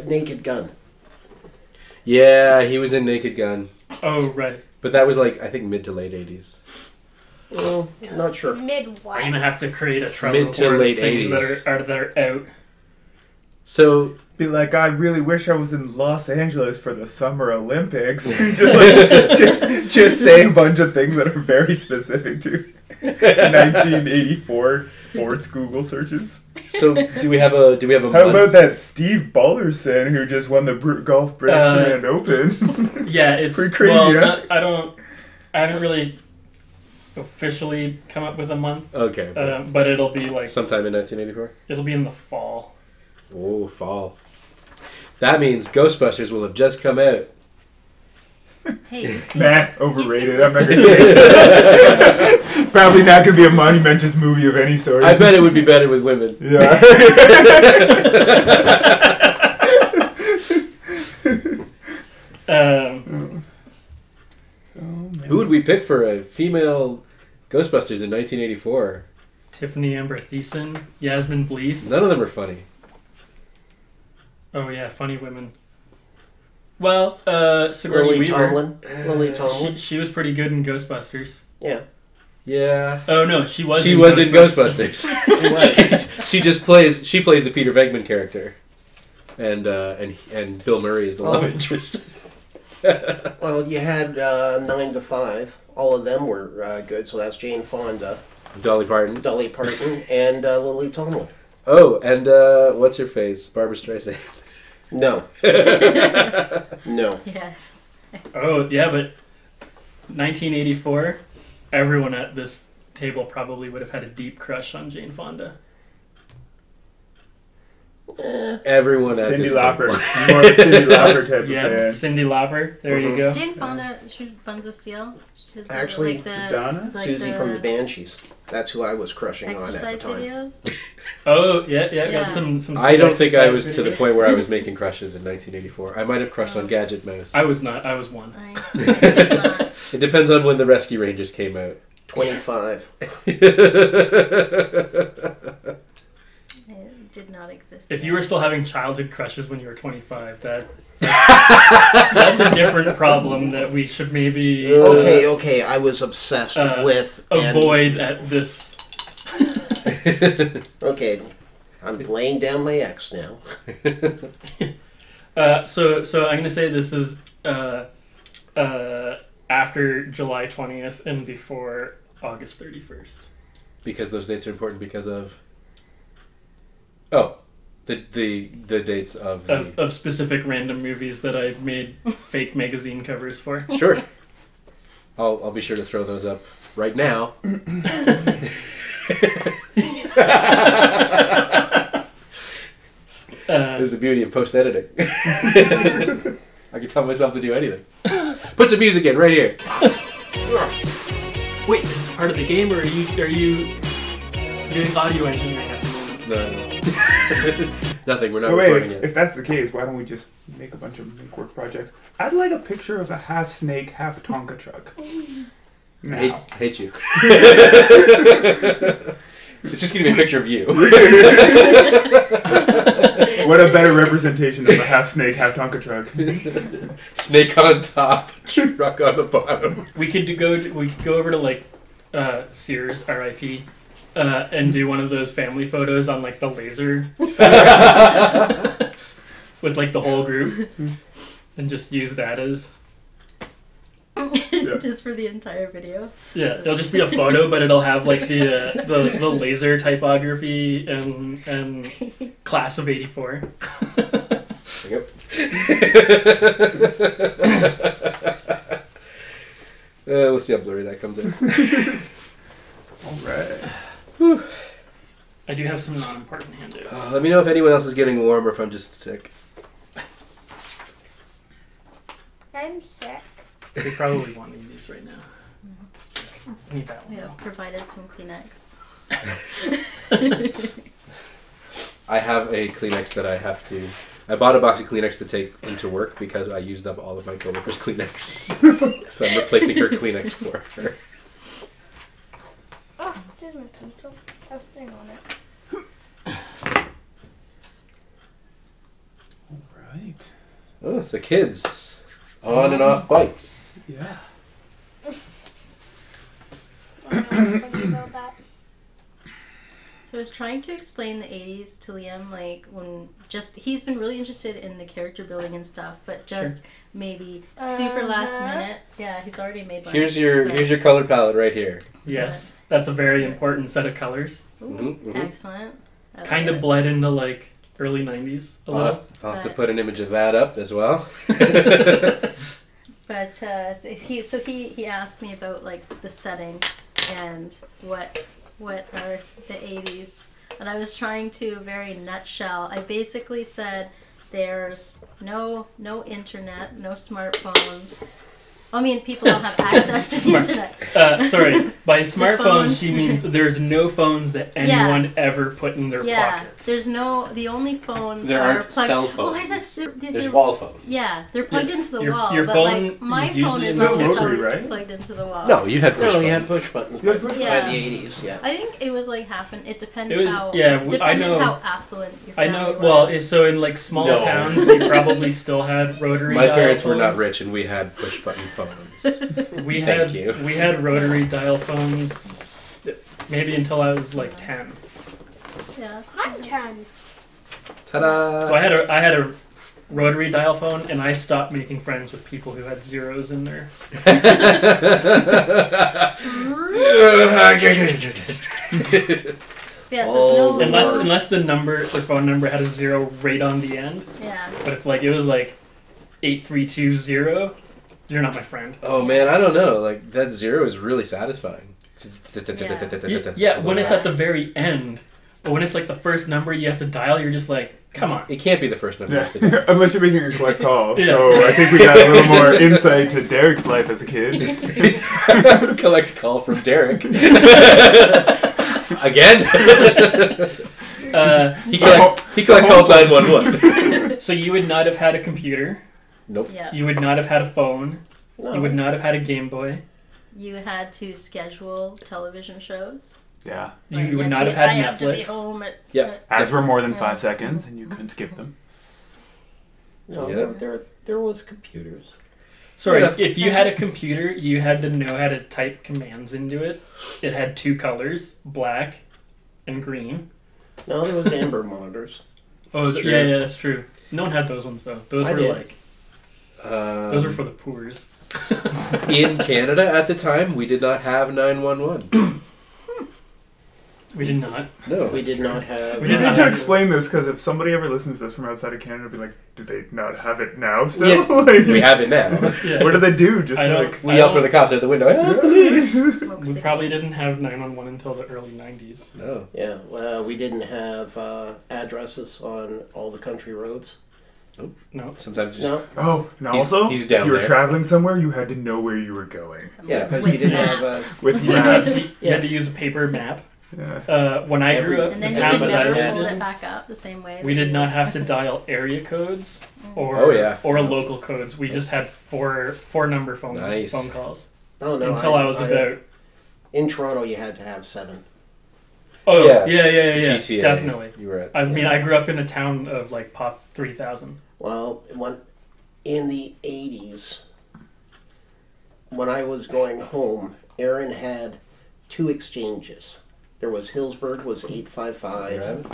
Naked Gun. Yeah, he was in Naked Gun. Oh, right. But that was like, I think, mid to late 80s. Well, not sure. Mid what? I'm gonna have to create a Trello Mid to board late of things 80s. that are out. So... Be like, I really wish I was in Los Angeles for the Summer Olympics. just say a bunch of things that are very specific to 1984 sports Google searches. So do we have a How month? about that Steve Ballerson who just won the Golf British Grand Open? Yeah, it's pretty crazy. well, Huh? I haven't really officially come up with a month. Okay. But it'll be like Sometime in 1984? it'll be in the fall. Oh, fall. That means Ghostbusters will have just come out. Hey, you see, Nah, you overrated. see I'm not gonna say it. Probably not gonna be a monumentous movie of any sort. I bet it would be better with women. Yeah. Who would we pick for a female Ghostbusters in 1984? Tiffany Amber Thiessen, Yasmin Bleeth. None of them are funny. Oh yeah, funny women. Well, Sigourney Lily Weaver. Tomlin. Lily Tomlin. She was pretty good in Ghostbusters. Yeah. Yeah. Oh no, she was. She in was in Ghostbusters. Ghostbusters. she just plays. She plays the Peter Venkman character, and Bill Murray is the love interest. Well, you had 9 to 5. All of them were good. So that's Jane Fonda, Dolly Parton. Dolly Parton, and Lily Tomlin. Oh, and what's her face? Barbara Streisand. No. No. Yes. Oh yeah, but 1984, everyone at this table probably would have had a deep crush on Jane Fonda. Everyone at Cyndi this Lauper. table. More of a Cyndi Lauper type of Yeah, fan. Cyndi Lauper. There you go. Jane Fonda, she was Buns of Steel. She's Actually, like the, Donna? like Susie from the Banshees. That's who I was crushing on at the exercise time. videos. Oh yeah. Yeah. Got some I don't think I was exercise to the videos. point where I was making crushes in 1984. I might have crushed on Gadget Mouse. I was not. I was one. I did not. It depends on when the Rescue Rangers came out. 25. It did not exist. If you were still having childhood crushes when you were 25, that's a different problem that we should maybe Okay. I was obsessed with... avoid at this. Okay. I'm laying down my ex now. So I'm gonna say this is after July 20th and before August 31st. Because those dates are important because of... Oh. The dates of the... Of specific random movies that I made fake magazine covers for. Sure. I'll be sure to throw those up right now. This is the beauty of post-editing. I can tell myself to do anything. Put some music in right here. Wait, this is part of the game, or are you doing audio engineering at the moment? No. Nothing. We're not But wait, recording it. if that's the case, why don't we just make a bunch of make-work projects? I'd like a picture of a half snake, half Tonka truck. Now. Hate you. It's just gonna be a picture of you. What a better representation of a half snake, half Tonka truck. Snake on top, truck on the bottom. We could go over to like Sears, R.I.P. And do one of those family photos on like the laser with like the whole group, and just use that as Just for the entire video. yeah. It'll just be a photo, but it'll have like the laser typography and class of '84. Yep. We'll see how blurry that comes in. Alright. I do have some non-important handouts. Let me know if anyone else is getting warm or if I'm just sick. I'm sick. They probably won't need these right now. I need that We one. have provided some Kleenex. I have a Kleenex that I have to... I bought a box of Kleenex to take into work because I used up all of my coworkers' Kleenex. So I'm replacing her Kleenex for her. Oh, there's my pencil. I was sitting on it. right. Oh, so kids on and off bikes. Yeah. So I was trying to explain the 80s to Liam, like he's been really interested in the character building and stuff, but just maybe super last minute. Yeah, he's already made one. Here's your color palette right here. Yes, that's a very important set of colors. Ooh, Mhm. excellent. I love Kind of it. bled into like early 90s a little. I'll have to put an image of that up as well. But so he asked me about like the setting and what are the 80s, and I was trying to very nutshell. I basically said there's no internet, no smartphones. I mean, people don't have access to the internet. Sorry, by smartphone phones. she means there's no phones that anyone ever put in their pockets. There's the only phones There are aren't plugged. cell phones. Well, I said There's wall phones. Yeah, they're plugged Yes. into the Your- wall. your but phone like my is phone usually is still almost rotary, always right? plugged into the wall. No, you had push No, you buttons. had push buttons You had push Yeah. by the 80s, yeah. I think it was like it depended It was- how yeah, I depended know- how affluent your I family know. was. Well, so in like small No. towns, you probably still had rotary. My dial parents were not phones. rich, and we had push button phones. We Thank had you. we had rotary dial phones maybe until I was like 10. Yeah. I'm 10. Ta-da! So I had a rotary dial phone, and I stopped making friends with people who had zeros in there. Yeah, so Oh, it's no. Unless their phone number had a zero right on the end. Yeah. But if like it was like 8320, you're not my friend. Oh man, I don't know. Like that zero is really satisfying. Yeah, when it's at the very end, but when it's like the first number you have to dial, you're just like, come on. It can't be the first number. you Yeah. have to do. Unless you're making a collect call. Yeah. So I think we got a little more insight to Derek's life as a kid. Collect call from Derek. Again? He collect call 911. So you would not have had a computer. Nope. Yeah. You would not have had a phone. No. You would not have had a Game Boy. You had to schedule television shows. Yeah. You Like, would had not to have had I have to be Netflix. home at. Yeah. Ads were more than Yeah. 5 seconds, and you couldn't skip them. No, Yeah. there was computers. Sorry, Yeah. if you had a computer, you had to know how to type commands into it. It had two colors, black and green. No, there was amber monitors. Oh, It's true. yeah, that's true. No one had those ones though. Those I were did. like those were for the poors. In Canada at the time, we did not have 911. We did not. No. We did not have. We You did need not to have- explain this, because if somebody ever listens to this from outside of Canada, they'll be like, do they not have it now still? Yeah, Like, we have it now. Yeah. What do they do? Just I don't- like... We yell for the cops at the window. "Ah, police!" Smoke We probably signals. didn't have 911 until the early 90s. No. Yeah, well, we didn't have addresses on all the country roads. No. Sometimes just No, Oh, and He's- also, he's down if you were there. traveling somewhere, you had to know where you were going. yeah, because With you didn't have. maps. With You had, maps. you had to use a paper map. Yeah. When I grew up, And the then you town could that I never lived fold it in, back up the same way. we did not have to dial area codes or Oh, yeah. or local codes. We just had four number phone Nice. phone calls Oh no! until I was about. in Toronto. You had to have 7. Oh Yeah. yeah, GTA. definitely. You were at. I mean, I grew up in a town of like pop 3,000. Well, in the 80s, when I was going home, Aaron had 2 exchanges. There was Hillsburg was 855,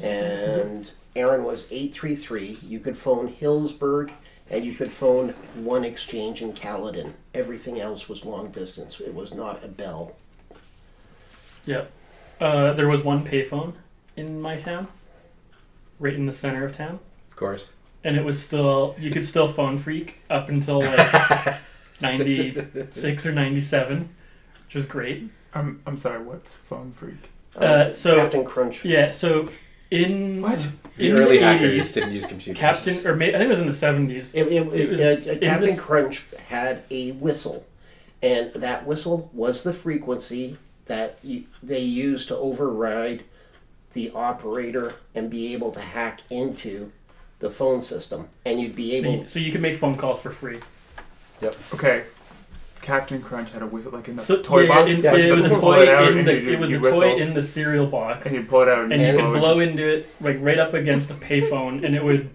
and Aaron was 833. You could phone Hillsburg, and you could phone one exchange in Caledon. Everything else was long distance. It was not a bell. There was one payphone in my town, right in the center of town, Of course. and it was still you could still phone freak up until like 96 or 97, which was great. I'm sorry, what's Phone Freak? So- Captain Crunch. Yeah, so in What? The in early the hackers 80s, didn't use computers. Captain, or I think it was in the 70s. It was- Captain this- Crunch had a whistle, and that whistle was the frequency that they used to override the operator and be able to hack into the phone system, and you'd be able. So you could make phone calls for free. Okay. Captain Crunch had a whistle, like in the So toy box. it, Yeah, it was a you pull it out toy in and the you- it was you a toy whistle. in the cereal box, And you pull it out and you could blow blow into it like right up against a payphone, and it would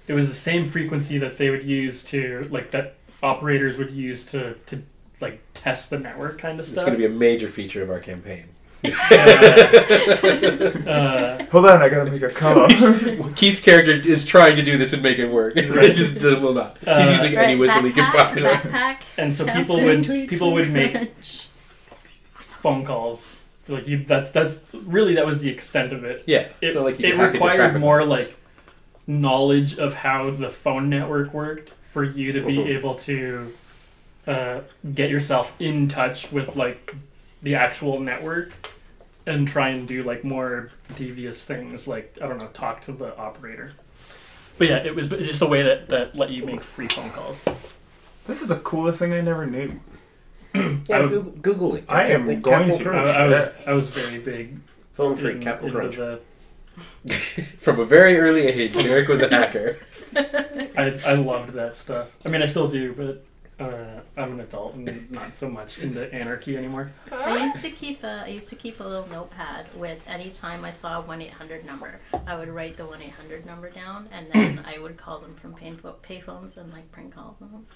it was the same frequency that they would use to like that operators would use to like test the network kind of It's stuff. going to be a major feature of our campaign. Hold on, I gotta make a call. Keith's character is trying to do this and make it work. It just will not. He's using any whistle he can find. Backpack. And so Captain. people would make phone calls. Like that's really that was the extent of it. Yeah, It, it's not like you it can hack into required traffic more lights. like knowledge of how the phone network worked for you to be able to get yourself in touch with like the actual network and try and do like more devious things like I don't know, talk to the operator. But yeah, it was just a way that let you make free phone calls. This is the coolest thing I never knew. Yeah, Google it. I am going to. I was very big Phone freak, Captain into Crunch. From a very early age, Derek was a hacker. I loved that stuff. I mean, I still do, but I'm an adult and not so much into anarchy anymore. I used to keep a little notepad with any time I saw a 1-800 number. I would write the 1-800 number down, and then I would call them from payphones and like prank call them.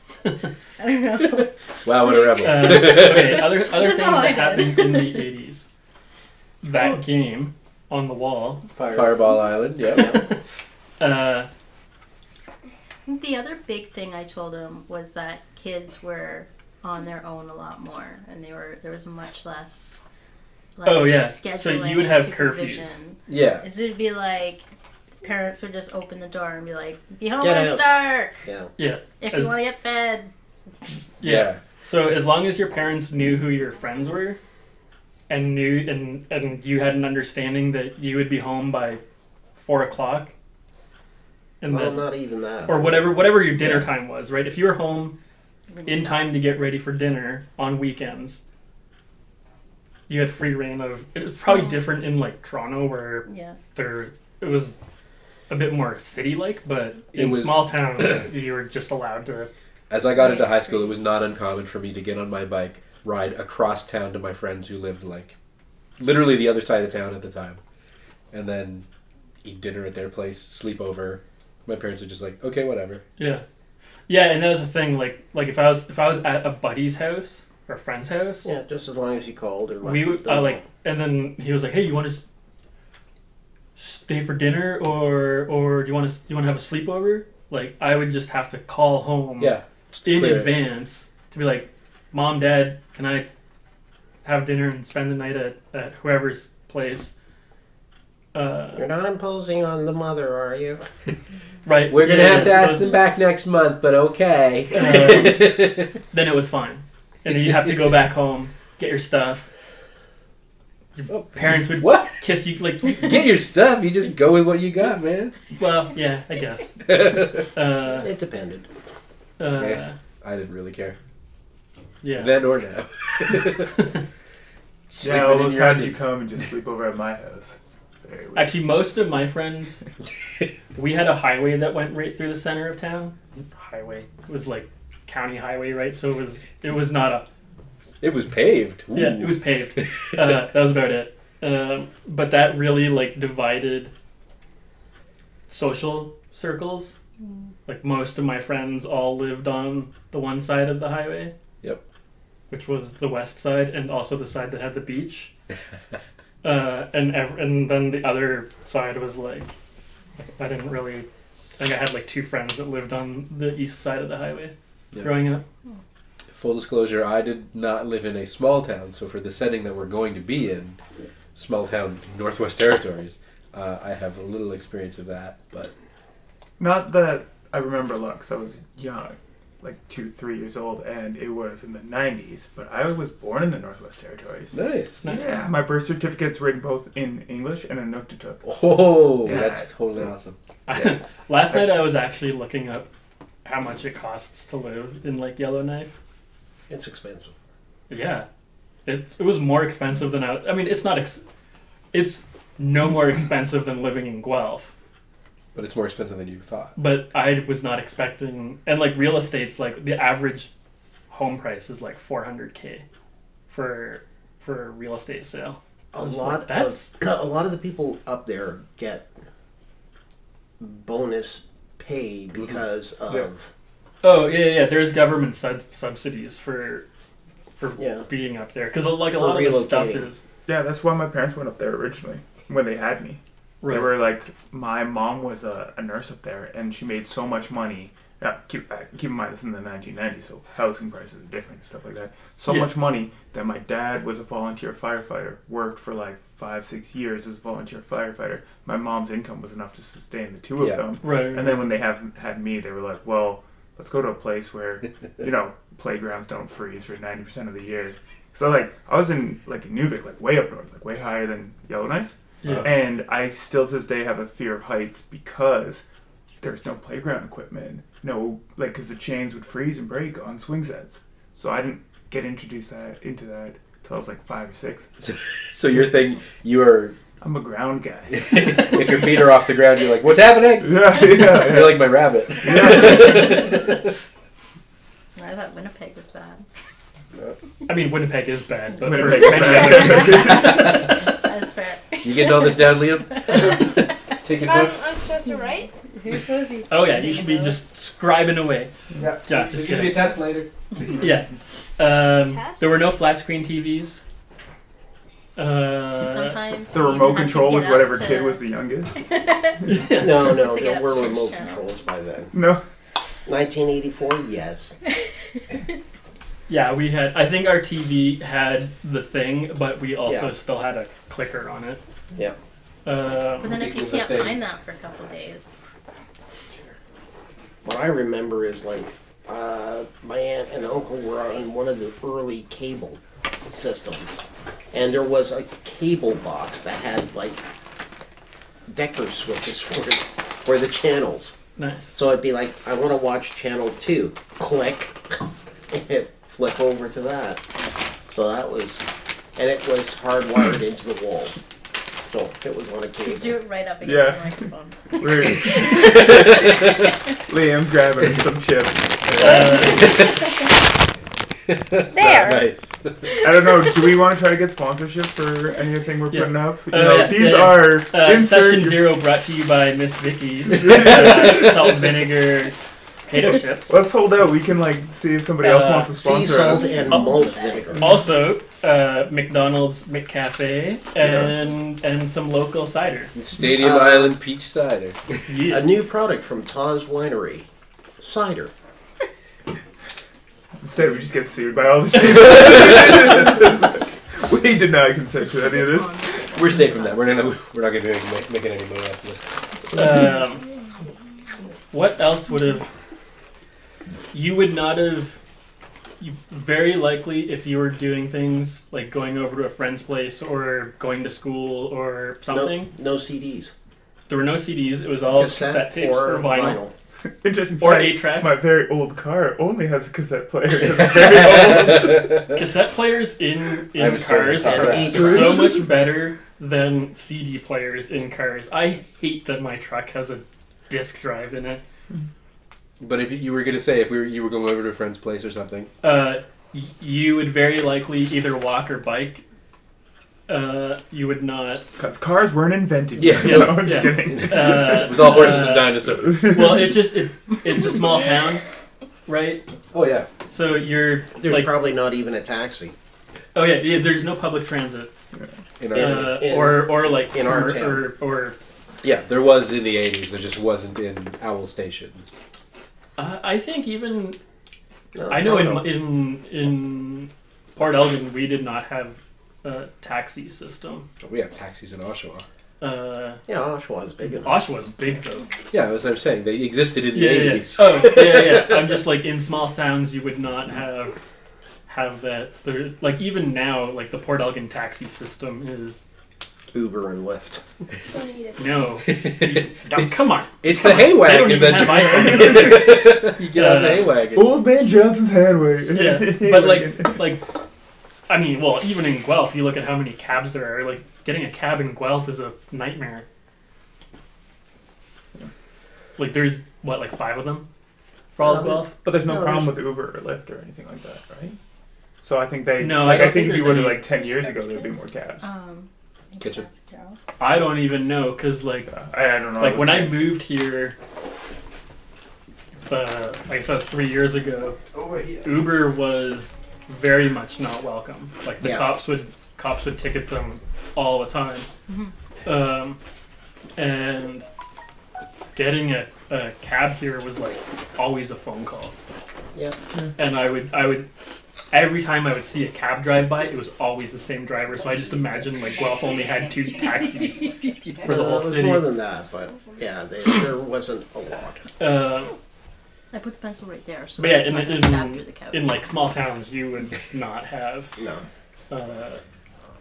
I don't know. Wow, what a rebel. Okay, other things That's all I that did. happened in the 80s. That game on the wall. Fireball Island, yeah. The other big thing I told him was that kids were on their own a lot more, and there was much less. Like, Oh, yeah. scheduling So you would and have supervision. curfews. Yeah. So it'd be like parents would just open the door and be like, "Be home Get when out." it's dark. Yeah. Yeah. If As- you want to get fed." Yeah. So as long as your parents knew who your friends were, and knew and you had an understanding that you would be home by 4:00, and Well, that not even that. or whatever your dinner Yeah. time was, right? If you were home in time to get ready for dinner on weekends, you had free reign of. It was probably Mm. different in like Toronto where Yeah. it was a bit more city-like, but It in was- small towns you were just allowed to. As I got into high school, it was not uncommon for me to get on my bike, ride across town to my friends who lived like literally the other side of town at the time, and then eat dinner at their place, sleep over. My parents were just like, okay, whatever. Yeah, and that was the thing. Like if I was at a buddy's house or a friend's house, Yeah, just as long as you called or we would and then he was like, "Hey, you want to stay for dinner, or do you want to have a sleepover?" Like I would just have to call home, Yeah. Just in clear it. advance to be like, "Mom, Dad, can I have dinner and spend the night at whoever's place?" You're not imposing on the mother, are you? Right. We're gonna yeah, have to yeah, ask those- them back next month, but okay. Then it was fine, and then you'd have to go back home, get your stuff. Your parents would What? kiss you like. Get your stuff. You just go with what you got, man. Well, yeah, I guess. It depended. Yeah. I didn't really care. Yeah. Then or now. Yeah, all Sleeping in those your times you onions. come and just sleep over at my house. It's very weird. Actually, most of my friends, we had a highway that went right through the center of town. Highway. It was like county highway, right? So it was not a. It was paved. Ooh. Yeah, it was paved. That was about it. But that really like divided social circles. Like most of my friends all lived on the one side of the highway. Yep. Which was the west side, and also the side that had the beach. And then the other side was like, I didn't really. I think I had like two friends that lived on the east side of the highway Yeah. growing up. Full disclosure, I did not live in a small town, so for the setting that we're going to be in, small town Northwest Territories, I have a little experience of that, but Not that I remember a lot, because I was young, like 2-3 years old, and it was in the 90s, but I was born in the Northwest Territories. nice. Nice. Yeah, my birth certificate's written both in English and Inuktitut. Oh, Yeah, that's totally that's- awesome. Last night I was actually looking up how much it costs to live in like Yellowknife. It's expensive. Yeah, it was more expensive than I mean, it's not. It's no more expensive than living in Guelph. But it's more expensive than you thought. But I was not expecting, and like real estate's like the average home price is like $400K for a real estate sale. A It's lot like, that's of the people up there get bonus pay because of... Oh, yeah. There's government subsidies for Yeah. being up there. Because, like, a For lot of the stuff relocating. is... Yeah, that's why my parents went up there originally when they had me. Right. They were like, my mom was a nurse up there, and she made so much money. Keep in mind, it's in the 1990s, so housing prices are different, stuff like that. So much money that my dad was a volunteer firefighter, worked for like 5-6 years as a volunteer firefighter. My mom's income was enough to sustain the two of them. Right. And then when they had me, they were like, well, let's go to a place where, playgrounds don't freeze for 90% of the year. So like, I was in like Nuvik, like way up north, like way higher than Yellowknife. Yeah. And I still to this day have a fear of heights because there's no playground equipment. No, like, because the chains would freeze and break on swing sets. So I didn't get introduced into that till I was like 5 or 6. So your thing, you are... I'm a ground guy. If your feet are off the ground, you're like, what's happening? Yeah. You're like my rabbit. Yeah. I thought Winnipeg was bad. I mean, Winnipeg is bad, but Winnipeg's for many bad. That's fair. You getting all this down, Liam? Taking notes? I'm supposed to write? Who's supposed to be Oh yeah, you should be taking just scribing away. Yeah. Yeah, just kidding. test later. Yeah. There were no flat screen TVs. Sometimes The you remote even have to control was get whatever up to- kid was the youngest. No, To get there up were to remote channel. controls by then. No. 1984, yes. Yeah, we had. I think our TV had the thing, but we also Yeah. still had a clicker on it. Yeah. But then if you Speaking of can't the thing. find that for a couple of days. What I remember is like my aunt and uncle were on one of the early cable systems, and there was a cable box that had like Decker switches for the channels. Nice. So it'd be like, I want to watch channel 2. Click, and flip over to that. So that was, and it was hardwired into the wall. So it was on a Just do cable. it right up against Yeah. the microphone. Liam's grabbing some chips. There. Nice. I don't know. Do we want to try to get sponsorship for anything we're putting up? These yeah. are insert Session your- 0 brought to you by Miss Vicky's salt and vinegar potato chips. Let's hold out. We can like see if somebody else wants to Sea sponsor salt us. and Oh. malt vinegar. Also, McDonald's McCafe and some local cider. Stadium Island Peach Cider. Yeah. A new product from Taw's Winery. Cider. Instead, we just get sued by all these people. We deny consent to any of this. We're safe from that. We're not going to be making any money off this. What else would have... You would not have... You, very likely, if you were doing things like going over to a friend's place or going to school or something, No CDs. there were no CDs. It was all cassette tapes or vinyl. Interesting Or fact, 8-track. my very old car only has a cassette player. 'cause it's very old. Cassette players in I was starting cars to talk are about so that. much better than CD players in cars. I hate that my truck has a disc drive in it. But if you were going to say, if you were going over to a friend's place or something. You would very likely either walk or bike. You would not. Because cars weren't invented. Yeah. yet. No, I'm just Yeah. kidding. It was all horses and dinosaurs. Well, it's a small town, right? Oh, yeah. So you're There's like, probably not even a taxi. oh yeah, there's no public transit, In our, or like in our town. or yeah, there was in the 80s. There just wasn't in Owl Station. I think even No, I know Toronto. in Port Elgin we did not have a taxi system. We have taxis in Oshawa. Yeah, Oshawa is big enough. Oshawa's big though. Yeah, as I'm saying, they existed in the Yeah, yeah. 80s. Oh, yeah. I'm just like in small towns you would not have that. There, like even now, like the Port Elgin taxi system is Uber and Lyft. no. Come on. It's the They hay don't wagon even that have iPhones. you get on the hay wagon. Old man Johnson's handway. Yeah, but like, I mean, well, even in Guelph, you look at how many cabs there are. Like, getting a cab in Guelph is a nightmare. Like, there's what, like 5 of them for all of Guelph. But there's no No, problem there's- with Uber or Lyft or anything like that, right? So I think they. No, like, I don't I think think if you there's would have any- like 10 years ago, there'd be more cabs. Kitchen. That's Carol. I don't even know because like I don't know. when I moved here, I guess that was 3 years ago, Uber was very much not welcome. Like the cops would ticket them all the time. And getting a cab here was like always a phone call. Yeah. And I would every time I would see a cab drive by, it was always the same driver. So I just imagined like Guelph only had 2 taxis for the whole it was city. more than that, but yeah, there wasn't a lot. I put the pencil right there. So But yeah, it's not just after the couch. in like small towns, you would not have. No.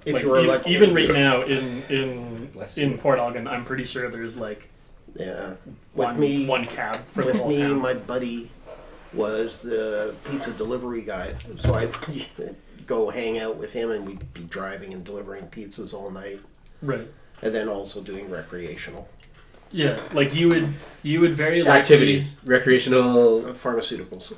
If If you were lucky. even right now in Port Elgin, I'm pretty sure there's like one cab for the with whole me, town. my buddy was the pizza delivery guy, so I would go hang out with him, and we'd be driving and delivering pizzas all night, Right. and then also doing recreational Yeah, like you would very likely Activities, recreational. pharmaceuticals.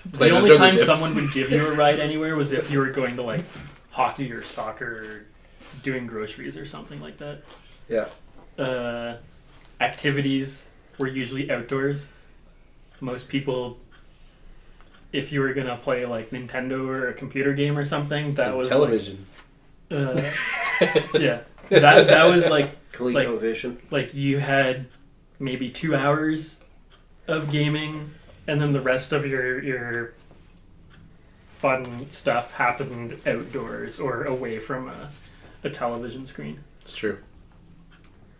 The only time someone would give you a ride anywhere was if you were going to like hockey or soccer or doing groceries or something like that. Yeah. Activities were usually outdoors. Most people, if you were gonna play like Nintendo or a computer game or something, that was television. Yeah, that was like ColecoVision. like you had maybe 2 hours of gaming, and then the rest of your fun stuff happened outdoors or away from a television screen. It's true.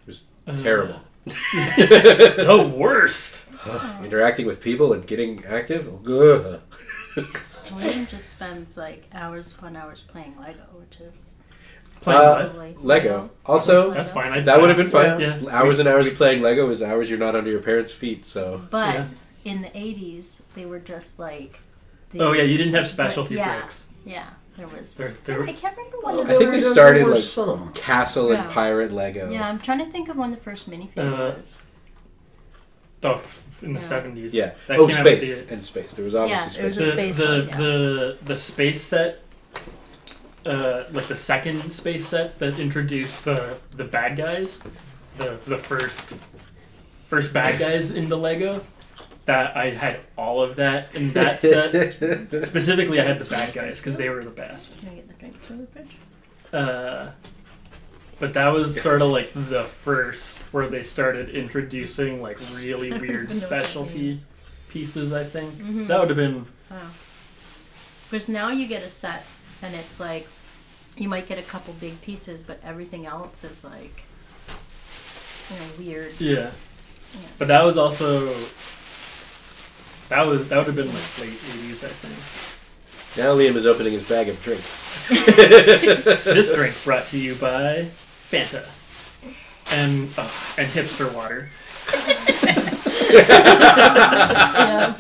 It was terrible. The worst. Interacting with people and getting active. Ugh. William just spends like hours upon hours playing Lego, which is Playing Lego. Also, That's fine. that would have been fun. Yeah. Hours and hours of playing Lego is hours you're not under your parents' feet. So But Yeah. in the 80s, they were just like. Oh yeah, you didn't have specialty yeah, bricks. Yeah, there was. There were, I can't remember when I the. think they started like some. Castle and Yeah. Pirate Lego. Yeah, I'm trying to think of when the first minifigure was. stuff in the Yeah. 70s. Yeah. That Oh, came out at space the- and space. There was obviously Yeah, there was space. a space the, one, yeah. the space set, like the second space set that introduced the bad guys, the first bad guys into Lego. That I had all of that in that set. Specifically, I had the bad guys because they were the best. Can I get the drinks from the fridge? But that was sort of like the first where they started introducing like really I weird don't know what that specialty means. pieces. I think Mhm. that would have been. Wow. Because now you get a set, and it's like you might get a couple big pieces, but everything else is like weird. Yeah. But that was also that would have been like late 80s, I think. Now Liam is opening his bag of drinks. This drink brought to you by Fanta and hipster water. Yeah.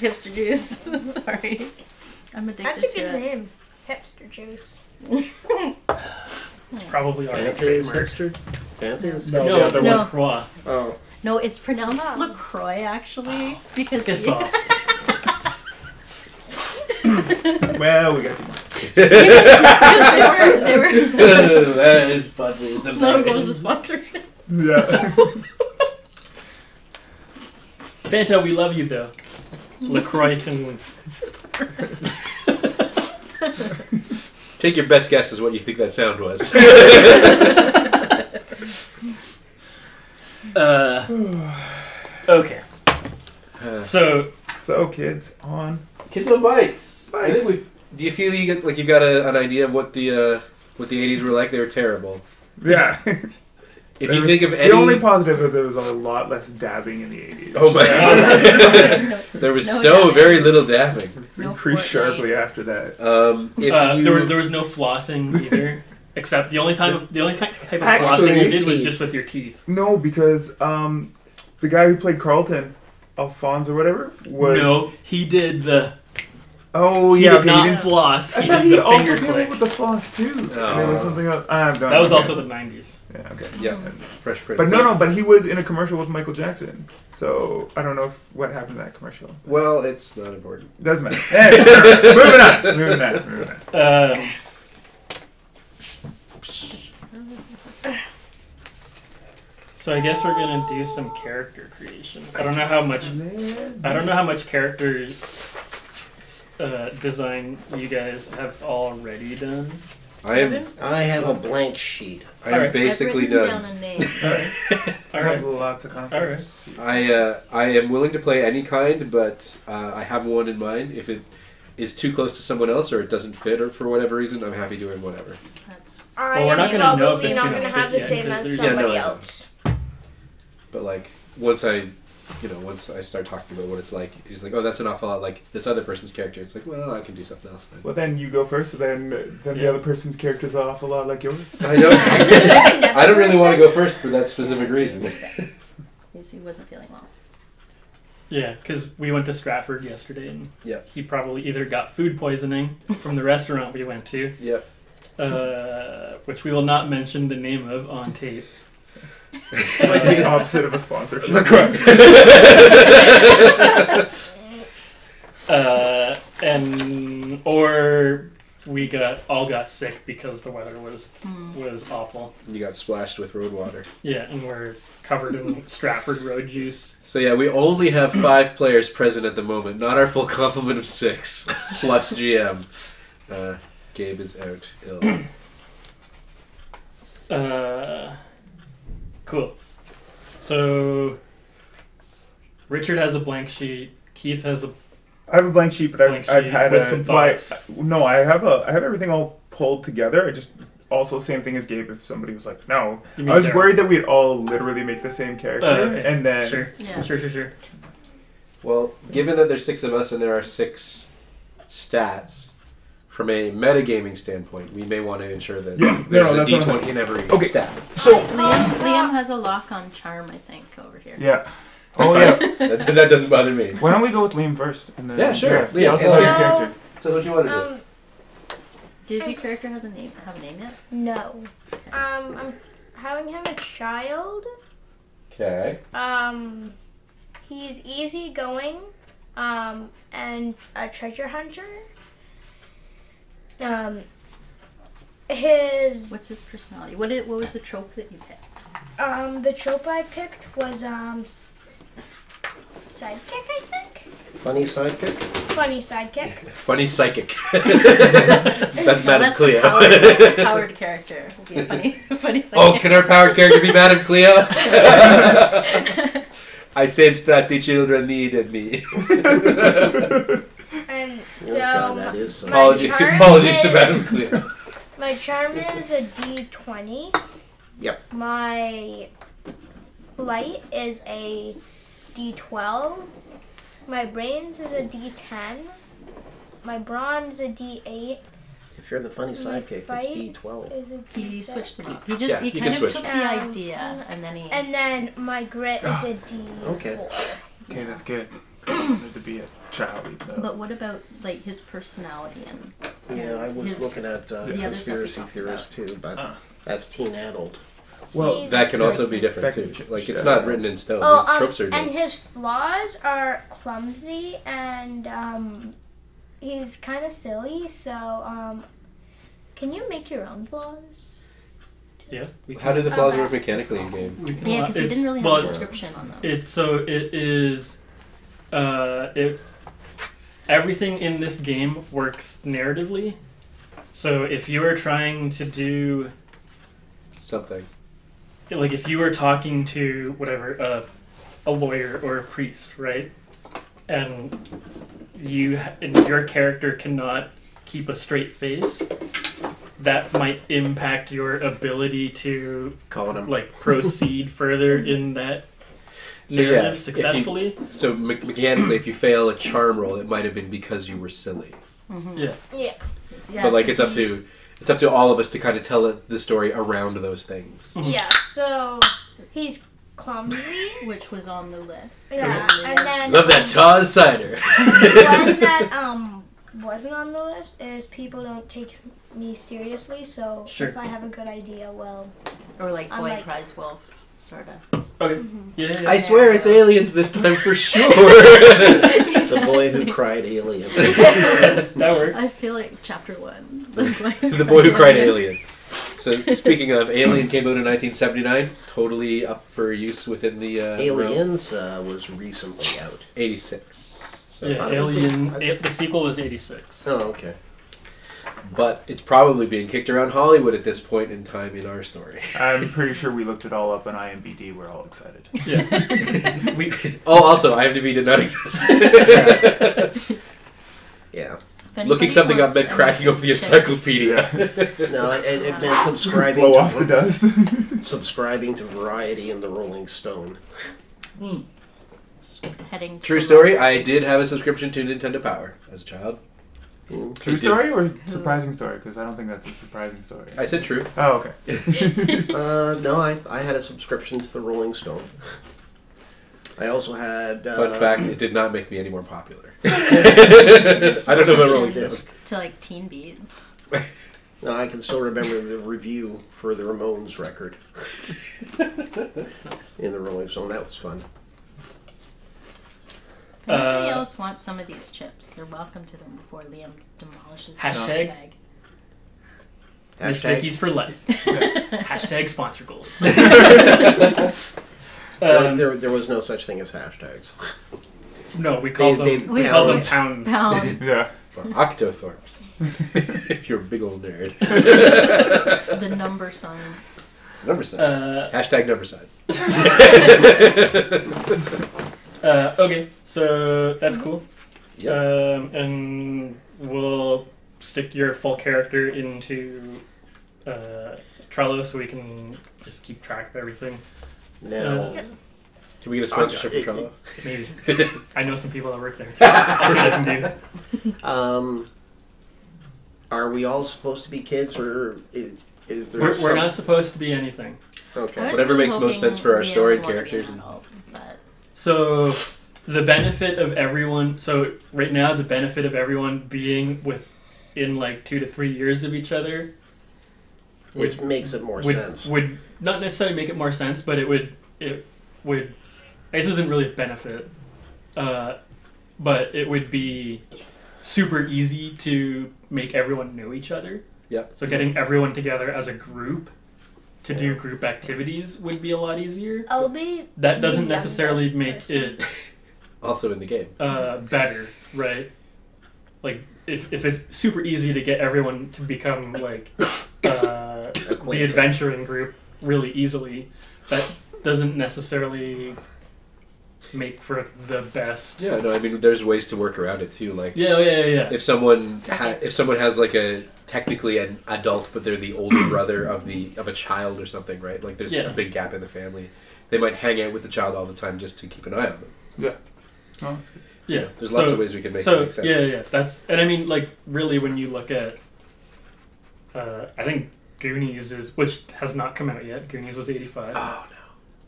Hipster juice. Sorry, I'm addicted That's a to good it. name. Hipster juice. It's probably already Fanta is trademarked. hipster. Fanta is No, hipster. the No. LaCroix. Oh, No, it's pronounced Oh. LaCroix actually because Piss off. Well, we got they were That is sponsored. so goes the sponsorship. yeah. Fanta, we love you though. LaCroix can. Take your best guess as what you think that sound was. Okay. So So kids on Kids on bikes. I bikes. think do you feel you get like you got an idea of what the 80s were like? They were terrible. Yeah. If you think of any, The only positive is there was a lot less dabbing in the 80s. oh my god, there was No so dabbing. very little dabbing. It's No increased Fortnite. sharply after that. If you, there was no flossing either, except the only type of Actually, flossing you did was teeth. just with your teeth. No, because the guy who played Carlton, Alphonse or whatever, was No, he did the. Oh He yeah, did okay, not he didn't. floss. I He thought did he the also finger came up click. with the floss too. And it Oh. was something else. I don't That was okay. also the 90s. Yeah, okay. yeah, Fresh Prince. But no, but he was in a commercial with Michael Jackson. So I don't know what happened to that commercial. Well, it's not important. Doesn't matter. Hey, moving on. So I guess we're gonna do some character creation. I don't know how much character design you guys have already done. I have a blank sheet. I'm basically I've written done. down a name. I have lots of concepts. I am willing to play any kind, but I have one in mind. If it is too close to someone else or it doesn't fit or for whatever reason, I'm happy doing whatever. That's Well, we're not gonna know if probably it's not gonna gonna fit have the yet, same 'cause as there's- somebody I know. else. But like once I start talking about what it's like, it's like, oh, that's an awful lot like this other person's character. It's like, well, I can do something else then. Well, then you go first, so then the other person's character's an awful lot like yours. I don't. I don't really want to go first for that specific reason. he wasn't feeling well. Yeah, because we went to Stratford yesterday, and Yep. he probably either got food poisoning from the restaurant we went to, Yep. which we will not mention the name of on tape. It's like the opposite of a sponsorship. Or we all got sick because the weather was awful. You got splashed with road water. Yeah, and we're covered in Stratford road juice. So yeah, we only have 5 players present at the moment, not our full complement of 6 plus GM. Gabe is out ill. Cool. So Richard has a blank sheet. Keith has a I have a blank sheet, but Blank I've sheet had with some thoughts. No, I have everything all pulled together. I just also same thing as Gabe. If somebody was like, no, You I mean was Sarah? worried that we'd all literally make the same character, Okay. and then Sure. Yeah. Sure. Well, given that there's 6 of us and there are 6 stats, from a metagaming standpoint, we may want to ensure that there's a that's what D20 in every Okay. stat. so Liam has a lock on charm, I think, over here. yeah. Oh yeah. That doesn't bother me. Why don't we go with Liam first? And then, Yeah, sure. Yeah, Liam, I'll so- say your character. So what you want to do? Does your character have a name yet? No. I'm having him a child. Okay. He's easygoing, and a treasure hunter. What's his personality? What was the trope that you picked? The trope I picked was sidekick, I think. Funny sidekick? Funny sidekick. Funny psychic. That's Madame Cleo. That's the powered character. Would be a funny Oh, can our powered character be Madame Cleo? I sensed that the children needed me. And so Oh, God, that is so. Apologies to Madame Cleo. my charm is a D20. Yep. My flight is a D12. My brains is a D10. My brawn is a D8. If you're the funny sidekick, fight it's D12. Is a D6. He switched the beat. He Yeah, he you kind can of switch. took the idea and then he. And then my grit is a D4. Okay. Okay, that's good. I wanted to be a child, even though. But what about like his personality and? Yeah, I was his- looking at the other stuff we conspiracy talked theorists too, but Ah. that's teen adult. Well, That can also be different too. Like it's not written in stone. These tropes are and just. his flaws are clumsy and he's kind of silly. So can you make your own flaws? Yeah. How do the flaws Okay. work mechanically in game? We can Yeah, because they it's- didn't really have well, a description on them. It is everything in this game works narratively. So if you are trying to do Something. like if you were talking to whatever a lawyer or a priest, right? And your character cannot keep a straight face, that might impact your ability to Calling him. like proceed further in that So, yeah, narrative if you- successfully. So mechanically, if you fail a charm roll, it might have been because you were silly. Yeah. Yeah. Yeah, But like so it's up to all of us to kind of tell the story around those things. Mhm. Yeah. So he's clumsy. which was on the list. Yeah. And then Love that Taz cider. one that wasn't on the list is people don't take me seriously. So Sure. if I have a good idea, well, Or like I'm Boy like- Cries Wolf, sorta. Okay. Yeah. I swear it's aliens this time for sure. The boy who cried alien. That works. I feel like chapter 1. The boy who cried alien. So speaking of, Alien came out in 1979. Totally up for use within the realm. Aliens was recently out. 86. So Yeah, Alien. The sequel was 86. Oh, okay. But it's probably being kicked around Hollywood at this point in time in our story. I'm pretty sure we looked it all up on IMDb. We're all excited. Yeah. Oh, also, IMDb did not exist. Yeah. Looking something up meant cracking open the encyclopedia. No, it meant subscribing Blow off the dust. subscribing to Variety and the Rolling Stone. Heading to True the story, I did have a subscription to Nintendo Power as a child. True story or surprising story? Because I don't think that's a surprising story. I said true. Oh, okay. No, I had a subscription to the Rolling Stone. I also had... Fun fact, it did not make me any more popular. I don't know about Rolling Stone. To like Teen Beat. No, I can still remember the review for the Ramones record in the Rolling Stone. That was fun. Anybody else wants some of these chips? They're welcome to them before Liam demolishes the Hashtag. bag. Miss Hashtag- Vicky's for life. Hashtag sponsor goals. There was no such thing as hashtags. No, we call They- them we call them pounds. pounds. Pound. Yeah. Or Octothorpes. If you're a big old nerd. The number sign. It's a number sign. Uh, Number sign. Okay, so that's cool. Yep. And we'll stick your full character into Trello so we can just keep track of everything. Now, Can we get a sponsorship for Trello? Maybe. I know some people that work there. I'll see what I can do. are we all supposed to be kids, or is there? We're not supposed to be anything. Okay. I was Whatever really makes most hoping sense for our we story only wanted to be characters an and- adult, but So the benefit of everyone, so right now the benefit of everyone being within like 2 to 3 years of each other It makes it more sense. would not necessarily make it more sense, but it would this isn't really a benefit, but it would be super easy to make everyone know each other. Yep. So getting everyone together as a group to do group activities would be a lot easier. I'll be. That doesn't the necessarily youngest make person. it Also in the game. better, right? Like if it's super easy to get everyone to become like the adventuring group really easily, that doesn't necessarily make for the best. Yeah, no, I mean, there's ways to work around it too. Like, Yeah. if someone has like technically an adult, but they're the older brother of a child or something, right? Like, there's a big gap in the family. They might hang out with the child all the time just to keep an eye on them. Yeah. Oh, that's good. Yeah. There's lots of ways we can make it so make sense. yeah. And I mean, like, really, when you look at, I think Goonies which has not come out yet. Goonies was 85. Oh no.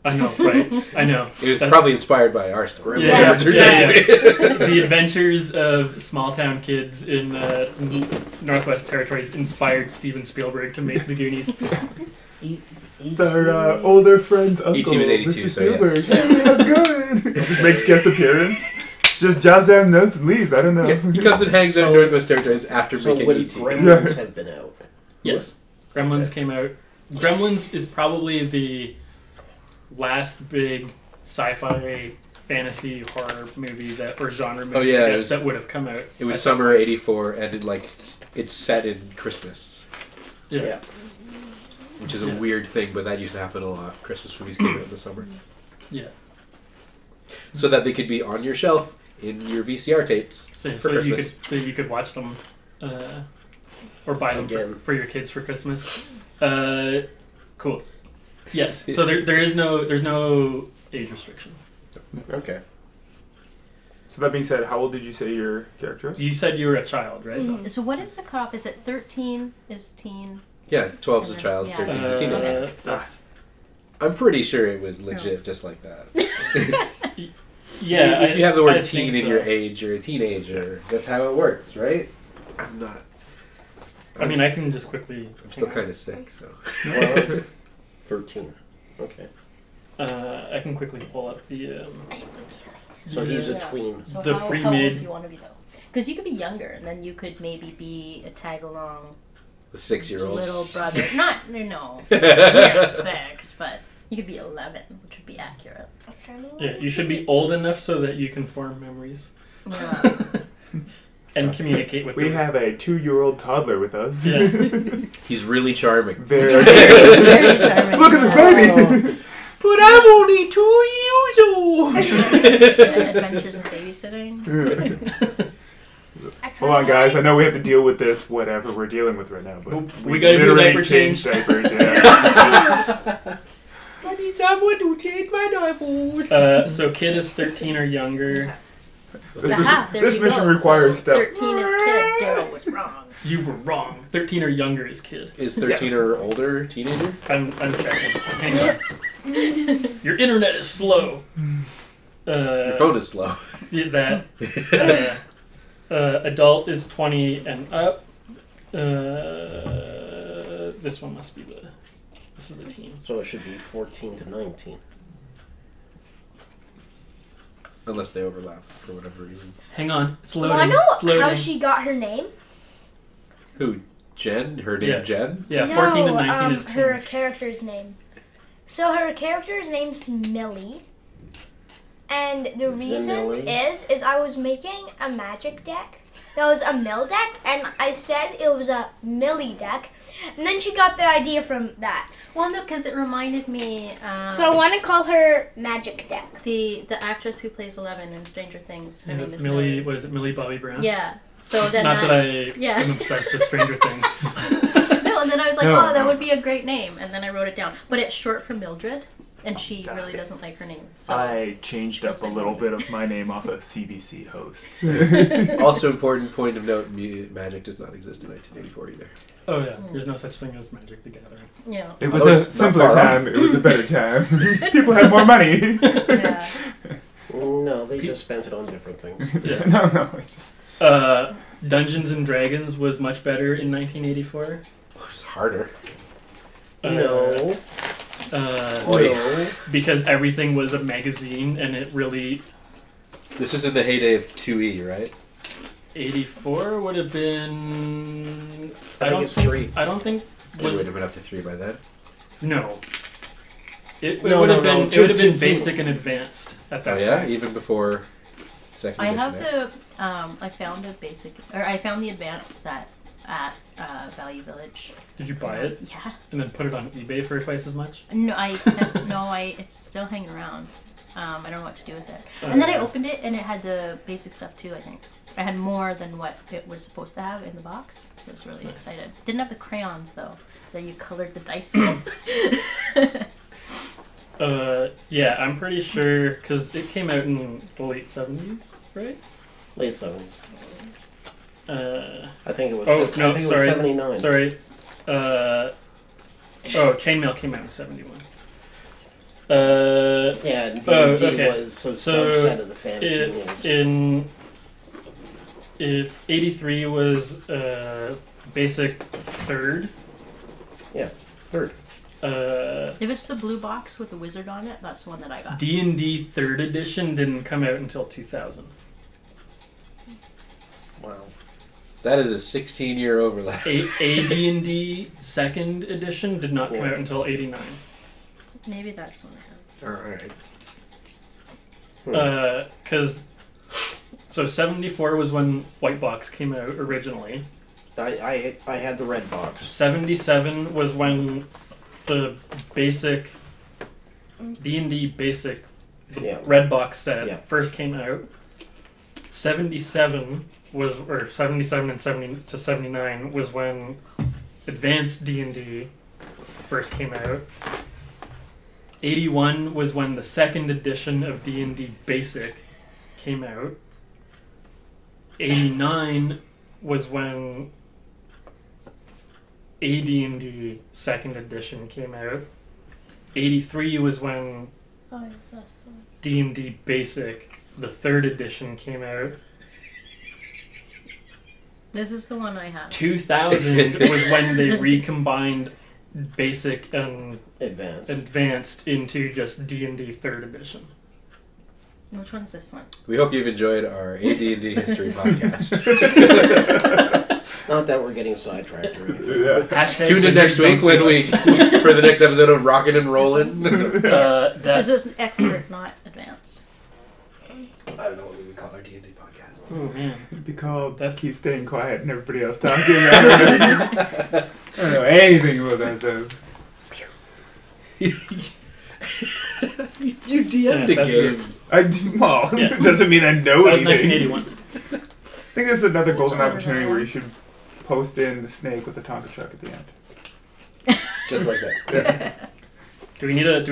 I know, right? I know. It was probably inspired by our story. Yeah, Yeah. The adventures of small town kids in Northwest Territories inspired Steven Spielberg to make the Goonies. It's our older friend's uncle, E.T. was 82, Mr. so Spielberg. yes. Hey, how's it going? Just makes guest appearance. Just jots down notes and leaves. I don't know. Yeah, he comes and hangs out in Northwest Territories after So making would E.T. Gremlins have been out? Yes, Gremlins came out. Gremlins is probably the last big sci-fi fantasy horror movie or genre movie Oh, yeah, I guess, that would have come out. It was summer '84, and it's set in Christmas, Yeah. which is a weird thing, but that used to happen a lot. Christmas movies came out in the summer, Yeah. so that they could be on your shelf in your VCR tapes So for Christmas. you could watch them, or buy them Again. for your kids for Christmas. Cool. Yes. So there's no age restriction. Okay. So that being said, how old did you say your character was? You said you were a child, right? So what is the cutoff? Is it 13? Is teen? Yeah, 12 is a child, Yeah. 13 is a teenager. That's- I'm pretty sure it was legit just like that. yeah. If you have the I word think teen in so. your age, you're a teenager. That's how it works, right? I'm not. I mean, I can just quickly. I'm still kind of sick, so. Well, 13. Okay. I can quickly pull up the. So he's a Yeah. tween. So The how old pre-made- do you want to be though? Because you could be younger, and then you could maybe be a tag along The 6-year-old. little brother. Not, no, you're 6, but you could be 11, which would be accurate. Yeah, you should be old enough so that you can form memories. Yeah. And communicate with We them. have a 2-year-old toddler with us. Yeah. He's really charming. Very. Very charming. Look at this baby. But I'm only 2 years old. Adventures in babysitting. Hold on, guys. I know we have to deal with this, whatever we're dealing with right now, but We gotta do literally diaper changed change. diapers. Yeah. I need someone to change my diapers. So kid is 13 or younger. Aha, there this you mission go. requires So step. 13 is kid. Daryl was wrong. You were wrong. 13 or younger is kid. Is 13 or older teenager? I'm checking. Hang on. Your internet is slow. Your phone is slow. Yeah, that. Adult is 20 and up. This one must be this is the teen. So it should be 14 to 19. Unless they overlap for whatever reason. Hang on, it's loading. Want It's to know loading. how she got her name? Who? Jen? Her name Yeah. Jen? Yeah, no, 14 and 19 is teen. her character's name. So her character's name's Millie. And the reason Millie. is I was making a magic deck. That was a mill deck, and I said it was a Millie deck. And then she got the idea from that. Well, no, because it reminded me. So I want to call her Magic Deck. the actress who plays 11 in Stranger Things. Her name is Millie. What is it? Millie Bobby Brown. Yeah. So then Not that I yeah. am obsessed with Stranger Things. No, and then I was like, No, oh, that no. would be a great name, and then I wrote it down. But it's short for Mildred, and she really doesn't like her name. So I changed up a little bit of my name off of CBC hosts. Also, important point of note: Magic does not exist in 1984 either. Oh yeah, there's no such thing as Magic the Gathering. yeah. It was Although a it's not simpler far time. It was a better time. People had more money. Yeah. No, they just spent it on different things. Yeah. No, it's just. Dungeons and Dragons was much better in 1984. It's harder. No. No, because everything was a magazine, and it really This was in the heyday of 2E, right? 84 would have been. I think it's 3. I don't think It was would have been up to 3 by then. no. It No, would have no, been. no, It would have been two. basic and advanced at Oh that yeah, point. even before second I edition. have eh? the. I found a basic, or I found the advanced set at Value Village. Did you buy it Yeah. and then put it on eBay for twice as much? No, it's still hanging around. I don't know what to do with it. And then I opened it, and it had the basic stuff too. I think I had more than what it was supposed to have in the box, so I was really excited. Didn't have the crayons though that you colored the dice with. Yeah, I'm pretty sure because it came out in the late 70s, right? Late 70s. I think it was. Oh, I no, think it sorry. was 79. Sorry. Chainmail came out in 71. Yeah, and D&D okay. was a So subset of the fantasy rules. If 83 was basic third. Yeah, third. If it's the blue box with the wizard on it, that's the one that I got. D&D third edition didn't come out until 2000. Wow. That is a 16-year overlap. A D&D second edition did not come Yeah. out until 89. Maybe that's one I have. Alright. Because so 74 was when White Box came out originally. I had the red box. 77 was when the basic D&D basic Yeah. red box set Yeah. first came out. 77 and 70 to 79 was when advanced D&D first came out. 81 was when the second edition of D&D Basic came out. 89 was when AD&D second edition came out. 83 was when Oh, that's the one. D&D Basic, the third edition, came out. This is the one I have. 2000 was when they recombined Basic and Advanced. Advanced into just D&D third edition. Which one's this one? We hope you've enjoyed our AD&D history podcast. Not that we're getting sidetracked or anything. Yeah. Hashtag Tune in next wizards week don't when see we us. for the next episode of Rockin' and Rollin'. That- This is an expert, not advanced. I don't know what we would call our D&D podcast. oh man. It'd be called That's- Keith Staying Quiet and everybody else talking. I don't know anything about that stuff. You DM'd Yeah, a that's game. Well, Yeah. it doesn't mean I know That was anything. 1981. I think this is another golden Which one opportunity was where that? you should post in the snake with the Tonka truck at the end. Just like that. Do we need a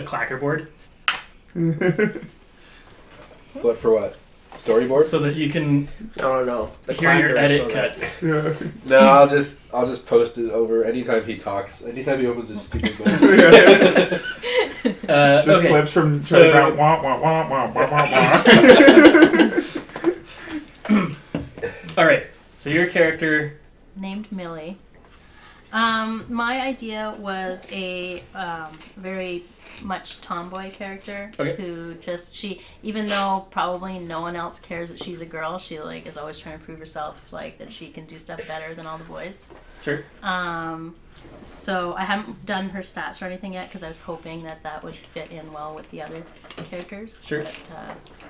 clacker board What for what? Storyboard? so that you can No. The hear your clacker, edit so that- cuts? Yeah. No, I'll just post it over anytime he talks. Anytime he opens his stupid mouth. Just Okay. clips from So- Charlie Brown. Wah, wah, wah, wah, wah, wah. All right. So your character. Named Millie. My idea was a very much tomboy character Okay. who even though probably no one else cares that she's a girl, she like is always trying to prove herself like that she can do stuff better than all the boys. Sure. So I haven't done her stats or anything yet because I was hoping that would fit in well with the other characters. Sure. But,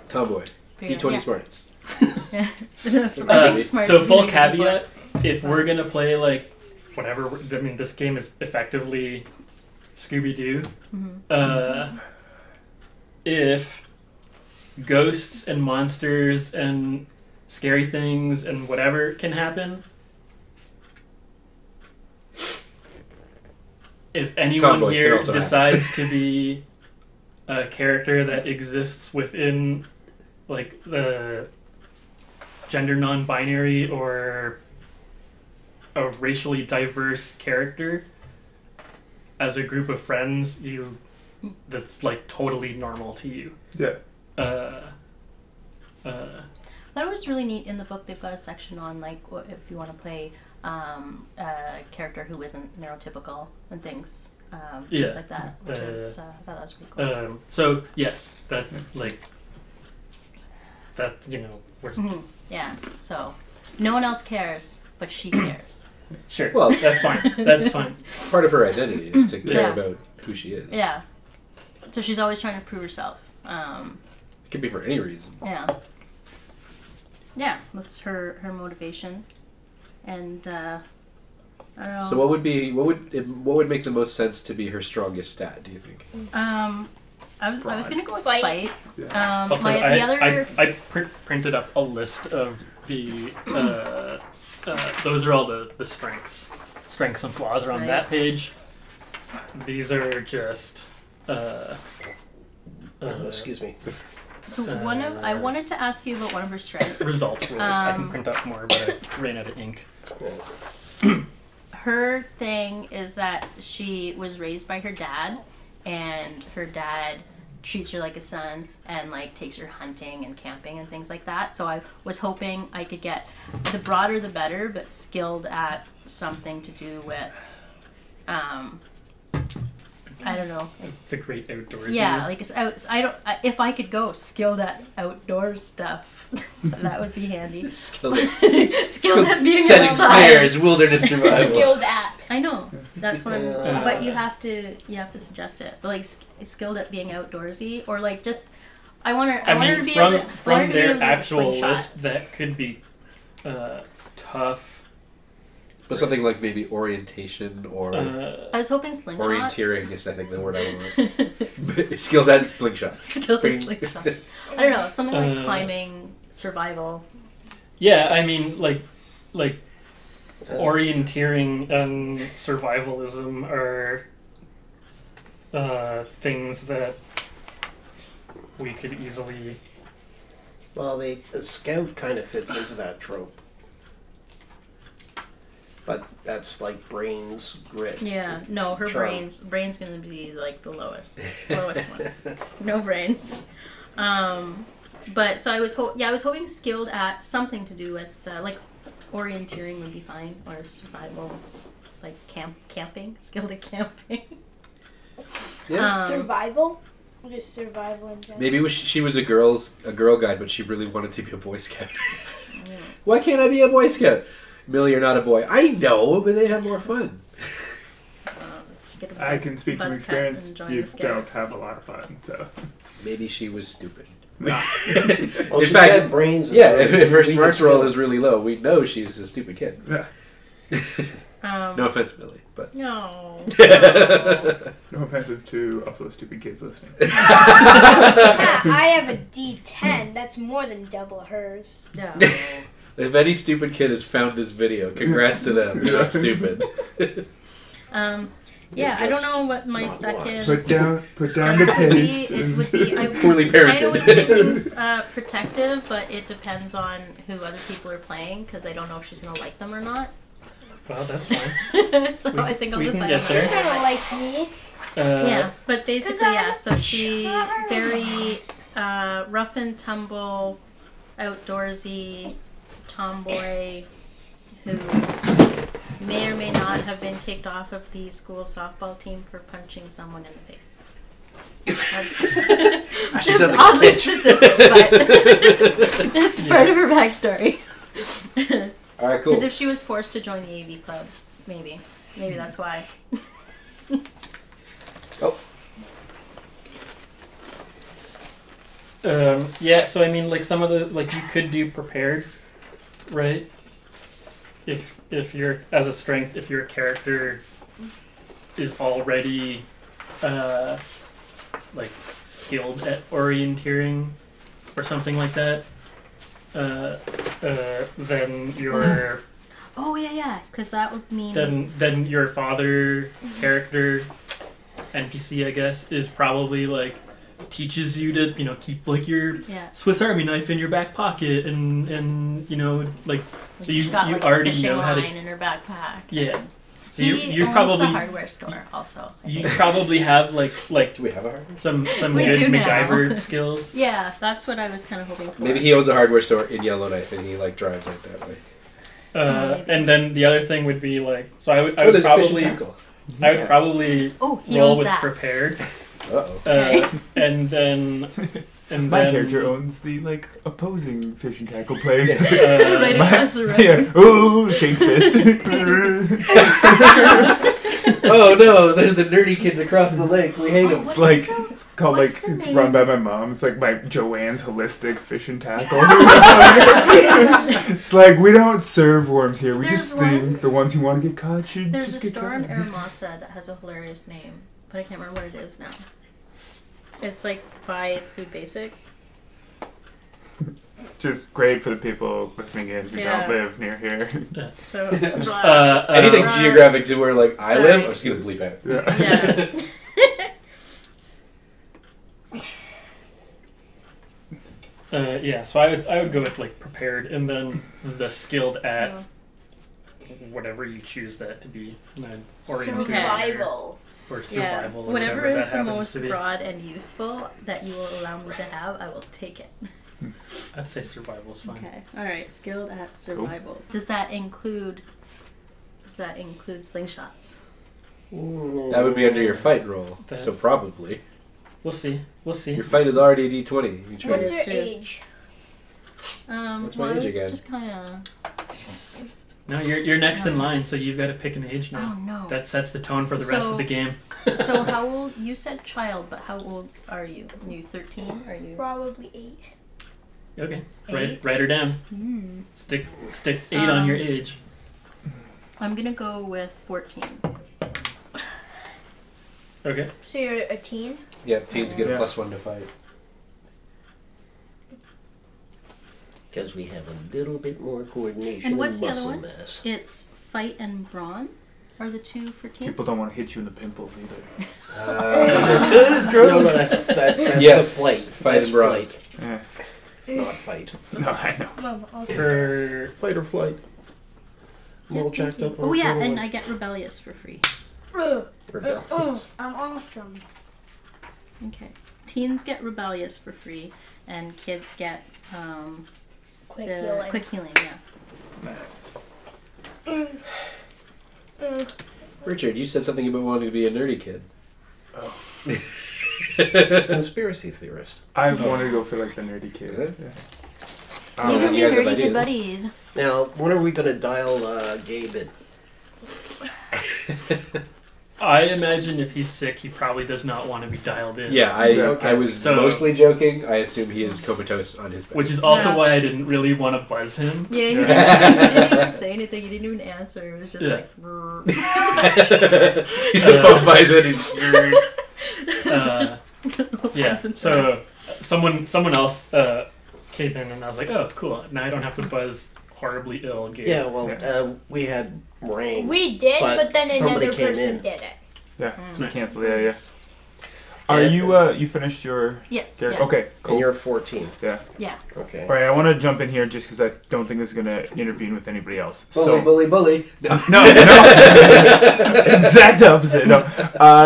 Tomboy. D20 yeah. smarts. Yeah. I think smart So is full gonna be a D4. caveat: if we're gonna play like whatever, I mean, this game is effectively Scooby Doo. If ghosts and monsters and scary things and whatever can happen, if anyone Tomboys can here also happen. decides to be a character that exists within like the gender non-binary or a racially diverse character as a group of friends, that's like totally normal to you. Yeah. I thought it was really neat in the book. They've got a section on like if you want to play a character who isn't neurotypical and things, Yeah. things like that. Which was, I thought that was pretty cool. So yes, that like that we're, Mhm. Yeah. So no one else cares, but she cares. sure. Well, That's fine. That's fine. part of her identity is to care Yeah. about who she is. Yeah. So she's always trying to prove herself. It could be for any reason. Yeah. Yeah, that's her motivation, and I don't know. So what would make the most sense to be her strongest stat, do you think? I was gonna go with Fight. fight. Yeah. Also, The other. I printed up a list of the those are all the strengths and flaws are on Right. that page. These are just Excuse me. So I wanted to ask you about one of her strengths. results rules. I can print up more, but I ran out of ink. Her thing is that she was raised by her dad, and her dad treats her like a son and like takes her hunting and camping and things like that. So I was hoping I could get the broader the better, but skilled at something to do with I don't know. The great outdoors. Yeah, like if I could go skilled at outdoor stuff, that would be handy. Skilled Skilled at being setting outside. snares, wilderness survival. Skilled at. I know. That's what I'm. Yeah. But you have to suggest it. But like skilled at being outdoorsy, or like just. I want her. I want her to be from able to, I want her to be their able to use a actual slingshot. list, that could be tough. But something like maybe orientation or I was hoping slingshots. orienteering is I think the word I want. Skilled at slingshots. Skilled at Bing. slingshots. I don't know, something like climbing, survival. Yeah, I mean, like orienteering and survivalism are things that we could easily. Well, the scout kind of fits into that trope. But that's like brains, grit. Yeah, no, her Charm. brain's gonna be like the lowest one. No brains. But so I was hoping skilled at something to do with like orienteering would be fine, or survival, like camping, skilled at camping. Yeah. Survival? Just survival in general. Maybe she was a girl guide, but she really wanted to be a Boy Scout. Why can't I be a Boy Scout? Millie, you're not a boy. I know, but they have more fun. Get a I buzz- can speak from buzz cut experience. and join You the don't Scouts. have a lot of fun, so. Maybe she was stupid. Well, In she fact, had brains. yeah, if her we smarts could roll still- is really low, we know she's a stupid kid. Yeah. No offense, Millie, but No. No offensive to also stupid kids listening. Yeah, I have a D10. That's more than double hers. No. if any stupid kid has found this video, congrats to them. They're not stupid. Yeah, I don't know what my not second. Put down the would be. paste. It would be. Poorly I always parented. think protective, but it depends on who other people are playing because I don't know if she's gonna like them or not. Well, that's fine. So We- I think I'll we can decide. get on there. You that. kind of like me. Yeah, but basically, 'Cause I'm yeah. a So she charmer. very rough and tumble, outdoorsy tomboy who may or may not have been kicked off of the school softball team for punching someone in the face. That's She sounds like a oddly bitch. specific, but it's part of her backstory. All right, cool. Because if she was forced to join the AV club, maybe that's why. Yeah, so I mean, like some of the like you could do prepared, right? If you're as a strength, if your character is already like skilled at orienteering or something like that, then your Oh yeah, because that would mean then your father character NPC, I guess, is probably like teaches you to keep like your yeah. Swiss Army knife in your back pocket and like so She's you got, like, already a fishing know how line to in her backpack. yeah. So He you owns probably the hardware store also. I you think. probably have like Do we have a hardware? some We good do now. MacGyver skills. Yeah, that's what I was kind of hoping for. Maybe he owns a hardware store in Yellowknife and he like drives out that way. Maybe. And then the other thing would be like so I would There's a fishing probably tackle. I would probably Oh, he roll owns with that. prepared. Uh-oh. Okay. And then My character owns the opposing fishing tackle place. Right across the road. Yeah. Ooh, Shane's fist. Oh no, there's the nerdy kids across the lake. We hate them. It's like it's called what's the it's name? run by my mom. It's like my Joanne's holistic fishing tackle. It's like we don't serve worms here. We just There's think one- the ones who want to get caught should There's just a get store in caught. Aramasa that has a hilarious name, but I can't remember what it is now. It's like by Food Basics. Just great for the people listening in who Yeah. don't live near here. So Anything Right. geographic to where like I Sorry. live, I'm just gonna bleep out. Yeah. Yeah. yeah, so I would go with like prepared and then the skilled at whatever you choose that to be, oriented Survival. or Yeah, survival or whatever whatever is that the happens most to be. broad and useful that you will allow me to have, I will take it. I'd say survival's fine. Okay. All right. Skilled at survival. Does that include slingshots? That would be under your fight roll, That- so probably. We'll see. Your fight is already a d20. You try What's to- your true. age? What's well, my I age was again? just kind of. No, you're next in line, so you've got to pick an age now. Oh no. That sets the tone for the rest So- of the game. So how old? You said child, but how old are you? Are you 13? Are you? Probably 8. Okay, 8? write her down. Hmm. Stick 8 on your age. I'm gonna go with 14. Okay. So you're a teen? Yeah, teens get a Yeah. +1 to fight. Because we have a little bit more coordination And what's the other muscle one? mass. It's fight and brawn. Are the two for teen? People don't want to hit you in the pimples either. It's No, that's Yes. the flight. Fight That's and brawl. flight, Yeah. not fight. No, I know. No, also For Fight or flight. I'm all checked up. Oh yeah, and I get rebellious for free. Rebellious. I'm awesome. Okay. Teens get rebellious for free, and kids get Quick the healing. quick healing. Yeah. Nice. Richard, you said something about wanting to be a nerdy kid. Conspiracy theorist. I wanted to go for the nerdy kid. Really? Yeah. So You then can be you guys have nerdy good ideas. buddies. Now, when are we going to dial Gabe in? I imagine if he's sick, he probably does not want to be dialed in. Yeah, Okay. I was So- mostly joking. I assume he is comatose on his bed. Which is also Yeah. why I didn't really want to buzz him. Yeah, he didn't even say anything. He didn't even answer. It was just Yeah. like. "Brrr." He's the phone visor. He's Yeah. So someone else came in, and I was like, oh, cool. Now I don't have to buzz horribly ill Gabe. Yeah, well, we had rain. We did, But but then somebody another came person in. did it. Yeah, so we Nice. cancel. Yeah. Are And- you finished your? Yes. Derek? Yeah. Okay, And cool. you're 14. Yeah. Okay. All right, I want to jump in here just because I don't think this is gonna intervene with anybody else. bully. No, exact opposite. No.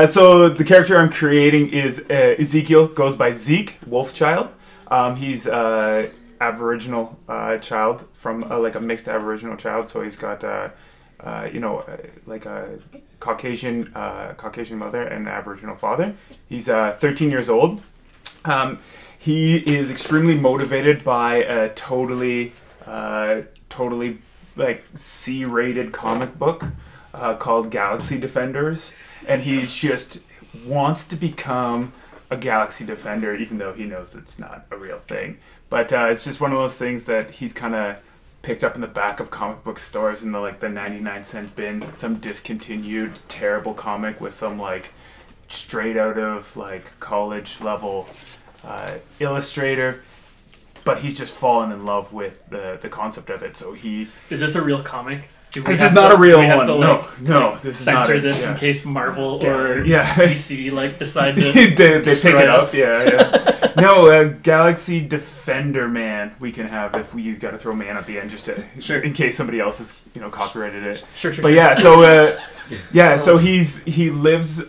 So the character I'm creating is Ezekiel. Goes by Zeke Wolfchild. He's Aboriginal child from like a mixed Aboriginal child. So he's got like a Caucasian mother and Aboriginal father. He's 13 years old. He is extremely motivated by a totally like C-rated comic book called Galaxy Defenders, and he just wants to become a Galaxy Defender, even though he knows it's not a real thing. But it's just one of those things that he's kind of picked up in the back of comic book stores in the 99-cent bin, some discontinued terrible comic with some like straight out of like college level illustrator, but he's just fallen in love with the concept of it. So he Is this a real comic? This is not a real one. No, this is not censor it. this Yeah. in case Marvel or Yeah. DC decide to they pick destroy it up. us. Yeah. No, Galaxy Defender Man we can have if you got to throw man at the end just to in case somebody else has copyrighted it. Sure. But yeah, so so he lives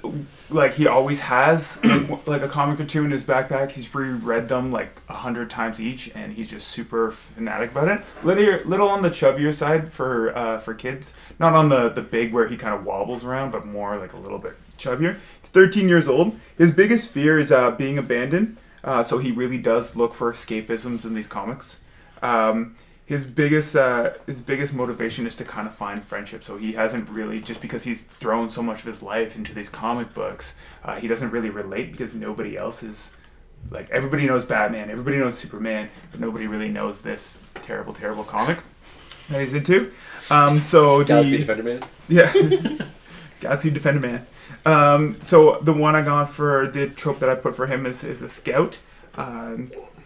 like he always has like a comic or two in his backpack. He's reread them like 100 times each, and he's just super fanatic about it. Little on the chubbier side for kids, not on the big where he kind of wobbles around, but more like a little bit chubbier. He's 13 years old. His biggest fear is being abandoned. So he really does look for escapisms in these comics. His biggest motivation is to kind of find friendship. So he hasn't really, just because he's thrown so much of his life into these comic books, he doesn't really relate because nobody else is, like, everybody knows Batman, everybody knows Superman, but nobody really knows this terrible, terrible comic that he's into. Galaxy Defender Man. Yeah. Galaxy Defender Man. So the one I got for the trope that I put for him is a scout.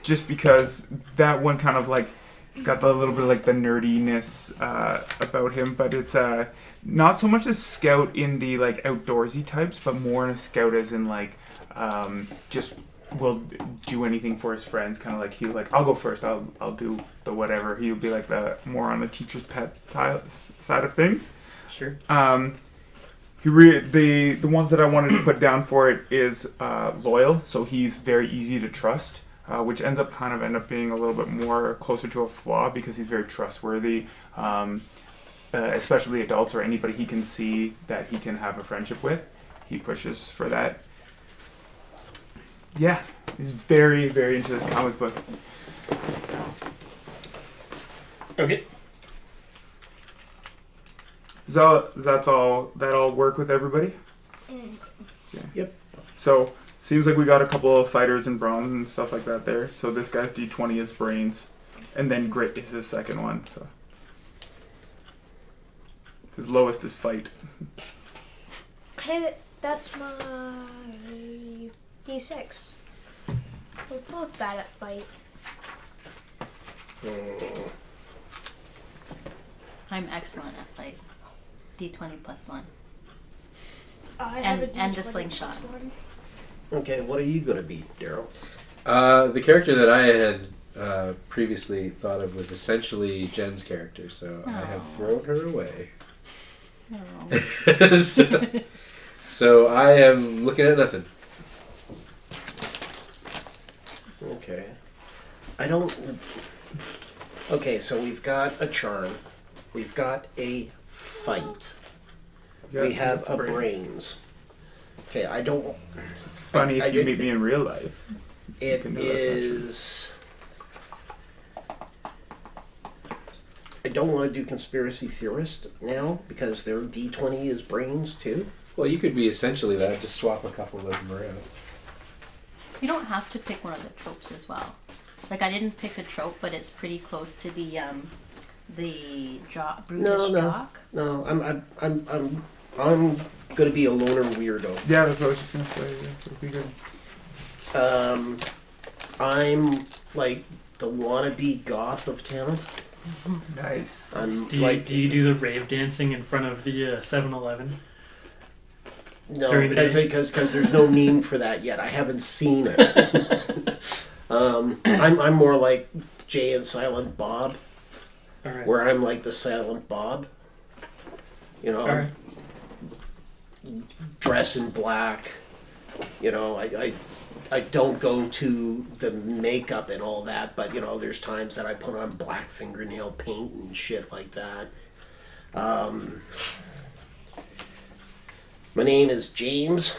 Just because that one kind of like, it's got a little bit of like the nerdiness about him, but it's not so much a scout in the like outdoorsy types, but more in a scout as in like just will do anything for his friends. Kind of like he'll like, I'll go first. I'll do the whatever. He'll be like the more on the teacher's pet side of things. Sure. The ones that I wanted to put down for it is loyal. So he's very easy to trust. Which ends up being a little bit more closer to a flaw because he's very trustworthy, especially adults or anybody he can see that he can have a friendship with. He pushes for that. Yeah, he's very, very into this comic book. Okay. That all work with everybody? Yeah. Yep. So seems like we got a couple of fighters and bronze and stuff like that there. So this guy's D20 is brains, and then grit is his second one. So his lowest is fight. Hey, that's my D6. We're both bad at fight. I'm excellent at fight. D20 plus 1. I And- have a and D20 a slingshot. plus 1. Okay, what are you going to be, Daryl? The character that I had previously thought of was essentially Jen's character, so I have Aw. thrown her away. Oh. so I am looking at nothing. Okay. I don't... Okay, so we've got a charm. We've got a fight. We have a brains. Okay, I don't... It's funny I if you did- meet me in real life. It can know that's not true. is... I don't want to do conspiracy theorist now because their D20 is brains too. Well, you could be essentially that. Just swap a couple of them around. You don't have to pick one of the tropes as well. Like I didn't pick a trope, but it's pretty close to the brutish jock. No, I'm gonna be a loner weirdo. Yeah, that's what I was just gonna say. Yeah, that'd be good. I'm like the wannabe goth of town. Nice. Do you do the rave dancing in front of the 7-Eleven? No, during the day? because there's no name for that yet. I haven't seen it. I'm more like Jay and Silent Bob, All right. where I'm like the Silent Bob. You know, All right. dress in black. You know, I don't go to the makeup and all that, but you know, there's times that I put on black fingernail paint and shit like that. My name is James.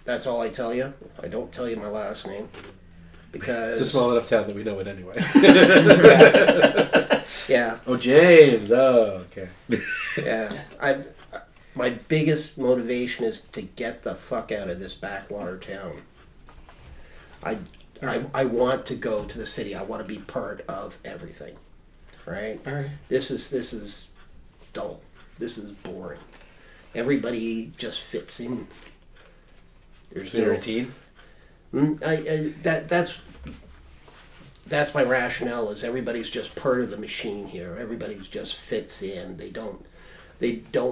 That's all I tell you. I don't tell you my last name because It's a small enough town that we know it anyway. yeah. Oh, James. Oh, okay. Yeah, my biggest motivation is to get the fuck out of this backwater town. I want to go to the city. I want to be part of everything. Right? All right. This is dull. This is boring. Everybody just fits in. There's So you're a teen? That's my rationale. Is everybody's just part of the machine here. Everybody's just fits in. They don't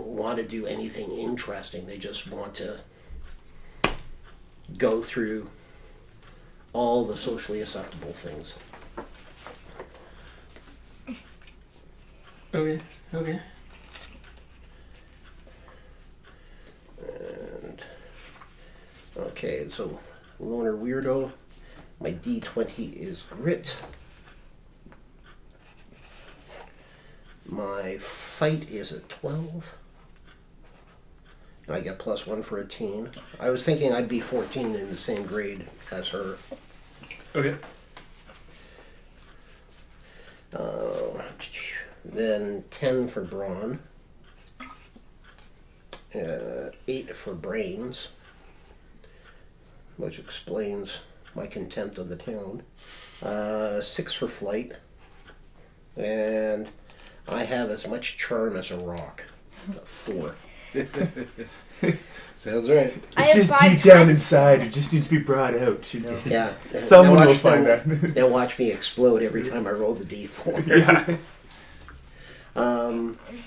want to do anything interesting. They just want to go through all the socially acceptable things. Okay. Okay. And okay, so loner weirdo. My D20 is grit. My fight is a 12. I get +1 for a teen. I was thinking I'd be 14 in the same grade as her. Okay. Then 10 for brawn. 8 for brains, which explains my contempt of the town. 6 for flight. And I have as much charm as a rock. 4. Sounds right. I It's have just 5 deep down inside. It just needs to be brought out, you know. Yeah. Someone Now will watch find them- that. Now watch me explode every time I roll the D4. Yeah.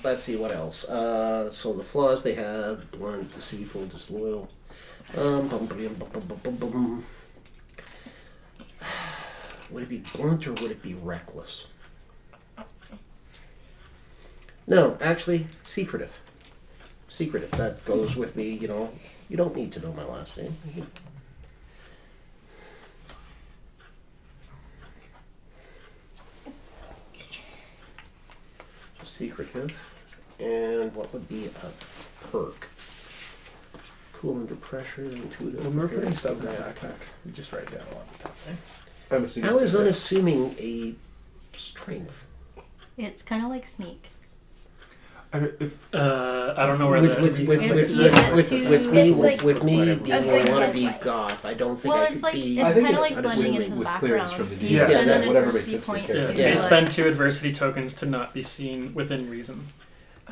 Let's see what else. So the flaws they have: blunt, deceitful, disloyal. Would it be blunt or would it be reckless? No, actually, secretive. Secretive. That goes with me. You know, you don't need to know my last name. Secretive. And what would be a perk? Cool under pressure, intuitive. When we're putting stuff in the backpack, we just write down on the top thing. I'm assuming. How is so. unassuming a strength? It's kind of like sneak. I don't know where With the... me being A a good wannabe headlight. goth, I don't think Well, I it's could like be. it's I think kind of it's like blending unassuming into the with background. clearance from the You DM. spend Yeah, an whatever makes adversity sense for point the to character. Yeah. You like, spend 2 adversity tokens to not be seen within reason.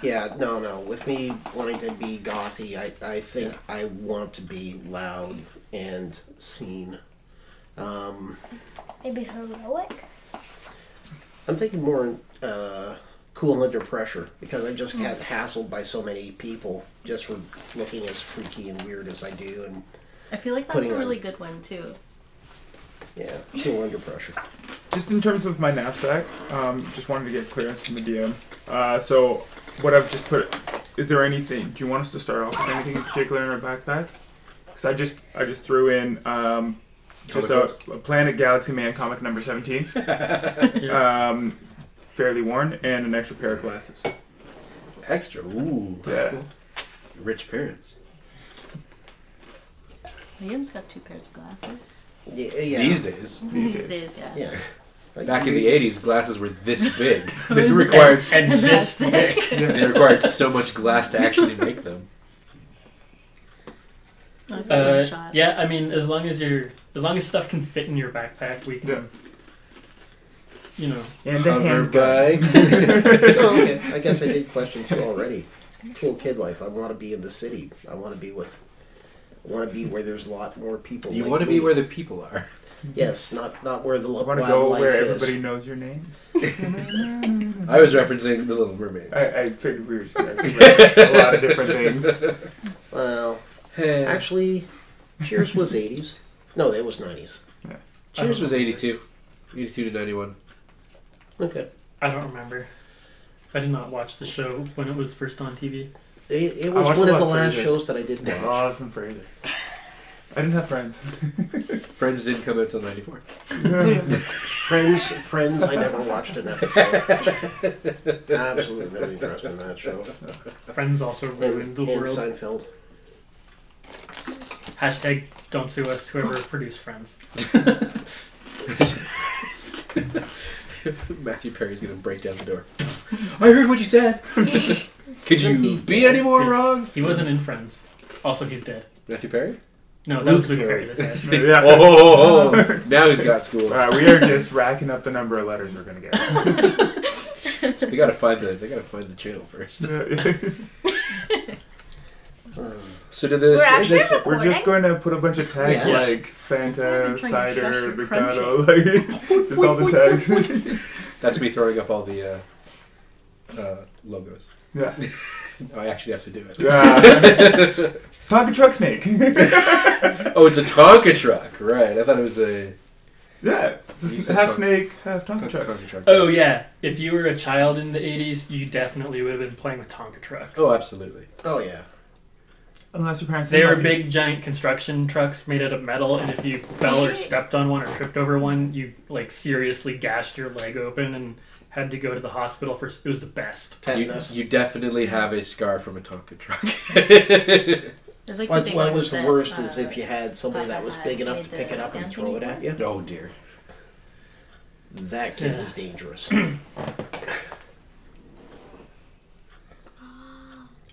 Yeah, no. With me wanting to be gothy, I think I want to be loud and seen. Maybe heroic. I'm thinking more cool under pressure because I just get hassled by so many people just for looking as freaky and weird as I do, and I feel like that's Putting a on- really good one too. yeah, cool under pressure. Just in terms of my knapsack, just wanted to get clearance from the DM. So what I've just put, is there anything, do you want us to start off with anything in particular in our backpack? Because I just threw in just a Planet Galaxy Man comic number 17, fairly worn, and an extra pair of glasses. Extra. Ooh. That's Yeah. cool. Rich parents. Liam's got 2 pairs of glasses. Yeah. These days. These These days. days, yeah. Yeah. Back in the 80s, glasses were this big. They required and this thick. they required so much glass to actually make them. Yeah, I mean, as long as stuff can fit in your backpack, we can. You know. And the Hover handgun. Oh, okay. I guess I did question 2 already. Cool kid life. I want to be in the city. I want to be where there's a lot more people. You like want to me. be where the people are. Yes, not where the I want to wildlife go where is. everybody knows your names. I was referencing The Little Mermaid. I figured we were just going to reference a lot of different things. Well, actually, Cheers was 80s. No, that was 90s. Yeah. Cheers was 82. 82 to 91. Okay. I don't remember. I did not watch the show when it was first on TV. It I was watched one a of the lot of last Frasier. shows that I did watch. Oh, some Frasier. I didn't have friends. Friends didn't come out until 94. Friends, I never watched an episode. Absolutely no interest in that show. Friends also ruined the And world. Seinfeld. Hashtag don't sue us, whoever produced Friends. Matthew Perry's going to break down the door. I heard what you said. Could you be any more wrong? He wasn't in Friends. Also, he's dead. Matthew Perry? No, that was Luke Luke Perry. Perry. That's dead. Yeah. Oh, now he's got school. All right, we are just racking up the number of letters we're going to get. They gotta find the channel first. So did this? We're actually this- We're recording. just going to put a bunch of tags Yeah. like That's why Fanta, I'm trying to shush cider, your Mikado, like just all the tags. That's me throwing up all the logos. Yeah. Oh, I actually have to do it. Pocket truck snake. Oh, it's a Tonka truck, right? I thought it was a Yeah, it's You just said half Tonka- snake, half Tonka truck. Tonka truck. Oh, yeah. If you were a child in the 80s, you definitely would have been playing with Tonka trucks. Oh, absolutely. Oh, yeah. Unless your parents They didn't were like it. big, giant construction trucks made out of metal, and if you fell or stepped on one or tripped over one, you, like, seriously gashed your leg open and had to go to the hospital for... It was the best. Tetanus. You definitely have a scar from a Tonka truck. There's like What, the big what ones was the that, worst is if you had somebody that was had big enough made to pick the it up and sand throw it thing at you. Oh dear. That kid Yeah. was dangerous.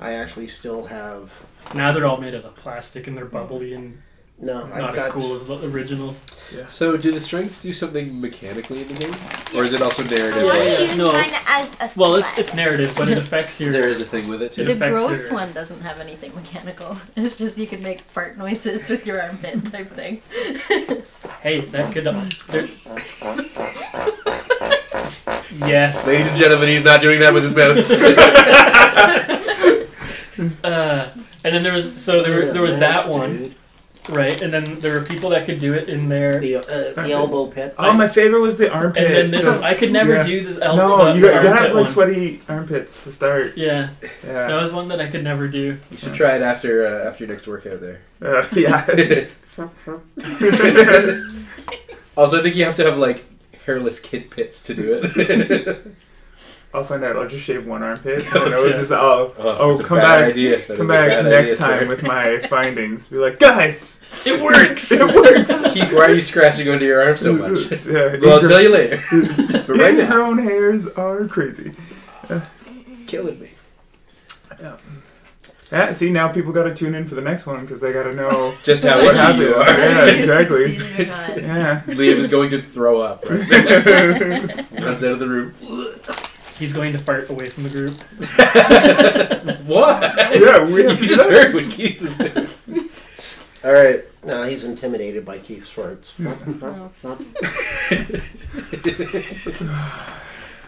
I actually still have... Now they're all made out of plastic and they're bubbly and No, not I've as got... cool as the originals. So, do the strengths do something mechanically in the game, or is it also narrative? I want Yeah, to use no. mine as a Well, sled. it's narrative, but it affects your... There is a thing with it too. It The affects gross your- one doesn't have anything mechanical. It's just you can make fart noises with your armpit type thing. Hey, that could... Yes. Ladies and gentlemen, he's not doing that with his mouth. And then there was... So there was that one, right? And then there were people that could do it in their... The elbow pit. Oh, my favorite was the armpit. And then this one, I could never Yeah. do the No, elbow. you gotta have like sweaty armpits to start. Yeah, that Yeah. was one that I could never do. You should try it after your next workout there. Yeah. Also, I think you have to have like hairless kid pits to do it. I'll find out. I'll just shave one armpit. Oh, And I'll yeah. just, that's a come bad back. idea. That is Come a back bad next idea, time sir. with my findings. Be like, guys, It works. it works. Keith, why are you scratching onto your arm so much? Yeah, Well, I'll tell you later. But right now, ingrown hairs are crazy. killing me. Yeah, see, now people got to tune in for the next one because they got to know Just how what itchy happened. you are. Yeah, You exactly. succeeded or not. Yeah. Liam is going to throw up. Right? Runs out of the room. He's going to fart away from the group. Yeah, What? we have to You do just that. heard what Keith was doing. All right. No, he's intimidated by Keith's farts.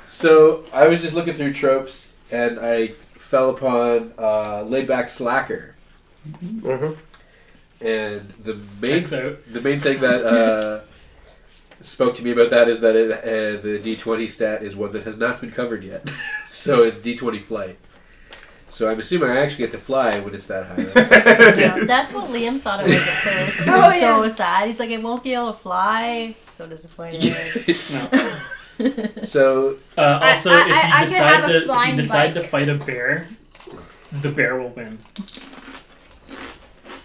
So I was just looking through tropes, and I fell upon laid back slacker, Mm-hmm. and the Checks out. main thing that spoke to me about that is that the D20 stat is one that has not been covered yet. So it's D20 flight. So I'm assuming I actually get to fly when it's that high. Yeah, that's what Liam thought it was at first. He Oh, was yeah. so sad. He's like, I won't be able to fly. So disappointed. No. So Also, I if you could decide have a flying to bike. fight a bear, the bear will win.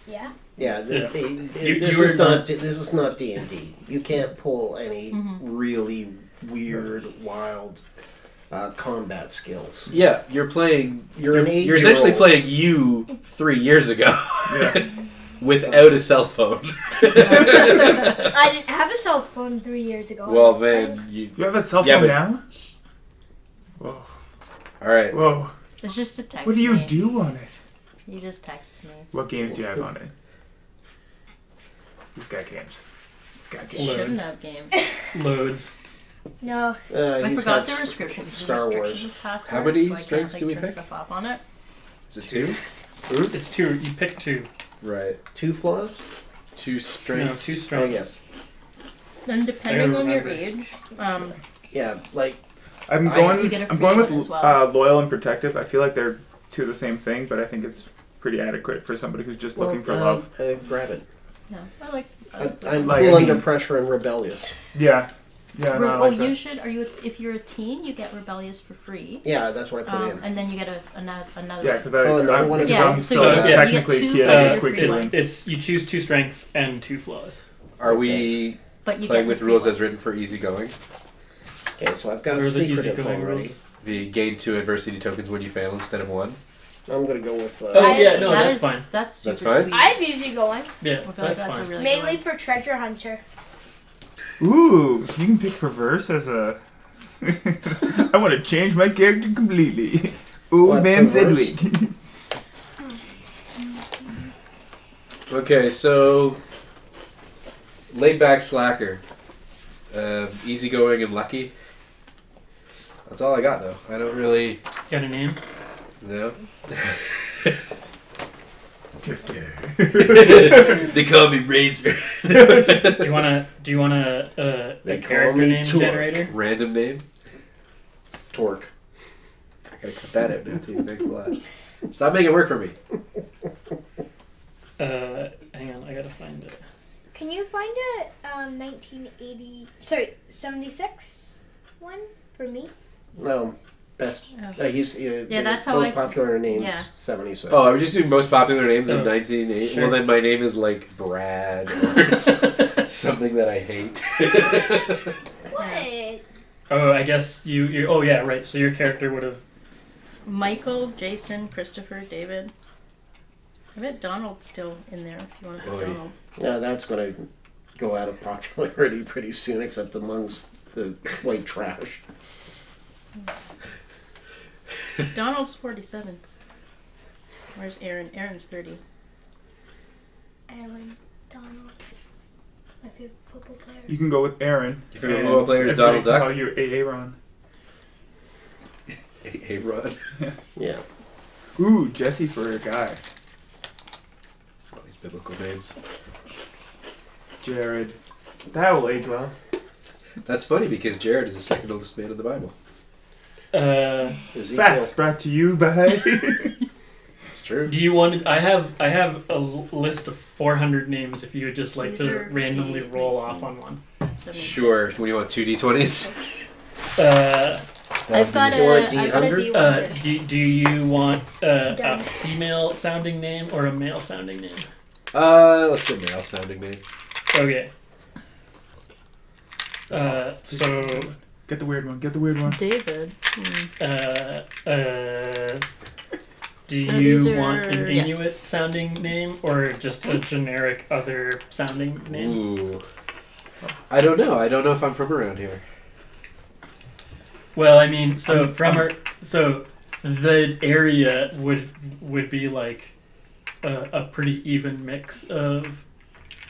Yeah. Yeah, Yeah. this You were is not- this is not D&D. You can't pull any really weird, wild combat skills. Yeah, you're playing. You're an 8-year-old. You're essentially playing you 3 years ago. Yeah. Without a cell phone. I didn't have a cell phone 3 years ago. Well, then you. You have a cell phone Yeah, but- now? Whoa. All right. Whoa. It's just a text. What do you me. do on it? You just text me. What games do you have on it? This guy games. This guy games. Loads. Shouldn't have games. Loads. No. I He's forgot got the restrictions. Star the Wars. restrictions password, How many so I can't, strengths like, do we turn pick? Stuff off on it. Is it 2? It's 2. You pick 2. Right. 2 flaws? 2 No, strengths. 2 strengths. Then depending on your remember. age, Yeah, like, I'm I- going. you get a I'm free going with one as well. loyal and protective. I feel like they're two the same thing, but I think it's pretty adequate for somebody who's just looking for love. grab it. yeah, I like. I'm Like, cool I under mean- pressure and rebellious. Yeah. Yeah. No, I Well, like you that. should. Are you? If you're a teen, you get rebellious for free. Yeah, that's what I put in. And then you get another. Yeah, because Oh, another one is- I'm Yeah, still so you get technically a two kid. plus I'm your quick free healing. one. It's you choose 2 strengths and 2 flaws. Are we But you playing get with the free rules one. as written for easygoing? Okay, so I've got What are the secret info easygoing already. rules? The gain 2 adversity tokens when you fail instead of 1. I'm going to go with... Oh, yeah, no, That that's is- fine. That's super That's fine? sweet. I've usually going. Yeah, I feel like that's that's a fine. really Mainly good for treasure hunter. Ooh, so you can pick perverse as a. I want to change my character completely. Old What, man perverse? Sedgwick. Okay, so laid back slacker, easygoing and lucky. That's all I got though. I don't really Got a name? know. Drifter. They call me Razor. Do you wanna They a call character me name Torque. generator? Random name. Torque. I gotta cut that out now too. Thanks a lot. Stop making it work for me. Hang on, I gotta find it. Can you find a 76 one for me? No, best... Oh. he's that's how most I- popular names, yeah. 76. Oh, I was just doing most popular names of Oh, 1980. sure. Well, then my name is like Brad or something that I hate. What? Oh, I guess you. Oh yeah, right. So your character would have. Michael, Jason, Christopher, David. I bet Donald's still in there if you want to Oh, put yeah. Donald. Yeah, that's going to go out of popularity pretty soon, except amongst the white trash. Donald's 47. Where's Aaron? Aaron's 30. Aaron Donald. My favorite football player. You can go with Aaron. Your favorite football player is Donald Duck. Duck? Call you Aaron. Hey, Rod. Yeah. Ooh, Jesse for a guy. All these biblical names. Jared. That will age well. That's funny because Jared is the second oldest man in the Bible. Ezekiel. Facts brought to you by. It's true. Do you want? I have a list of 400 names. If you would just like These to are randomly the roll 19. off on one. 76. Sure. What do you want? 2 d20s? I've got You want a D100. Do you want a Done. female sounding name or a male sounding name? Let's go male sounding name. Okay. So Get the weird one. Get the weird one. David. do No, these you are- want an yes. Inuit sounding name or just a generic other sounding name? Ooh. I don't know. I don't know if I'm from around here. Well, I mean, so the area would be like a pretty even mix of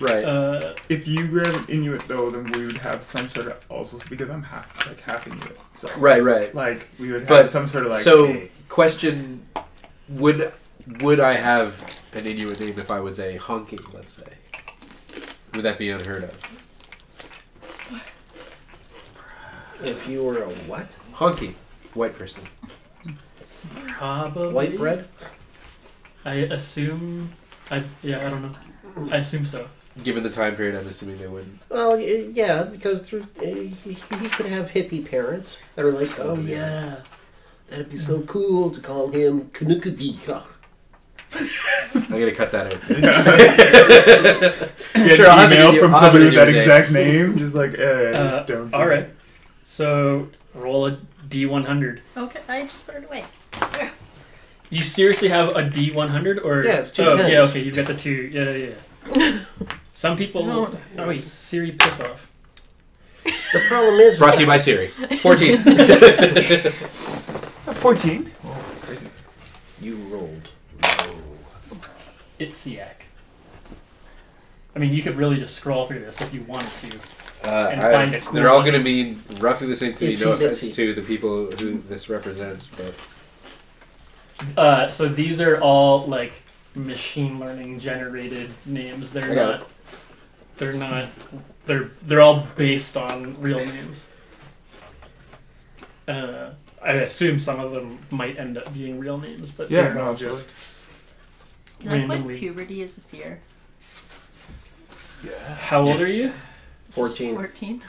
Right. If you grab an Inuit though, then we would have some sort of also because I'm half Inuit. So right. like we would have But, some sort of like so, hey, question: Would I have an Inuit name if I was a honky? Let's say. Would that be unheard of? If you were a what? Honky, white person. probably White bread? I assume. I don't know. I assume so. Given the time period, I'm assuming they wouldn't. Well, yeah, because he could have hippie parents that are like, oh yeah, that'd be so cool to call him Kanukadika. I'm gonna cut that out too. get Sure, I'll have an an email Inuit- from I'll have somebody an with that Inuit exact name, just like don't. All right. So roll a D100. Okay, I just put it away. You seriously have a D100 or? Yeah, it's two Oh, tens. yeah, okay, you've got the 2. Yeah. Some people. No. Oh wait, Siri, piss off. The problem is... Brought to you by Siri. 14. 14. Oh, crazy. You rolled low. It's Siak. I mean, you could really just scroll through this if you wanted to. And find a cool they're all one. going to mean roughly the same to me. Itsy No offense bitsy. to the people who this represents, but So these are all like machine learning generated names. I got They're not. They're all based on real names. I assume some of them might end up being real names, but Yeah, they're no, all absolutely. just Can I put randomly. puberty as a fear? Yeah. How old are you? 14. 14.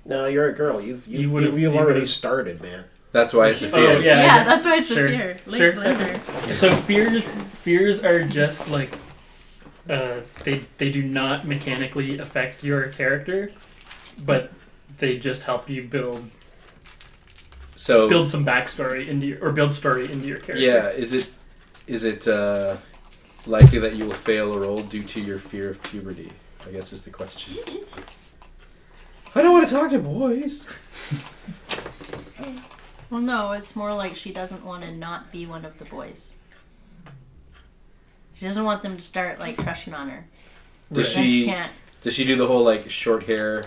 No, you're a girl. You've You would've- you've you already would've- started, man. that's why it's a Oh, fear. yeah. I Yeah, guess- that's why it's sure, a fear. sure. Later. So fears are just like they do not mechanically affect your character, but they just help you build So some backstory into your, or build story into your character. yeah, is it likely that you will fail a roll due to your fear of puberty? I guess is the question. I don't want to talk to boys. Well, no, it's more like she doesn't want to not be one of the boys. She doesn't want them to start like crushing on her. Does Then she she? can't. Does she do the whole like short hair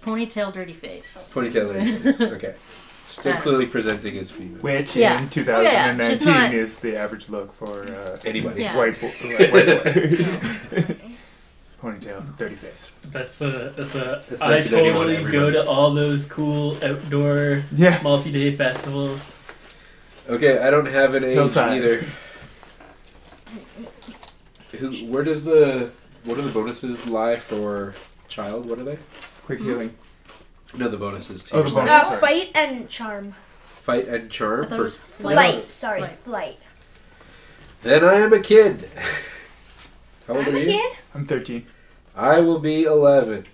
Ponytail, dirty face. ponytail? Face? Okay, still clearly presenting as female. Which Yeah. in 2019 she's not- is the average look for Anybody? Yeah. white boy. Ponytail, dirty face. That's a. That's I 1991, totally go everybody. to all those cool outdoor Yeah. multi-day festivals. Okay, I don't have an age Hillside. either. What do the bonuses lie for child? What are they? Quick healing. No, the bonuses. Oh, the team bonus. stats. Sorry. Fight and charm. Fight and I charm thought it for. was Flight. Sorry, Flight. flight. Then I am a kid. How old I'm are a you? kid. I'm 13. I will be 11.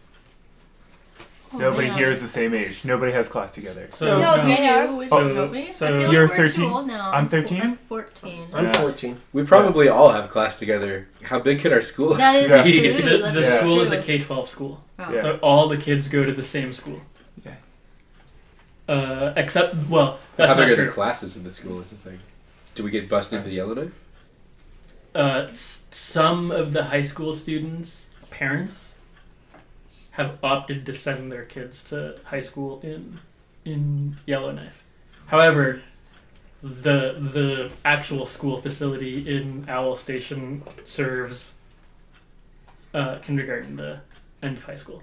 Oh, Nobody man. here is the same age. Nobody has class together. So No, no. they are. You, So- help me? so I feel you're like we're 13? too old now. I'm 13? I'm 14. I'm Yeah. 14. We probably all have class together. How big could our school? That is Yeah. true. The That's Yeah. school is true. a K-12 school, Oh. Yeah. so all the kids go to the same school. Yeah. Except, well, that's How not big are the true. classes in the school? Is the thing. Do we get busted into Yellowknife? Some of the high school students' parents have opted to send their kids to high school in Yellowknife. However, the actual school facility in Owl Station serves kindergarten to end of high school.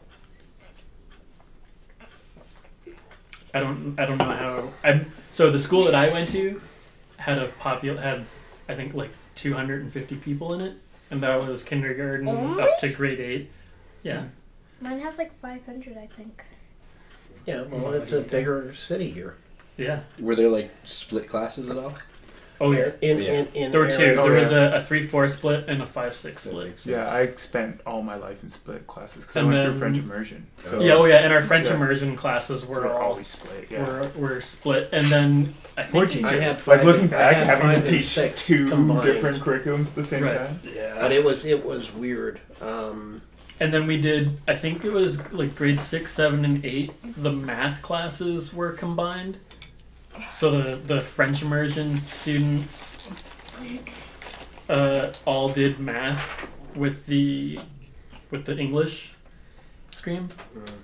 I don't know how. So the school that I went to had I think like 250 people in it, and that was kindergarten Only? up to grade 8. Yeah. Mine has like 500, I think. Yeah, well, it's a bigger city here. Yeah. Were there like split classes at all? Oh yeah. In There were two. Oh, There was yeah. a 3-4 split and a 5-6 That split. makes sense. Yeah, I spent all my life in split classes because I And went then- through French immersion. So Yeah, and our French Yeah. immersion classes were we're all always split. Yeah. were split, and then I think 14. I had Like five- looking I back, had having 5 to and teach 6 two combined. different curriculums at the same Right. time. But it was weird. And then we did, I think it was like grade 6, 7, and 8, the math classes were combined. So the French immersion students all did math with the English stream.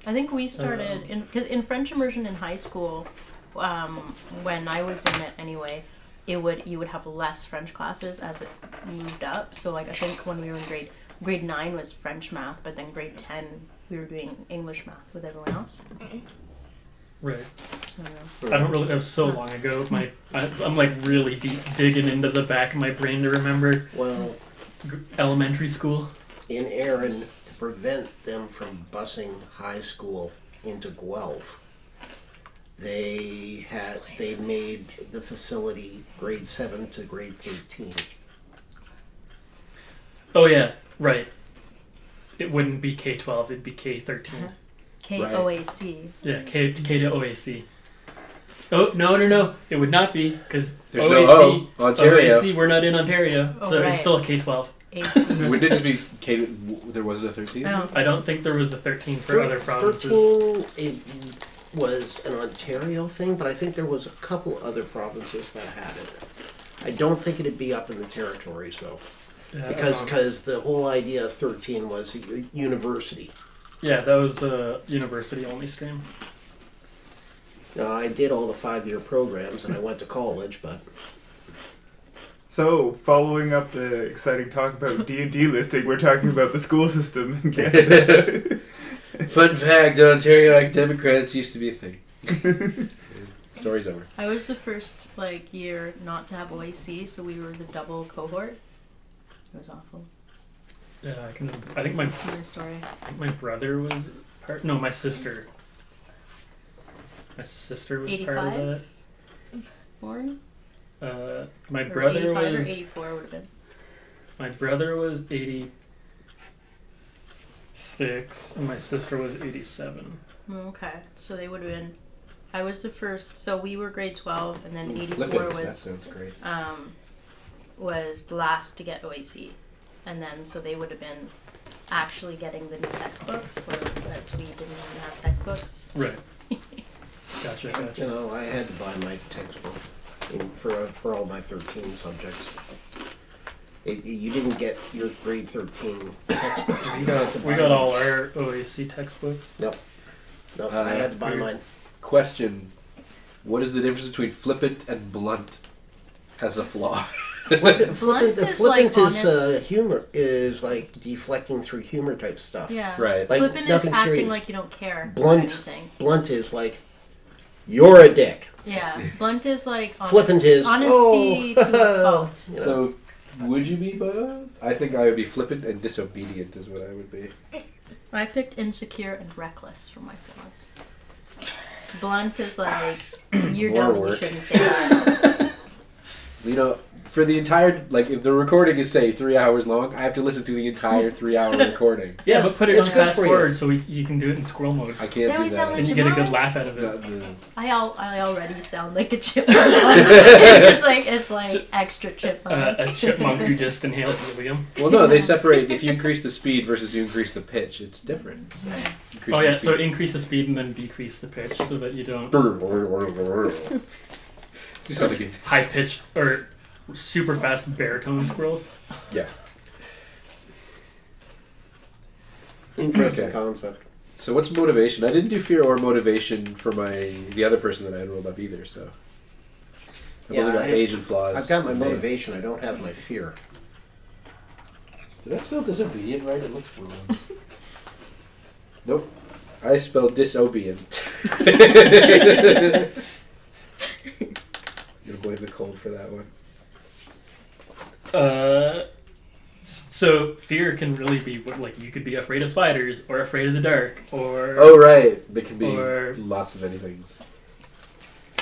I think we started because in French immersion in high school, when I was in it anyway, you would have less French classes as it moved up. So like I think when we were in grade 9 was French math, but then grade 10 we were doing English math with everyone else. Right. I don't know. I don't really. It was so long ago. I'm like really deep digging into the back of my brain to remember Well, elementary school. in Erin, to prevent them from busing high school into Guelph, they made the facility grade 7 to grade 13. Oh yeah, right. It wouldn't be K-12. It'd be K-13. KOAC. Yeah, K to OAC. Oh, no. It would not be, because There's OAC, no O. Ontario. OAC, we're not in Ontario, Oh, so right. it's still a K-12. AC. Wouldn't it just be K? There wasn't a 13? Oh. I don't think there was a 13 for other provinces. 13, it was an Ontario thing, but I think there was a couple other provinces that had it. I don't think it'd be up in the territories, though. Yeah, Because the whole idea of 13 was a university. yeah, that was a university-only stream. Now, I did all the 5-year programs, and I went to college, but... So, following up the exciting talk about D&D listing, we're talking about the school system in Canada. Fun fact, Ontario academic credits used to be a thing. Story's over. I was the first year not to have OAC, so we were the double cohort. It was awful. Yeah, I think my That's my story. my brother was part. No, my sister. My sister was part of 85? that. Born? My Or brother 85 or was 84 would have been. my brother was 86 and my sister was 87. Okay, so they would have been. I was the first, so we were grade 12, and then 84 Flip it. That was sounds great. the last to get OAC, and then so they would have been actually getting the new textbooks, whereas we didn't even have textbooks. Right. Gotcha. You know, I had to buy my textbook for all my 13 subjects. You didn't get your grade 13 textbook. We got all our OAC textbooks. No, I had to buy mine. Question: what is the difference between flippant and blunt as a flaw? Blunt is like Flippant humor, is like deflecting through humor type stuff. Yeah. Right. Like, Flippant is nothing acting serious. like you don't care. Blunt. Or anything. Blunt is like, you're a dick. Yeah. Blunt is like Flippant is, honesty to a fault. You know. So, would you be both? I think I would be flippant and disobedient is what I would be. I picked insecure and reckless for my flaws. Blunt is like, you're More dumb and you work. shouldn't say that. You know, for the entire, if the recording is, say, 3 hours long, I have to listen to the entire 3-hour recording. Yeah, but put it It's on good fast for you. forward so you can do it in squirrel mode. I can't Then do we sound that. And you get a good Rumours? laugh out of it. Not the- I already sound like a chipmunk. it's like extra chipmunk. A chipmunk who just inhaled helium. Well, no, they separate. If you increase the speed versus you increase the pitch, it's different. So increase Oh the yeah, so speed. increase the speed and then decrease the pitch so that you don't It's just like high pitched or super fast baritone squirrels. yeah. Interesting Okay. concept. So what's motivation? I didn't do fear or motivation for the other person that I had rolled up either. So I've only got age and flaws. I've got my and name. motivation. I don't have my fear. Did I spell disobedient right? It looks wrong. Nope. I spelled disobedient. I'm gonna blame the cold for that one. So fear can really be you could be afraid of spiders or afraid of the dark or Oh right, there can be Or- lots of anythings.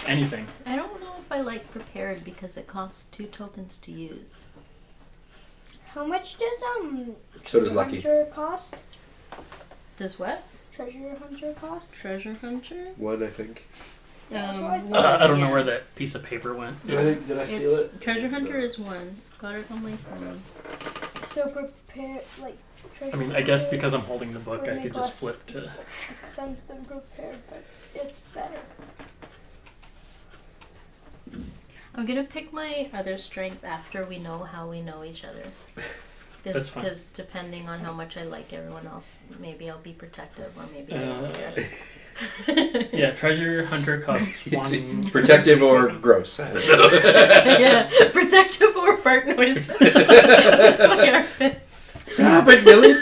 anything. I don't know if I like prepared because it costs 2 tokens to use. How much does So does Lucky. Hunter cost? Does what? Treasure Hunter cost? Treasure hunter? One, I think. That's what I thought. I don't know yeah. where that piece of paper went. Did I steal It's it? treasure hunter is 1. Got it on my phone. So prepare, treasure I mean, I guess hunter because I'm holding the book, would I make could just us flip to. sense than prepared, but it's better. I'm gonna pick my other strength after we know how we know each other. That's fine. Because depending on how much I like everyone else, maybe I'll be protective or maybe I won't care. Yeah, treasure hunter costs 1. Protective or gross. Yeah, protective or fart noises. My armpits. Stop it, Billy!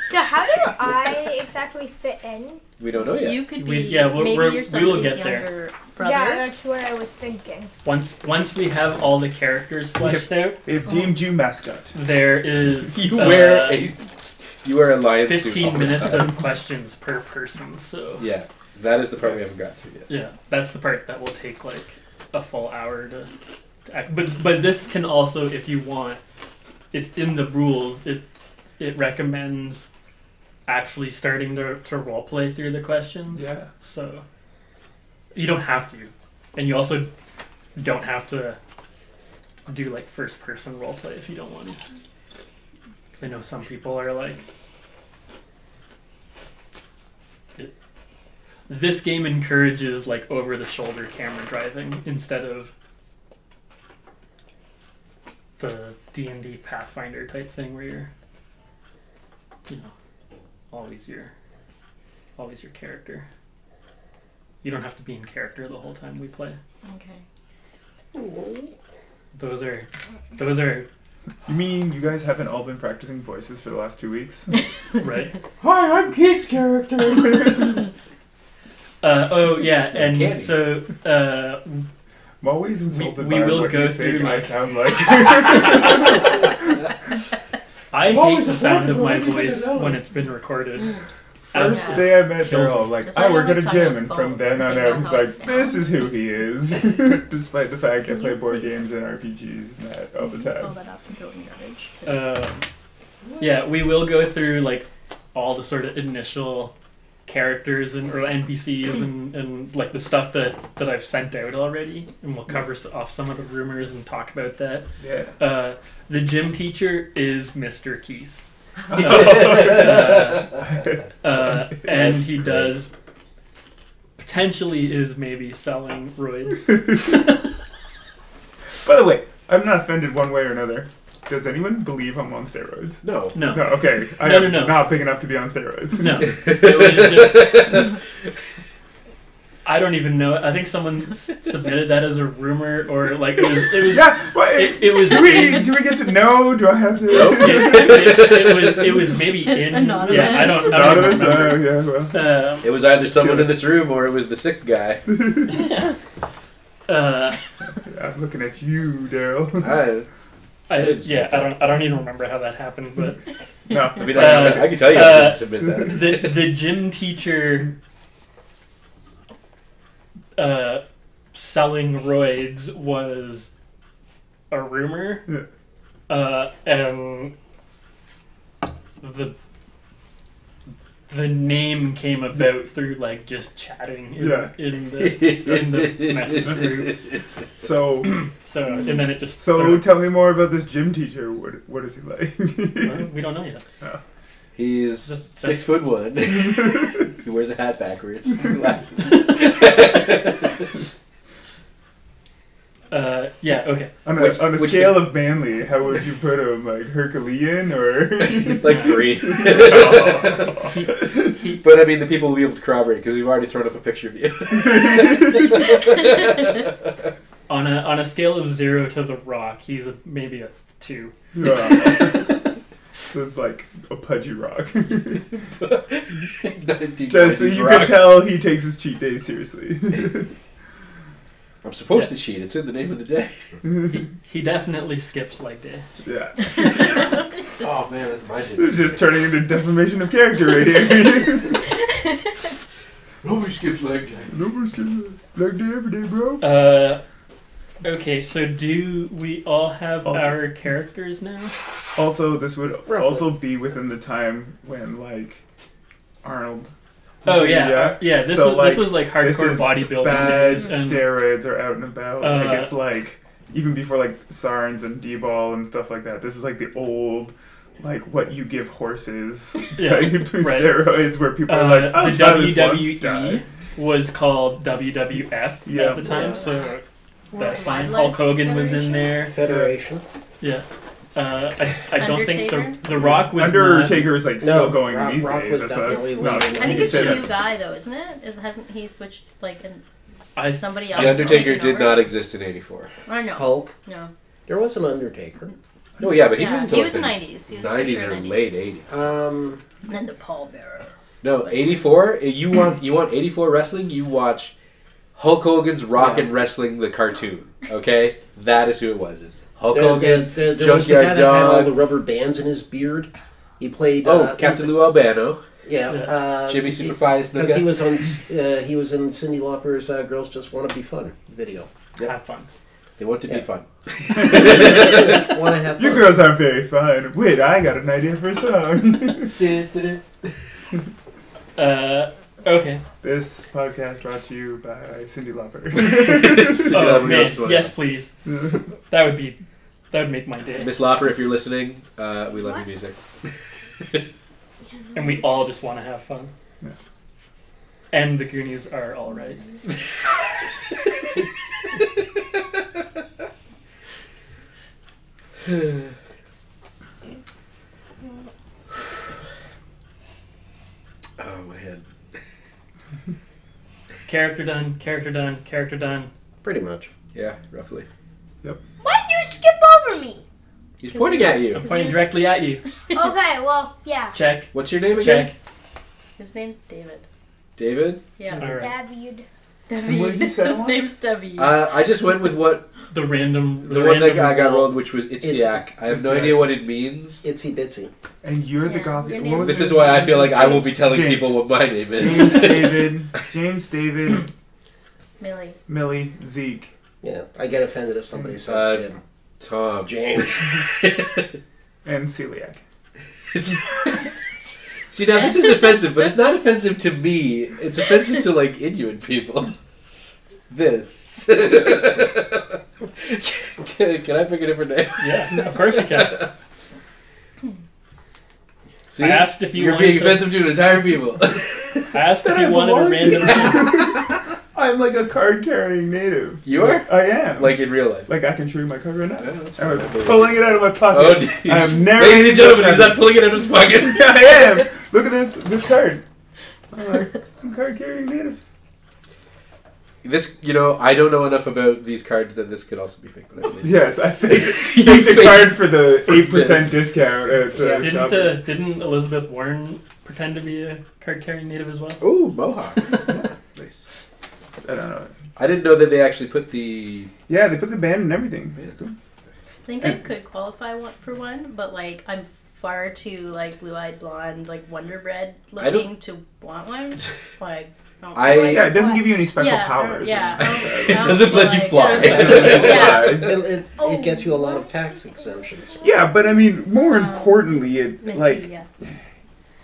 So how do I exactly fit in? We don't know yet. You could be. We- yeah, maybe we you're will somebody's get there. younger brother. Yeah, that's what I was thinking. Once we have all the characters fleshed out, They've deemed you mascot. there is You wear a lion suit all 15 the minutes time. of questions per person. So Yeah, that is the part we haven't got to yet. yeah, that's the part that will take a full hour to act. But this can also, if you want, it's in the rules. It recommends actually starting to roleplay through the questions. Yeah. So you don't have to. And you also don't have to do like first person roleplay if you don't want to. I know some people are like, this game encourages like over the shoulder camera driving instead of the D&D Pathfinder type thing where you're, you know, always your character. You don't have to be in character the whole time we play. Okay. Those are You mean you guys haven't all been practicing voices for the last 2 weeks? right. Hi, I'm Keith's character. Oh yeah, and Candy. so I'm always insulted we by will what go you through, think I like- sound like. I Oh, hate it's the a sound of wonderful my way to get voice it out. when it's been recorded. First Yeah. day I met, Kills they're all me. like, That's why I I work at a don't gym, talk and on from phones, then 'cause on they out, know he's how I like, sound. this is who he is. Despite the fact I Can play you board please- games and RPGs and that all the Pull time. that up and throw it in garbage. 'cause- Yeah, we will go through like all the sort of initial characters and or NPCs and like the stuff that I've sent out already, and we'll cover off some of the rumors and talk about that. Yeah. The gym teacher is Mr. Keith. And he does potentially is maybe selling roids. By the way, I'm not offended one way or another. Does anyone believe I'm on steroids? No. No, No, okay. I No, am no. not big enough to be on steroids. no. It was just, I don't even know. I think someone submitted that as a rumor, or like it was. Yeah, well, It was. do we get to know? Do I have to? Nope. It was maybe It's in. anonymous. Yeah, I don't Anonymous? remember. Yeah, well. It was either someone in this room or it was the sick guy. I'm looking at you, Daryl. I I don't even remember how that happened, but No. I mean, I can tell you I didn't submit that. the gym teacher selling roids was a rumor, and the name came about through like just chatting in the message group. So And then it just tell me more about this gym teacher. What is he like? Well, we don't know yet. He's That's- 6'1". He wears a hat backwards. Glasses. Yeah. Okay. On a Which scale of manly, how would you put him? Like Herculean or? Like 3. But I mean, the people will be able to corroborate because we've already thrown up a picture of you. On a scale of 0 to The Rock, he's maybe a 2. So it's like a pudgy rock. Just Just so you can tell he takes his cheat days seriously. I'm supposed to cheat. It's in the name of the day. He definitely skips leg day. Yeah. Oh man, that's my day. It's just turning into defamation of character right here. Nobody skips leg day. Nobody's getting leg day every day, bro. Okay, so do we all have Also- our characters now? Also, this would Roughly. also be within the time when, like, Arnold. Oh yeah, This So, was this was like this hardcore is bodybuilding bad days, and steroids are out and about. Uh, Like, it's like, even before, like, SARNs and D-ball and stuff like that. This is like the old, like, what you give horses Yeah, type right. steroids where people are like, oh, the try this once, WWE die. was called WWF Yeah. at the time, Yeah. so that's fine. Wildlife Hulk Hogan was in Federation? there. Federation. Yeah. I don't think Undertaker? the Rock was Undertaker is like still No, going Rock- these Rock days. was That's definitely not. leading. I think you it's can a say new that. guy though, isn't it? Hasn't he switched like and I somebody else? The is Undertaker taking did over? not exist in '84. Or no? Hulk. No. There was an Undertaker. Oh yeah, but he Yeah, was until he was the 90s. He was for 90s sure or 90s. late 80s. And then the pallbearer. No, 84. You want 84 wrestling? You watch Hulk Hogan's Rockin' Wrestling the cartoon. Okay, that is who it was. Is Hulk Hogan, There was the Junkyard guy that had all Dog. the rubber bands in his beard. He played. Captain Lou Albano, Yeah. Jimmy Superfly Because he Snuka. was on. He was in Cyndi Lauper's "Girls Just Want to Be Fun" video. Yep. Have fun. They want to be Yeah. fun. Want to have You fun. girls aren't very fun. Wait, I got an idea for a song. Okay. This podcast brought to you by Cindy Lauper. Oh man, yes please. That would make my day. Miss Lauper, if you're listening, we love your music. And we all just want to have fun. Yes. And the Goonies are all right. Oh, my head. Character done, character done, character done. Pretty much. Yeah, roughly. Why'd you skip over me? He's pointing at you. I'm pointing directly at you. Okay, well, yeah. Check. What's your name again? Check. His name's David. David? Yeah. All right. David. And what did you say? His name's David. I just went with what The the random one that I got roll. rolled, which was Itziak. I have no Itziak. idea what it means. Itsy bitsy. And you're the Yeah, Gothic. your What name's was This it? is why I feel like I will be telling James. people what my name James is. David. James David. Millie. Millie. Zeke. Yeah, I get offended if somebody says Jim. Tom. James. And celiac. See, now this is offensive, but it's not offensive to me. It's offensive to, like, Inuit people. This. Can I pick a different name? Yeah, of course you can. See, I asked if you you're wanted being to- offensive to an entire people. I asked if I you wanted a belong to random name. I'm like a card-carrying native. You are? I am. Like in real life. Like I can show you my card right now. Yeah, that's I'm fine. pulling it out of my pocket. Oh, geez. I'm Ladies and gentlemen, he's not pulling it out of his pocket. Yeah, I am. Look at this card. I'm card-carrying native. This, I don't know enough about these cards that this could also be fake, but I believe. Yes, I faked You the faked card for the for 8% this. discount at Yeah. Shoppers. Didn't Elizabeth Warren pretend to be a card-carrying native as well? Ooh, Mohawk. Nice. I don't know. I didn't know that they actually put the... Yeah, they put the band and everything. It's cool. I think I could qualify for one, but like I'm far too like blue-eyed blonde, like Wonder Bread I don't- looking to want one. Like Yeah, it doesn't give you any special powers. Yeah, It doesn't let you fly. Yeah. It gets you a lot of tax exemptions. Yeah, but I mean, more importantly, it Minty, yeah.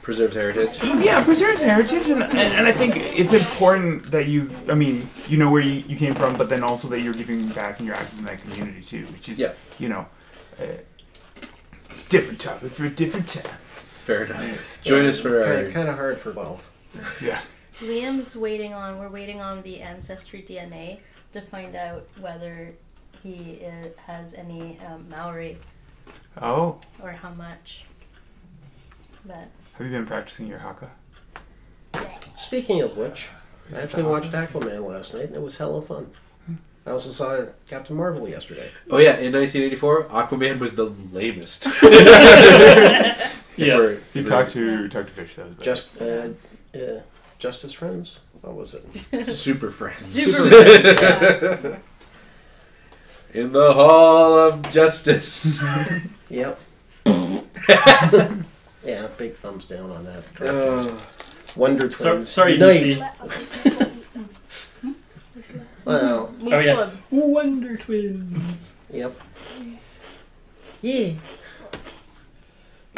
Preserved heritage. Yeah, preserves heritage, and I think it's important that you know where you came from, but then also that you're giving back and you're active in that community too, which is, different topic for a different time. Fair enough. Join us for our... Kind of hard for both. Yeah. We're waiting on the ancestry DNA to find out whether he has any Maori Oh, or how much. But have you been practicing your haka? Speaking of which, I actually watched Aquaman last night and it was hella fun. I also saw Captain Marvel yesterday. Oh yeah, in 1984, Aquaman was the lamest. Yeah. You talked to fish. That was better. Just as friends? What was it? Super Friends. Super Friends, yeah. In the Hall of Justice. Yep. Yeah, big thumbs down on that. Uh, Wonder Twins. Sorry, Unite. DC. Well, Oh yeah. Wonder Twins. yep. Yeah.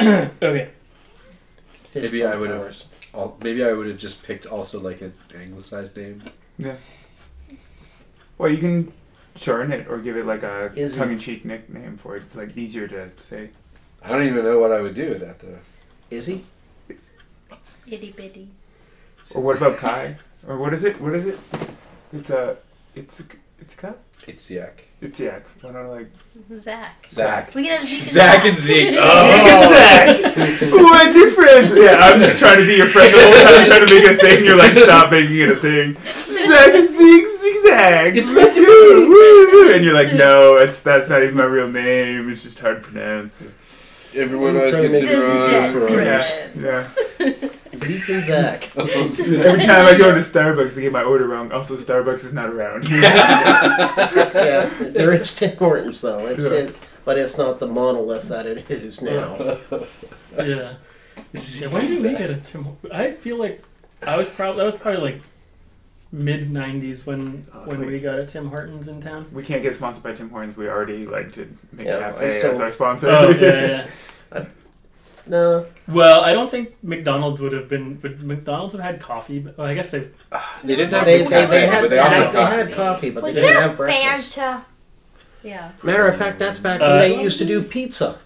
Okay. Maybe I would have. Powers. Maybe I would have just picked also like an anglicized name. Yeah. Well, you can shorten it or give it like a Izzy. tongue-in-cheek nickname for it, like easier to say. I don't even know what I would do with that though. Is he? Itty bitty. Or what about Kai? Or what is it? What is it? It's a Kai? It's Yak. It's Yak. Why not like Zach. Zach. We can have Zeke and Zach and Zeke. Zeke Oh. and Zach? What difference? Yeah, I'm just trying to be your friend the whole time, trying to make it a thing. You're like, stop making it a thing. Zach and Zeke, zigzag. It's meant to be. Woo! And you're like, no, that's not even my real name. It's just hard to pronounce. Everyone always Trying to gets make it The Jet wrong. Friends. Yeah. Zeke and Zach. Every time I go to Starbucks, they get my order wrong. Also, Starbucks is not around. Yeah, there is Tim Hortons though. Yeah. But it's not the monolith that it is now. Yeah. Yeah, when did we get a Tim Hortons? I feel like that was probably like mid '90s when we got a Tim Hortons in town. We can't get sponsored by Tim Hortons. We already like to make Yeah, I Cafe still- as our sponsor. Oh yeah, yeah. No. Well, I don't think McDonald's would have been. Would McDonald's have had coffee? But, well, I guess they. They didn't have They cafe, had but they they offered had coffee. coffee, but Was they didn't there have breakfast. Fanta? Yeah. Matter of fact, that's back when they used to do pizza.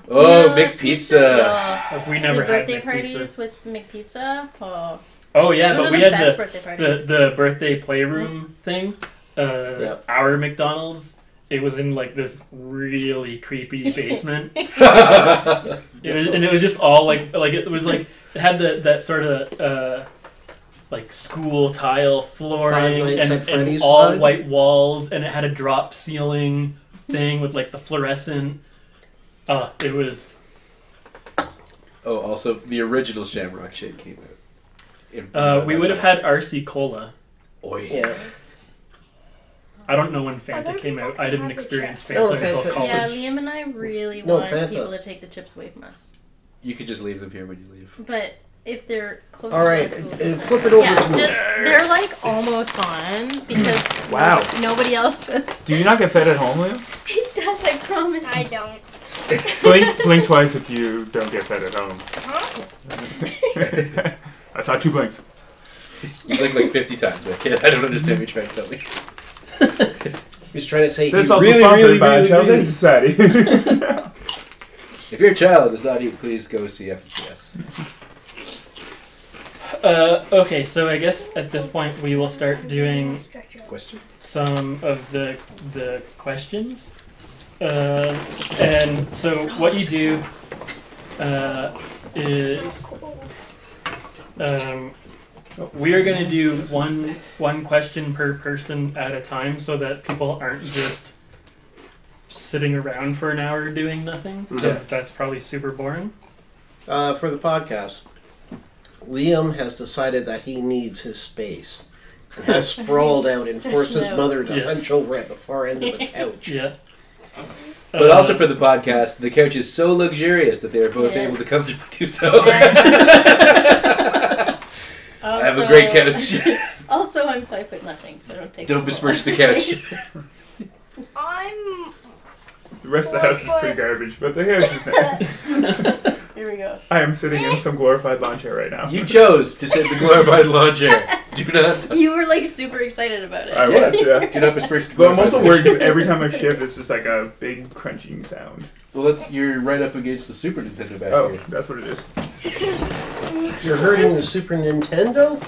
Oh, Yeah, McPizza. We never the had birthday McPizza. parties with McPizza. Oh, Oh yeah, those but are we the had best birthday parties. the birthday playroom thing. Yep. Our McDonald's. It was in like this really creepy basement. It was just all like it was like it had that sort of like school tile flooring Five Nights at and Freddy's all vibe? white walls, and it had a drop ceiling thing with like the fluorescent. It was. Oh, also the original Shamrock Shake came out. We would have had RC Cola. Oi. Yeah. I don't know when Fanta Other came people out. can I didn't have the experience chips. Fanta No, until Fanta- college. Yeah, Liam and I really No, want Fanta. people to take the chips away from us. You could just leave them here when you leave. But if they're close All right, to us, we'll flip it over yeah, to me. they're like almost gone because Wow. nobody else was. Do you not get fed at home, Liam? He does, I promise. I don't. Blink twice if you don't get fed at home. I saw 2 blinks. You blinked like 50 times. I don't understand what you're trying to tell me. He's trying to say This he also really, sponsored really, by really, Child really- Society. If your child does not eat, please go see FGS. Okay, so I guess at this point we will start doing Question? some of the questions. And so what you do is we are going to do one question per person at a time so that people aren't just sitting around for an hour doing nothing, because that's probably super boring. For the podcast, Liam has decided that he needs his space and has sprawled out and forced his mother to Yeah. hunch over at the far end of the couch. Yeah. But also for the podcast, the couch is so luxurious that they are both Yes. able to comfortably do so. I have a great couch. Also, I'm 5'0", so don't take. Don't up besmirch the all couch. I'm. The rest of the house is pretty garbage, but the couch is nice. Here we go. I am sitting in some glorified lawn chair right now. You chose to sit in the glorified lawn chair. Do not. You were like super excited about it. I was, yeah. Do not besmirch the But I'm glorified also lawn worried because chair. every time I shift, it's just like a big crunching sound. Well, you're right up against the Super Nintendo back Oh, here. that's what it is. You're hurting the Super Nintendo?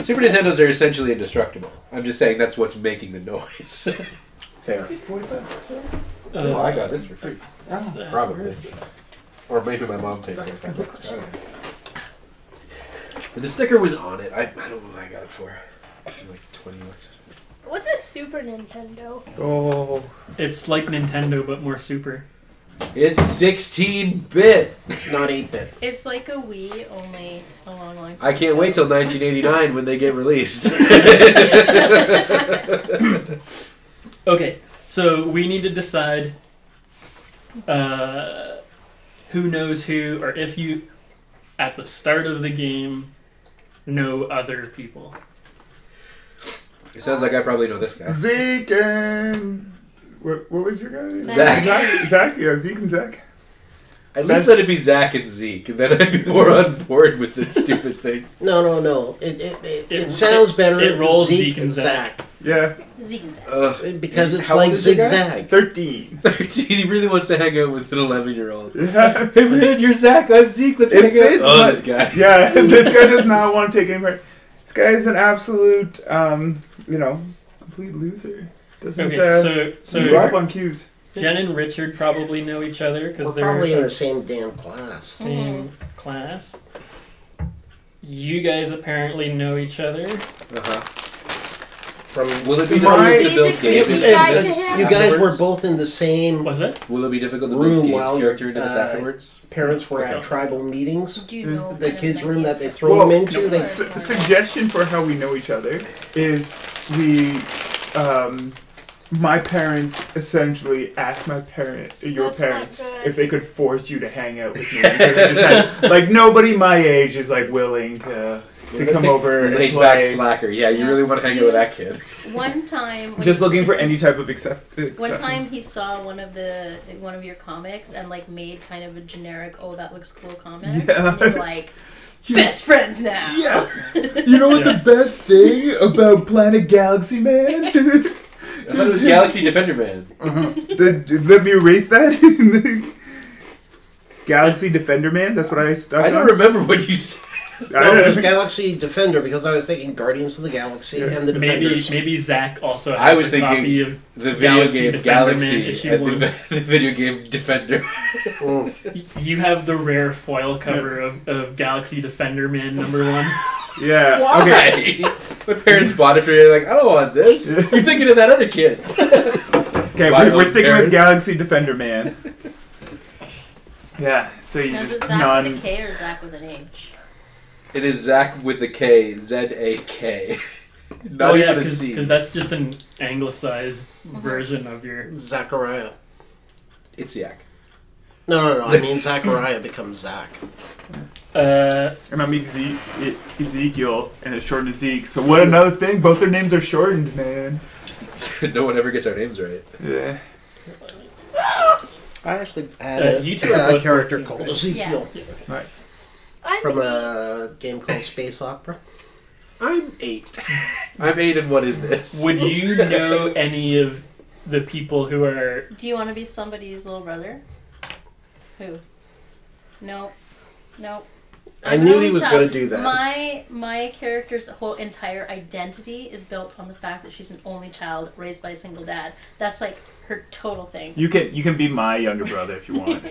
Super Nintendos are essentially indestructible. I'm just saying that's what's making the noise. Fair. Oh, I got this for free. Where Probably. is it? Or maybe my mom paid $45. I don't know. But the sticker was on it. I don't know what I got it for. Like $20. What's a Super Nintendo? Oh. It's like Nintendo, but more super. It's 16-bit. Not 8-bit. It's like a Wii, only a long, long time I can't wait till 1989 when they get released. Okay, so we need to decide who knows who, or if you, at the start of the game, know other people. It sounds like I probably know this guy. Zeke and... What was your guy name? Zach. Zach? Yeah, Zeke and Zach. At least let it be Zach and Zeke, and then I'd be more on board with this stupid thing. No. It sounds better. It rolls Zeke and Zach. Yeah. Zeke and Zach. Because it's How like old is the guy? zigzag. 13. 13, he really wants to hang out with an 11-year-old. Yeah. Hey man, you're Zach, I'm Zeke, let's It hang out. fits, Oh, but- this guy. Yeah, this guy does not want to take any part. This guy is an absolute, complete loser. Doesn't Okay, so keep up on cues. Jen and Richard probably know each other We're because they're probably in the the same damn class. same class. You guys apparently know each other. Will it be My- difficult to build Gabe You into guys- this You guys were afterwards? both in the same. Was it? Will it be difficult to room build Gabe's while character into this uh, afterwards? Parents were Okay. at tribal meetings. Do you know The kind of kids' an room idea? that they throw Well, them into. They, Suggestion for how we know each other is my parents essentially asked your That's not parents good. if they could force you to hang out with me because they just had, like nobody my age is like willing to to come over and Laid back play. slacker. Yeah, you really want to hang out with that kid. One time, Just looking for any type of acceptance. one time he saw one of your comics and like made kind of a generic, "Oh, that looks cool" comment. Yeah. And you're like, best friends now. Yeah. You know what the best thing about Planet Galaxy Man? I thought it was Galaxy Defender Man. Let me erase that. Galaxy Defender Man. That's what I stuck. I don't remember what you said. No, it was Galaxy Defender because I was thinking Guardians of the Galaxy and the Defenders. Maybe Zach also has I was a copy thinking of the video Galaxy game Defender Man Galaxy issue and 1. the video game Defender. You have the rare foil cover of Galaxy Defender Man #1. Yeah. Why? Okay. My parents bought it for me. Like, I don't want this. You're thinking of that other kid. Okay, My we're own sticking parents. with Galaxy Defender Man. Yeah. So you Now, is just it Zach with a K or Zach with an H? It is Zach with a K. Z-A-K. Not Oh even yeah, a C. because that's just an anglicized version of your. Zachariah. It's Yak. No. I mean, Zachariah becomes Zach. And I'm Ezekiel, and it's shortened to Zeke. So what another thing? Both their names are shortened, man. No one ever gets our names right. Yeah. I actually had you two are a both character 14, called right? Ezekiel Nice. from a game called Space Opera. I'm 8. I'm 8 and what is this? Would you know any of the people who are? Do you want to be somebody's little brother? Who? Nope. I knew he was going to do that. My character's whole entire identity is built on the fact that she's an only child raised by a single dad. That's like her total thing. You can be my younger brother if you want.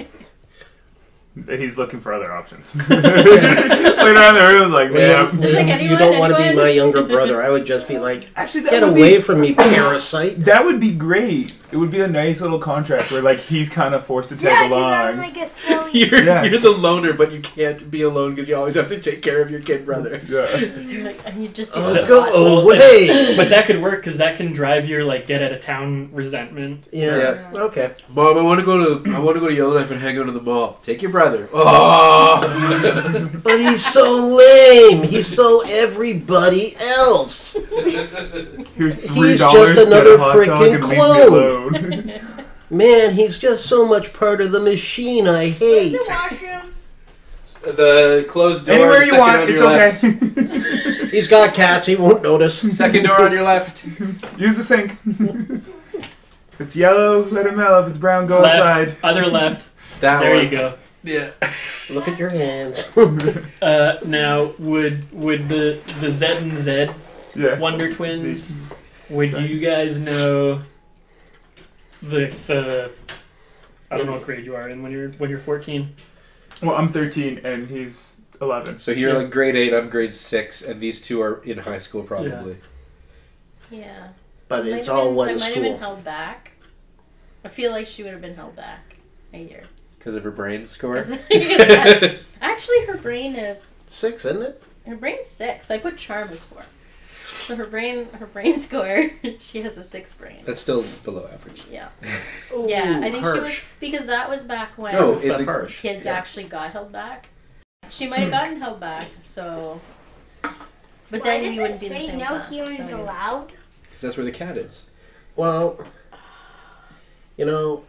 He's looking for other options. Later on, the room like, Man, Just like you don't want to be anyone. my younger brother. I would just be like, Actually, get away from me, parasite. That would be great. It would be a nice little contract where like he's kind of forced to tag Yeah, 'cause along. I'm like a silly. You're the loner, but you can't be alone because you always have to take care of your kid brother. Yeah. You're like, and you just do Oh, this a go lot. away. But that could work because that can drive your like get out of town resentment. Yeah. Okay. Mom, I want to go to Yellowknife and hang out in the mall. Take your brother. Oh. But he's so lame. He's so everybody else. Here's $3. He's just get another a hot dog freaking and leave me clone. alone. Man, he's just so much part of the machine I Where's hate. the washroom? The closed door. Anywhere the you second want, on it's your left. okay. He's got cats, he won't notice. Second door on your left. Use the sink. If it's yellow, let it mellow. If it's brown, go Left, outside. other left. That There one. you go. Yeah. Look at your hands. Now, would the Z and Z Yeah. Wonder Twins? Would you guys know the I don't know what grade you are in when you're 14. Well, I'm 13 and he's 11. So you're Yeah. like grade 8, I'm grade 6, and these two are in high school probably. Yeah. But Might it's have all been- one I might have been school. held back. I feel like she would have been held back a year. Because of her brain score. Actually, her brain is 6, isn't it? her brain's 6. I put charm as 4. So her brain score, she has a 6 brain. That's still below average. Yeah. Ooh, Yeah, I think she was harsh. because that was back when No, It's not the- harsh. kids Yeah. actually got held back. She might have gotten held back, so. But Why then does you wouldn't it be in the say same no class. humans so anyway. allowed? Because that's where the cat is. Well, you know,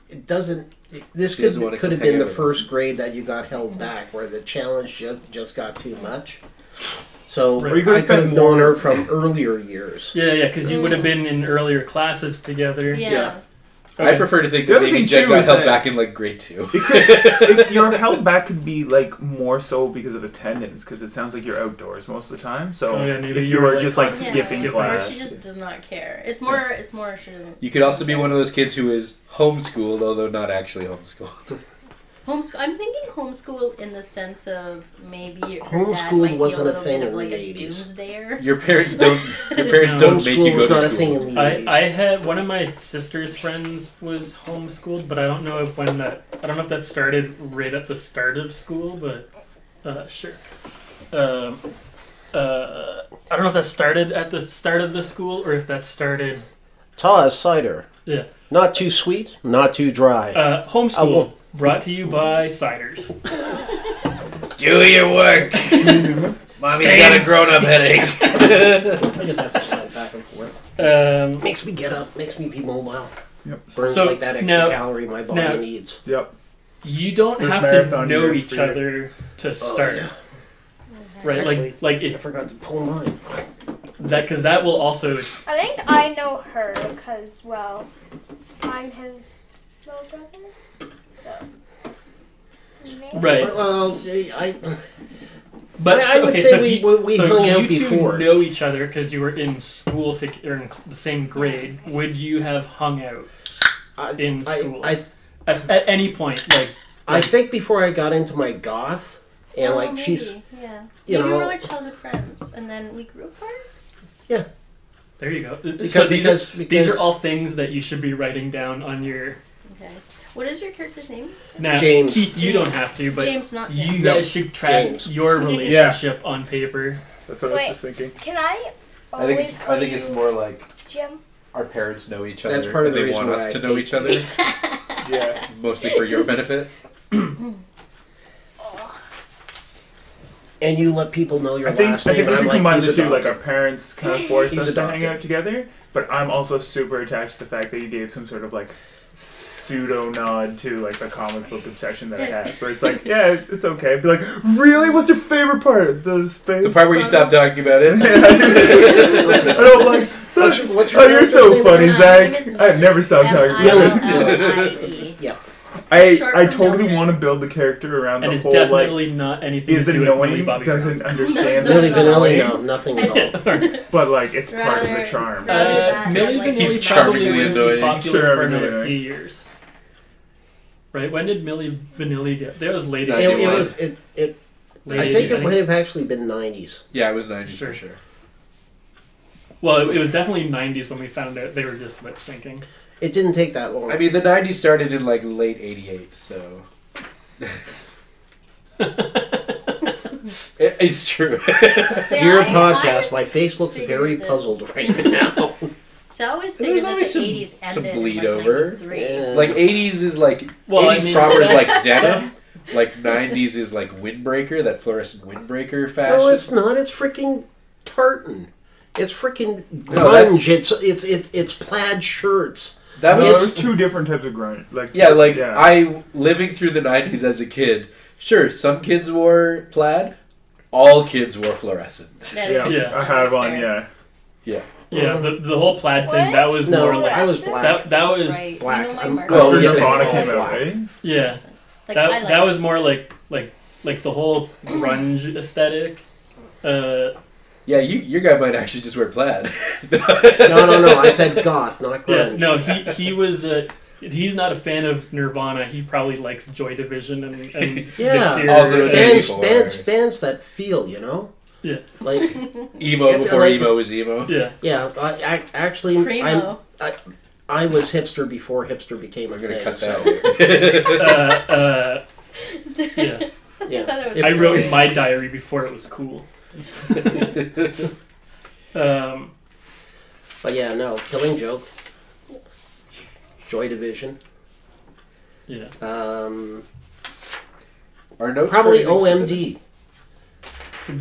it doesn't. This She doesn't wanna could have hang been the out with first grade that you got held back, where the challenge just got too much. So Right. Or you could've I could have spent known more- her from earlier years. Yeah, because you would have been in earlier classes together. Yeah. Yeah. I Okay. prefer to think The that other maybe thing, Jen too, got is held that- back in like grade 2. Your held back could be like more so because of attendance, because it sounds like you're outdoors most of the time. So Oh, yeah, maybe if you you were, were like, just like constantly skipping skipping. Or class, she just does not care. It's more she doesn't. You could also be one of those kids who is homeschooled, although not actually homeschooled. Homeschool. I'm thinking homeschool in the sense of maybe her Homeschooled dad might be wasn't a little thing bit of in like the a 80s. doomsdayer. Your parents don't make you Homeschool go was to not a school. thing in the 80s. I had one of my sister's friends was homeschooled, but I don't know if that started right at the start of school, but sure. I don't know if that started at the start of the school or if that started. Taw cider. Yeah. Not too sweet, not too dry. Homeschool won't. brought to you by ciders. Do your work. Mommy's got a grown-up headache. I just have to slide back and forth. Makes me get up, makes me be mobile. Yep. Burns So, like that extra now- calorie my body now- needs. Yep. You don't There's have to marathon know here each for you. other to start, yeah. right? Actually, like I if forgot to pull mine. that, because that will also. I think I know her because, well, I'm his little brother. So. Maybe. Right. Well, But I would okay, say so we- if you, we so hung you out two before. know each other because you were in school or in the same grade. Would you have hung out in school at any point? Oh, I think before I got into my goth, and like maybe, she's, yeah. you Maybe we know- were like childhood friends, and then we grew apart. There you go. Because- So because- these are all things that you should be writing down on your. Okay. What is your character's name? Now, James. Keith, you don't have to, but James, not you James. guys should track James. your relationship on paper. That's what I Wait. was just thinking. Can I I think always call it's you more like Jim? our parents know each other. That's part of and the they reason want why us to I know hate each other, Yeah. mostly for your benefit. and you let people know your I think last we name. And I'm should like, combine he's the two. Like adopted. our parents kind of forced He's us to hang adopted. out together, but I'm also super attached to the fact that you gave some sort of like pseudo nod to like the comic book obsession that I had. Where it's like, yeah, it's okay. I'd be like, really? What's your favorite part? The space. The part where you stop talking about it. I don't like. What's your Oh, you're so name? funny, My Zach. name is I've never stopped talking about Millie. Yeah. Short I from totally Mildred. want to build the character around And the it's whole like. definitely not anything Is to do with Millie annoying? Bobby Doesn't Brown. understand. Millie the Vanilli, annoying, no, nothing at all. but like it's part of the Rather- charm. Millie Like, Vanilli he's probably charmingly wouldn't be annoying. popular for Charmingly another annoying. few years. Right? When did Millie Vanilli get? That was late. It- It 80s. was it. Late I think 80s, it might have actually been 90s. Yeah, it was 90s Sure. for sure. Well, it was definitely 90s when we found out they were just lip syncing. It didn't take that long. I mean, the 90s started in like late 88, so. It's true. Dear podcast, my face looks very puzzled right now. So I always There's figured that always the some- 80s some ended bleed in like over. 93. Yeah. Like 80s is like Well, I 80s mean- proper is like denim. Like 90s is like windbreaker, that fluorescent windbreaker fashion. No, it's not. It's freaking tartan. It's freaking No, that's- grunge. It's plaid shirts. that No, was there's two different types of grunge. Like yeah. I living through the 90s as a kid. Sure, some kids wore plaid. All kids wore fluorescent. Yeah, Yeah. I had one. Fair. Yeah, Yeah, the whole plaid thing, that was No, more or less. I was black. That was. Right. Black. You know my I'm- mark? well, after yeah, Nirvana all came out, black. right? Yeah. Like, I like That was it. more like the whole grunge aesthetic. Yeah, your guy might actually just wear plaid. No. I said goth, not Yeah, grunge. no, he was. He's not a fan of Nirvana. He probably likes Joy Division and Yeah. The Cure. Also, and- bands that feel, you know. Yeah. Like Emo Yeah, before like- emo was emo. Yeah. yeah. Actually, Primo. I was hipster before hipster became a I'm gonna thing. cut so, that. Yeah. yeah. thought it I wrote in my diary before it was cool. But yeah, no. Killing Joke. Joy Division. Yeah. Our notes Probably for anything OMD.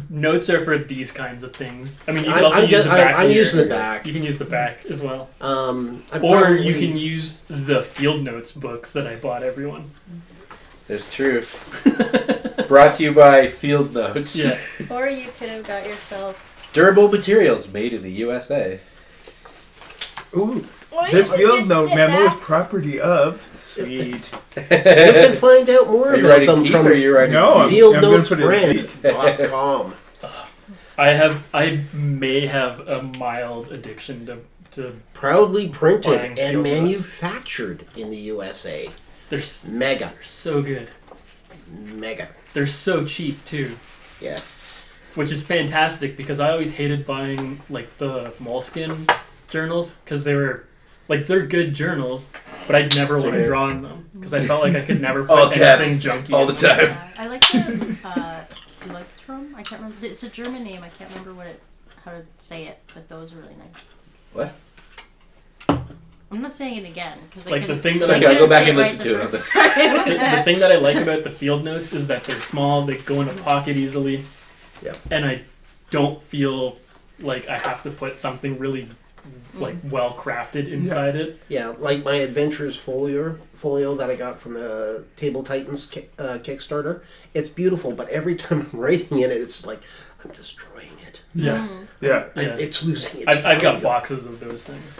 Notes are for these kinds of things. I mean, you I'm- can also I'm use just- the back. I'm of your- using the back. You can use the back as well. I'm Or probably- you can use the field notes books that I bought everyone. There's truth. Brought to you by Field Notes. Yeah. Or you could have got yourself. Durable materials made in the USA. Ooh, Why this don't we field just note sit memo is back? property of. Sweet. You can find out more Are you about writing them Keith from or are you writing No, I'm- fieldnotesbrand.com. I may have a mild addiction to Proudly Buying printed and field notes. manufactured in the USA. they're Mega. so good. Mega. They're so cheap too, Yes. which is fantastic because I always hated buying like the Moleskine journals because they're good journals, but I'd never want to draw in them because I felt like I could never All put caps, anything junky all the in them. time. I like the Electrum. I can't remember. It's a German name. I can't remember how to say it, but those are really nice. What? I'm not saying it again because Like, the thing that Okay, I'll go back and listen to it. The thing that I like about the field notes is that they're small, they go in a pocket easily, Yeah. and I don't feel like I have to put something really like well crafted inside it. Yeah, like my Adventures folio that I got from the Table Titans Kickstarter. It's beautiful, but every time I'm writing in it, it's like I'm destroying it. Yeah, Yeah. It's losing its I've got value. boxes of those things.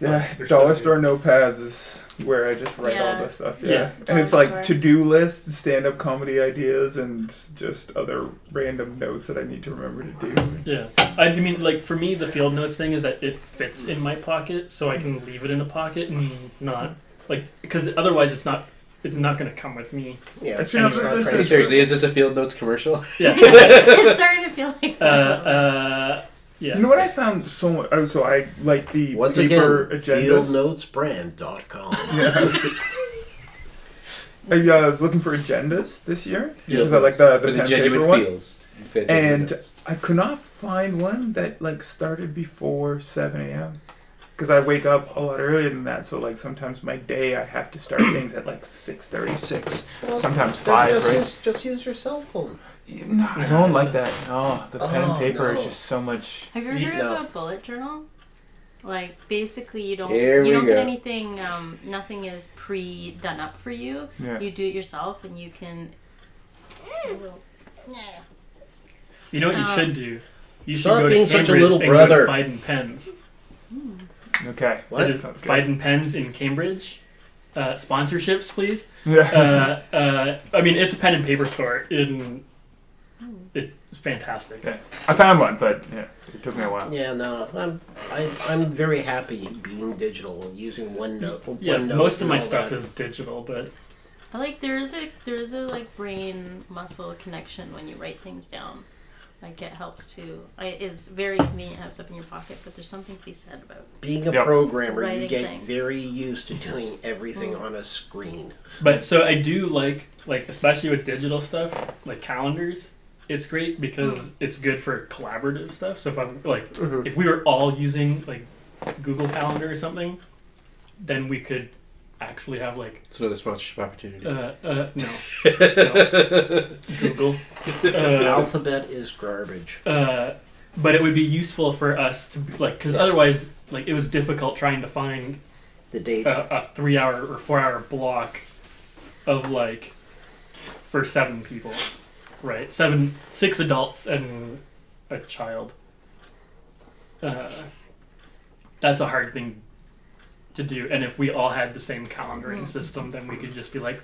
Yeah, They're dollar so store notepads is where I just write all Yeah. this stuff. Yeah. Yeah, and it's Dollar like store. to-do lists, stand-up comedy ideas, and just other random notes that I need to remember to do. Yeah, I mean, like for me, the field notes thing is that it fits in my pocket, so I can leave it in a pocket and not like because otherwise it's not going to come with me. Yeah, Actually, it's no, not this trying to- is- Seriously, is this a Field Notes commercial? Yeah. It's starting to feel like Yeah. You know what I found so much? Oh, so I like the Once paper again, agendas. fieldnotesbrand.com. Yeah. I was looking for agendas this year Yeah. because I like the For the pen genuine paper one. feels. For the genuine And notes. I could not find one that like started before 7 a.m. Because I wake up a lot earlier than that, so like sometimes my day I have to start things at like 6:36, sometimes 5. Right? Just use your cell phone. No, I don't like that. No, the pen and Oh, paper is no. just so much. Have you ever heard No. of a bullet journal? Like basically you don't Here we get go. anything nothing is done up for you. Yeah. You do it yourself and you can You know what you Um, should do? You should Stop go being to such a Cambridge little and brother. go to Fiden Pens. Okay. What? It is Sounds good. Fiden Pens in Cambridge. Sponsorships, please. Yeah. I mean, it's a pen and paper store. It's fantastic. Okay. I found one, but yeah, it took me a while. Yeah, no, I'm very happy being digital, using OneNote. Yeah, OneNote most of and my all stuff that. is digital, but I like there is a like brain muscle connection when you write things down. Like it helps to. It's very convenient to have stuff in your pocket, but there's something to be said about. Being a Yep. programmer, you Writing get things. very used to doing everything on a screen. so I do like especially with digital stuff like calendars. It's great because it's good for collaborative stuff. So if I'm like if we were all using like Google Calendar or something, then we could actually have like It's another sponsorship opportunity. no Google. Alphabet is garbage. But it would be useful for us to like because otherwise like it was difficult trying to find The date. a 3-hour or 4-hour block of like for 7 people, right? 6 adults and a child. That's a hard thing to do. And if we all had the same calendaring system, then we could just be like,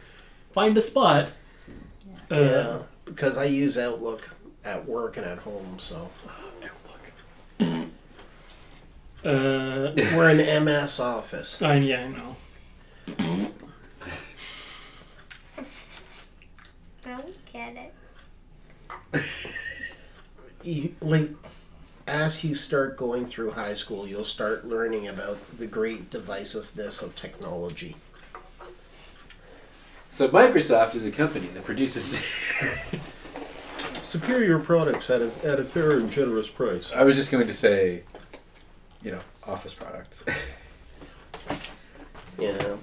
find a spot. Yeah, because I use Outlook at work and at home, so we're an MS Office. I know. I don't get it. As you start going through high school, you'll start learning about the great divisiveness of technology. So Microsoft is a company that produces. Superior products at a fair and generous price. I was just going to say, Office products. Yeah.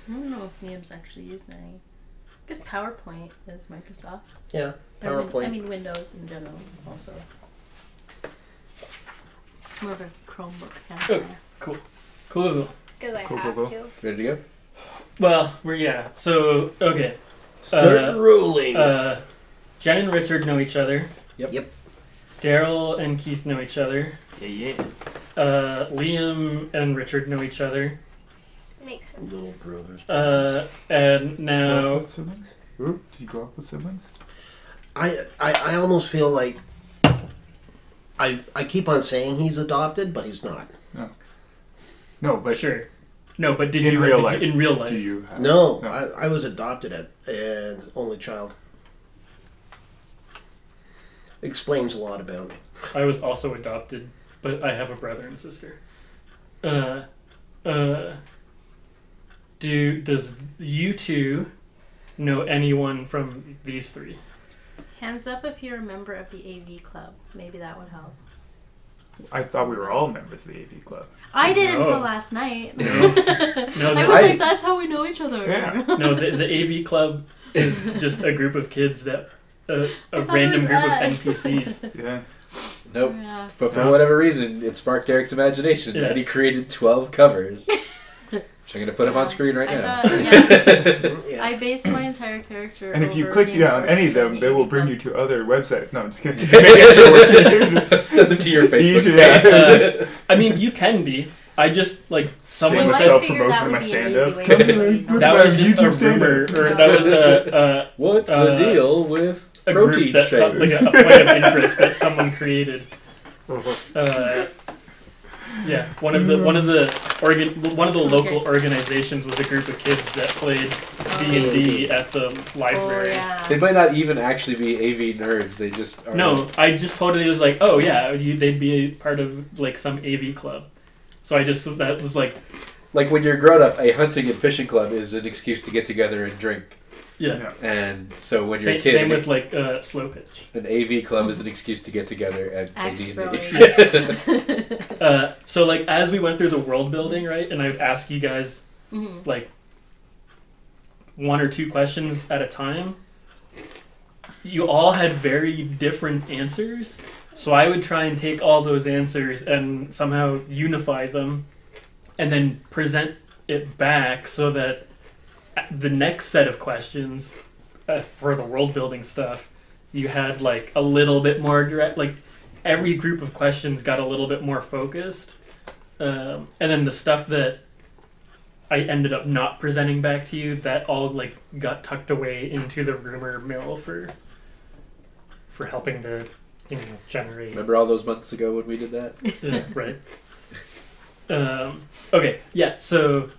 I don't know if Liam's actually used any. I guess PowerPoint is Microsoft. Yeah, Or PowerPoint. I mean Windows in general also. More of a Chromebook kind of Oh. guy. Cool. Because I Cool, have cool, to. Ready to go? Well, so, okay. Start rolling. Jen and Richard know each other. Yep. Daryl and Keith know each other. Yeah. Liam and Richard know each other. Makes sense. Little brothers. And Did you grow now, up with siblings? Hmm? Did you grow up with siblings? I almost feel like I keep on saying he's adopted, but he's not. No, but sure. No, but did in you real life? In real life, Do you? Have, No, I was adopted as only child. Explains a lot about me. I was also adopted, but I have a brother and sister. Does you two know anyone from these three? Hands up if you're a member of the AV club. Maybe that would help. I thought we were all members of the AV club. I did No. until last night. No, I was like, that's how we know each other. Yeah. no. The AV club is just a group of kids that a I thought random it group of was us. NPCs. Yeah. Nope. Yeah. But for Yeah. whatever reason, it sparked Derek's imagination, Yeah. and he created 12 covers. Which I'm going to put him on screen right I now. thought, Yeah. I based my entire character. And if you over click being on any of forced to them, be they will AV bring club. you to other websites. No, I'm just kidding. Send them to your Facebook Yeah. page. I mean, you can be. I just like someone Shameless Well, said I figured self-promotion that of would my be an stand-up. easy way Come to here, be known. that was just YouTube a stand-up. rumor, or No. that was a What's the Uh, deal with a protein group that shakes? like a point of interest that someone created. Yeah, one of the local organizations was a group of kids that played D&D at the Oh library. yeah. They might not even actually be AV nerds. They just are. No, I just totally was like, oh yeah, they'd be a part of like some AV club. So that was like, Like when you're grown up, a hunting and fishing club is an excuse to get together and drink. yeah. And so when you're a kid, Same with like slow pitch. an AV club is an excuse to get together and play Axe D&D. throwing. So like as we went through the world building, right, and I would ask you guys Mhm. like one or two questions at a time, you all had very different answers. So I would try and take all those answers and somehow unify them and then present it back so that the next set of questions for the world building stuff, you had like a little bit more direct, like every group of questions got a little bit more focused. And then the stuff that I ended up not presenting back to you, that all like got tucked away into the rumor mill for helping to, generate. Remember all those months ago when we did that? Yeah, right. Okay, yeah. So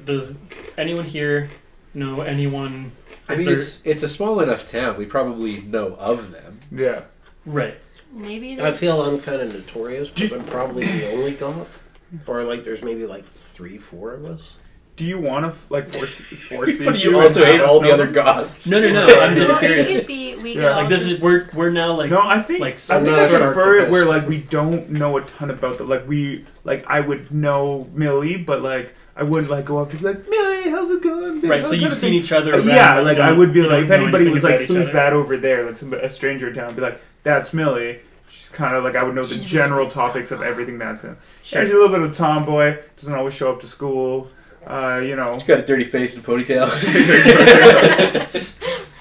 does anyone here know anyone? I mean, it's a small enough town. We probably know of them. Yeah. Right. Maybe. I feel I'm kind of notorious because I'm probably the only goth. Or like there's maybe like 3-4 of us. Do you want to force the But issue you and also hate have us all the know other them? gods. No. I'm just Well, it curious. could be. We Yeah. could all Like this is just- we're now like No, I think like I I'm think not I a shark prefer it the where best. like we don't know a ton about the like I would know Millie, but like I wouldn't like go up to be like Millie, how's it going? right. So you've seen each other. Around, Yeah, but like you I don't- would be you like don't if know anybody anything was about like each who's other. that over there, like a stranger in town, I'd be like that's Millie. She's kind of like I would know the She's general really topics of soft. everything that's in. Sure. She's a little bit of a tomboy, doesn't always show up to school. You know. She's got a dirty face and ponytail.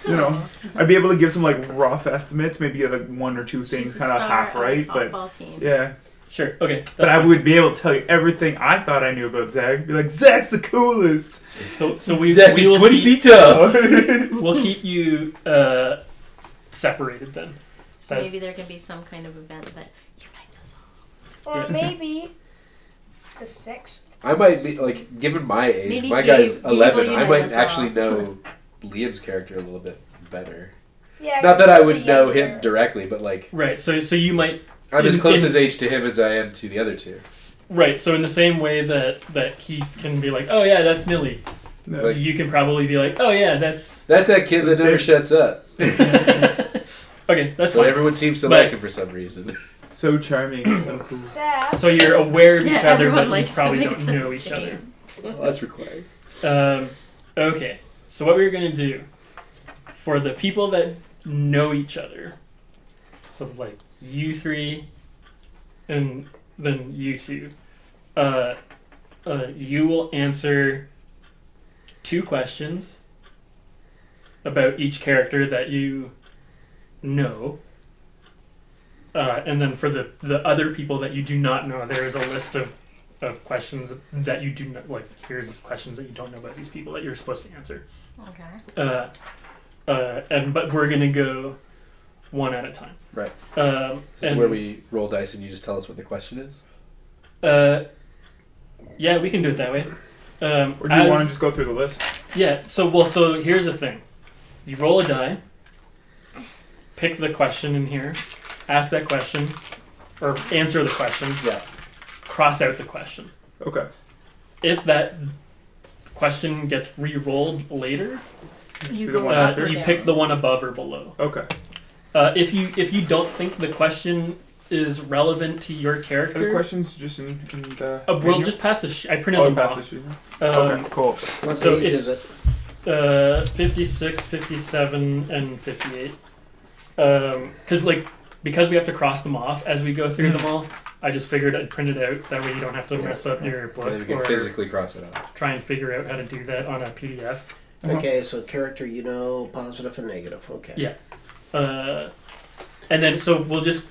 You know, I'd be able to give some like rough estimates, maybe like one or two She's things the kind of star half of right, the but softball team. yeah. Sure. Okay. That's But I fine. would be able to tell you everything I thought I knew about Zach. Be like, Zach's the coolest. So we Zach we is will 20 keep, feet tall. we'll keep you separated then. So maybe there can be some kind of event that unites us all. Or Yeah. maybe the sixth. I might be like, given my age, Maybe my Gabe- guy's Gabe 11. will I unite might us actually all. know Liam's character a little bit better. Yeah. Not that I would the know younger- him directly, but like Right. So you might. I'm as In- close in- as age to him as I am to the other two. Right. So in the same way that Keith can be like, oh yeah, that's Millie. No. Like- You can probably be like, oh yeah, that's. That's that kid that never shuts up. Okay, that's But fine. everyone seems to But- like him for some reason. So charming, so cool. Zach. So you're aware of each Yeah, other, everyone but you likes probably to don't make know each other. Well, that's required. Okay, so what we're gonna do for the people that know each other, so like you three, and then you two, you will answer 2 questions about each character that you know. And then for the other people that you do not know, there is a list of questions that you do not, like, here's questions that you don't know about these people that you're supposed to answer. Okay. But we're going to go one at a time. Right. This This is where we roll dice and you just tell us what the question is. Yeah, we can do it that way. Or do you want to just go through the list? Yeah, so here's the thing. You roll a die, pick the question in here, ask that question, or answer the question, Yeah. cross out the question. Okay. If that question gets re-rolled later, You be the go one up or you down. pick the one above or below. Okay. If you don't think the question is relevant to your Are the character, questions just in the we'll menu? just pass the. I printed Oh, them pass off. the sheet. Um, Okay, cool. What So page if- is it? 56, 57, and 58. because we have to cross them off as we go through them all. I just figured I'd print it out. That way you don't have to mess up your book And then we can or physically cross it off. try and figure out how to do that on a PDF. Okay, so character, positive and negative. Okay. Yeah. And then so we'll just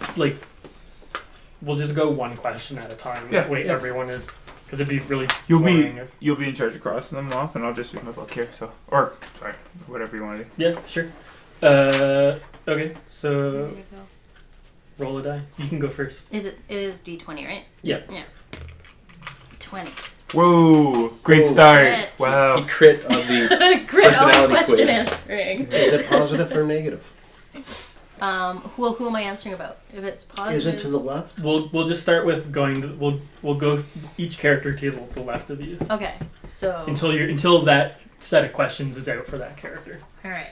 go one question at a time. Yeah. That way everyone is, because it'd be really You'll boring be if- you'll be in charge of crossing them off, and I'll just use my book here. So, or sorry, whatever you want to do. Yeah, sure. Okay, There so you go. roll a die. You can go first. It is D20, right? Yeah. 20. Whoa! Great Whoa. start. Crit. Wow. He crit on the Grit on personality question quiz. answering. Is it positive or negative? Who am I answering about? If it's positive, Is it to the left? We'll just start with going. We'll go each character to the left of you okay. So until that set of questions is out for that character. all right.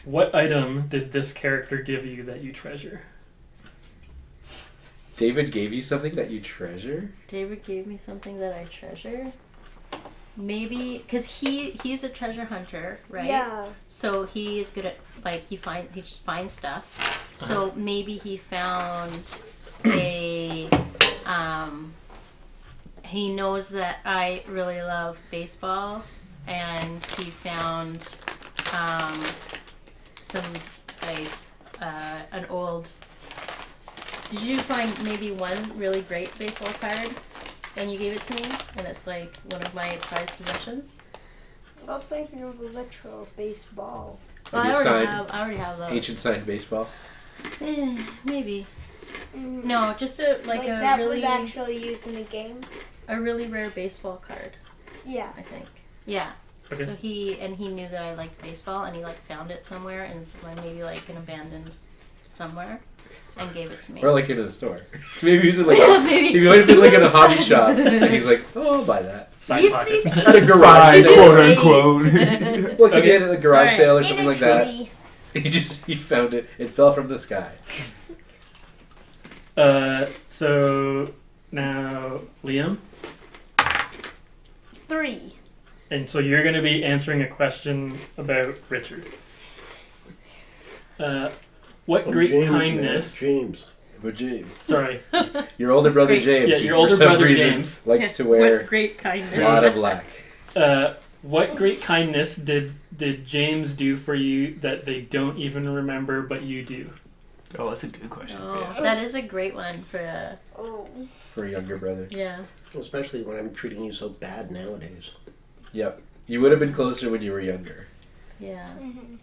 What item did this character give you that you treasure? David gave you something that you treasure? David gave me something that I treasure. Maybe because he's a treasure hunter, right? Yeah. So he is good at he just finds stuff. So maybe he found a he knows that I really love baseball, and he found some an old. Did you find maybe one really great baseball card? And you gave it to me, and it's like one of my prized possessions. I was thinking of a retro baseball. Well, Have you I already have those. Ancient signed baseball? Maybe. No, just a Like a that really was actually used in a game. a really rare baseball card, Yeah. I think. Yeah. Okay. So he knew that I liked baseball, and he found it somewhere, and it's maybe an abandoned somewhere, and gave it to me. Or in a store. Maybe he was in Maybe. he might have been in a hobby shop, and he's like, oh, I'll buy that. Side He's- pocket. he's- At a garage Size, sale. quote unquote. Look, Okay. he had it at a garage Alright. sale or In something a like that. tree. He found it. It fell from the sky. So now Liam, 3. and so you're going to be answering a question about Richard. What Oh, great James, man, kindness? James. But James. Sorry. Your older brother Great. James, Yeah, who your for older some brother reason James. likes to With wear great a kindness. lot of black. What great kindness did James do for you that they don't even remember, but you do? Oh, that's a good question. Oh, Yeah. that is a great one for Oh. For a younger brother. yeah. Especially when I'm treating you so bad nowadays. Yep. You would have been closer when you were younger. Yeah. Mm-hmm.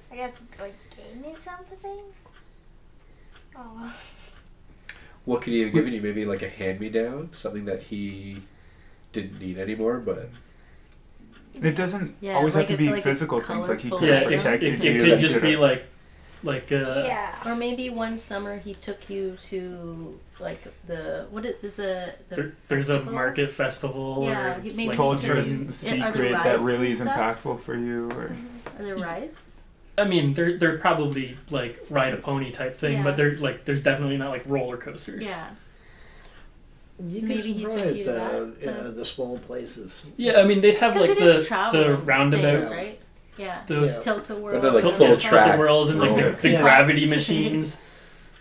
I guess gave me something. Oh. What could he have given you? Maybe a hand-me-down? Something that he didn't need anymore, but... It doesn't Yeah, always have to a- be a physical things. He colorful could Yeah, have it protected you. could that just be should've- Yeah. Or maybe one summer he took you to there's a There's a festival? market festival. Yeah, or, he maybe told you a certain- Are there secret that rides really and is stuff? impactful for you. Or Are there rides? I mean, they're probably ride a pony type thing, Yeah. but there's definitely not roller coasters. Yeah. You'd Maybe he be took you surprised to that, the small places. Yeah, I mean they'd have Because it is the travel roundabout, things, right? Yeah. those Yeah. Tilt-a-whirl. But they're tilt- full yeah, track tilt-a-whirls and roller. the Yeah. gravity machines.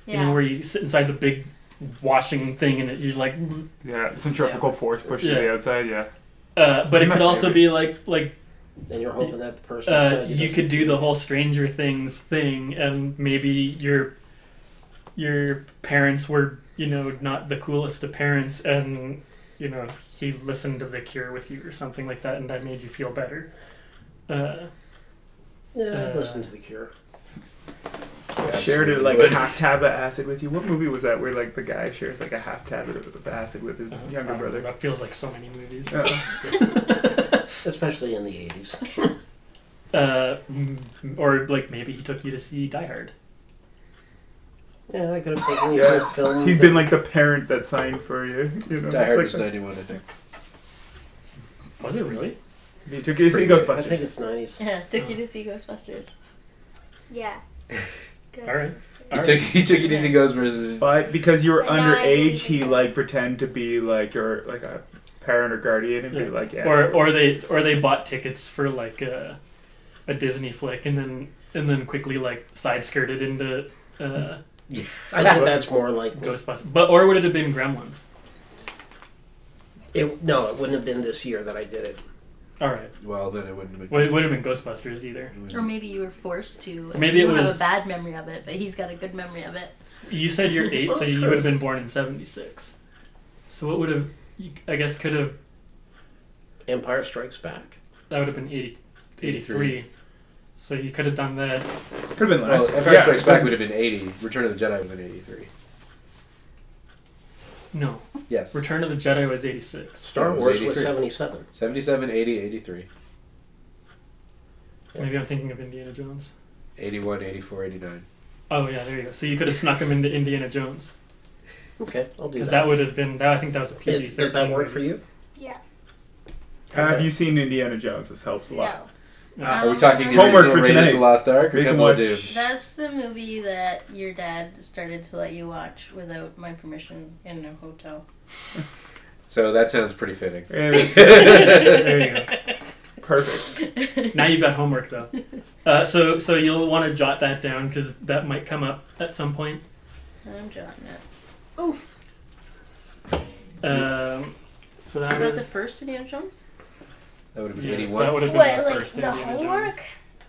Yeah. Where you sit inside the big washing thing and you're yeah, centrifugal force pushing Yeah. you outside. Yeah. but it My could also favorite. be And you're hoping that the person beside you doesn't- could do the whole Stranger Things thing, and maybe your parents were not the coolest of parents, and he listened to The Cure with you or something like that, and that made you feel better. Yeah, I'd listen to The Cure. Shared it absolutely. a half tablet acid with you. What movie was that where the guy shares a half tablet of acid with his younger brother? That feels like so many movies. Especially in the 80s. Or maybe he took you to see Die Hard. Yeah, I could have taken you to a film. He's been the parent that signed for you. Die Hard It's was 91, I think. Was it really? He took you to see Pretty good. Ghostbusters. I think it's 90s. Yeah, took you to see Ghostbusters. Yeah. Good. All right. He took it easy goes versus. But because you were But now I underage, he believe like pretend to be like your like a parent or guardian and be like, yeah. or they bought tickets for like a Disney flick and then quickly like side skirted into I think that's more like Ghostbusters. But or would it have been Gremlins? No, it wouldn't have been this year that I did it. All right. Well, then it wouldn't have been. Well, it wouldn't have been Ghostbusters either. Or maybe you were forced to. Or maybe you it have was- a bad memory of it, but he's got a good memory of it. You said you're 8, so you would have been born in 76. So what would have? I guess could have. Empire Strikes Back. That would have been 83. So you could have done that. Could have been less. Well, Empire Strikes Back would have been 80. Return of the Jedi would have been 83. No. Yes. Return of the Jedi was 86. Star It was Wars was 83. 77. 77, 80, 83. Maybe I'm thinking of Indiana Jones. 81, 84, 89. Oh yeah, there you go. So you could have snuck him into Indiana Jones Okay, I'll do because that. that would have been. I think that was a PG-13. Does that work for you? Yeah. Have Okay. you seen Indiana Jones? This helps a lot. No. Are we talking the Homework original for Raiders tonight. of the Lost Ark or We can Temple of watch- Doom? That's the movie that your dad started to let you watch without my permission in a hotel. So that sounds pretty fitting. It is There you go. perfect. Now you've got homework though. So you'll want to jot that down because that might come up at some point. I'm jotting it. Oof. So that Is that was, the first Indiana Jones? That would have been yeah, 81. that would have been Wait, the like first the Indiana Jones. homework?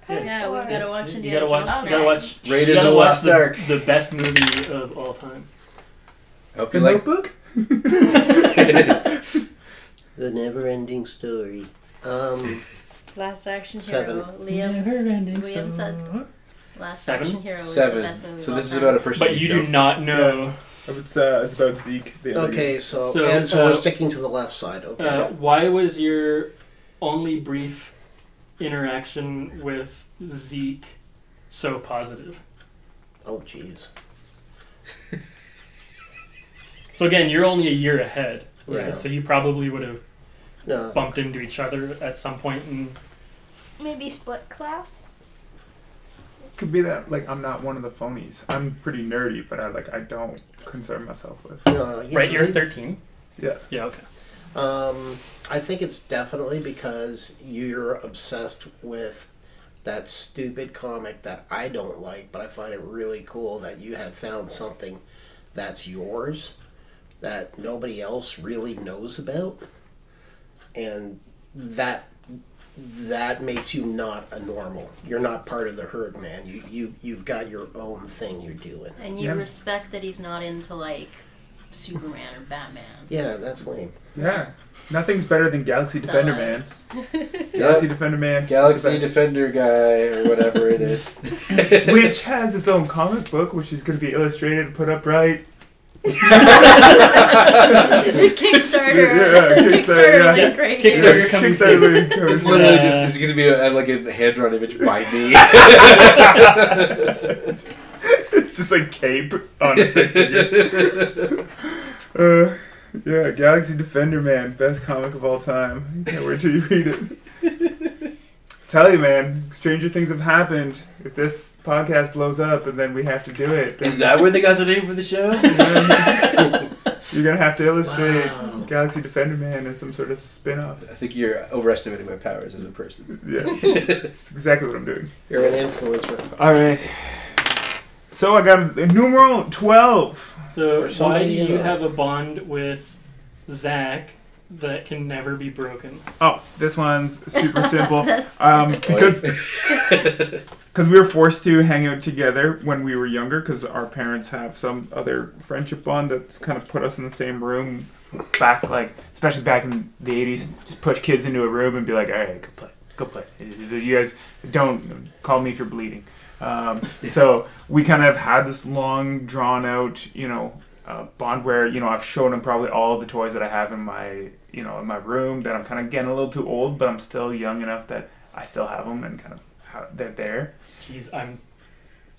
Yeah, we've got to watch You Indiana gotta watch. Jones. You gotta watch. Raiders you gotta of the watch Lost Ark. the best movie of all time. I hope The you like. Notebook? The Never-Ending Story. Last Action Seven. Hero. Liam said Last Seven? Action Hero is the Seven. best movie So of this is all about a time. person. But you do not know. It's about Zeke. The other Okay, so So, we're sticking to the left side. Okay. Why was your only brief interaction with Zeke so positive? Oh, jeez. So again, you're only a year ahead, right? Yeah. So you probably would have No. bumped into each other at some point, and Maybe split class? Could be that like I'm not one of the phonies. I'm pretty nerdy, but I don't concern myself with. No, yes, right, you're 13. Yeah. Yeah. Okay. I think it's definitely because you're obsessed with that stupid comic that I don't like, but I find it really cool that you have found something that's yours that nobody else really knows about, and that makes you not a normal. You're not part of the herd, man. You've got your own thing you're doing. And you Yeah. respect that he's not into like Superman or Batman. Yeah, that's lame. Yeah. Nothing's better than Galaxy Defender Man. Sucks. Galaxy Defender Man. Galaxy the best. Defender guy or whatever it is. Which has its own comic book, which is going to be illustrated and put up right. Kickstarter. Yeah, Kickstarter, yeah. link right Kickstarter here. comes Kickstarter in. link It's goes- literally Yeah. just it's going to be like a hand-drawn image by me. It's just like cape on a stick figure. Yeah, Galaxy Defender Man, best comic of all time. Can't wait till you read it. Tell you, man, stranger things have happened. If this podcast blows up and then we have to do it, then Is that where they got the name for the show? you're gonna have to illustrate Wow. Galaxy Defender Man as some sort of spin-off. I think you're overestimating my powers as a person. Yeah, that's exactly what I'm doing. You're an influencer. All right. So I got a numeral 12. So For why do somebody, you you know. have a bond with Zach that can never be broken? Oh, this one's super simple. That's Because we were forced to hang out together when we were younger because our parents have some other friendship bond that's kind of put us in the same room back, like, especially back in the 80s, just push kids into a room and be like, all right, go play. You guys don't call me if you're bleeding. So we kind of had this long drawn out, bond where, I've shown him probably all the toys that I have in my, in my room that I'm kind of getting a little too old, but I'm still young enough that I still have them and kind of they're there. Jeez,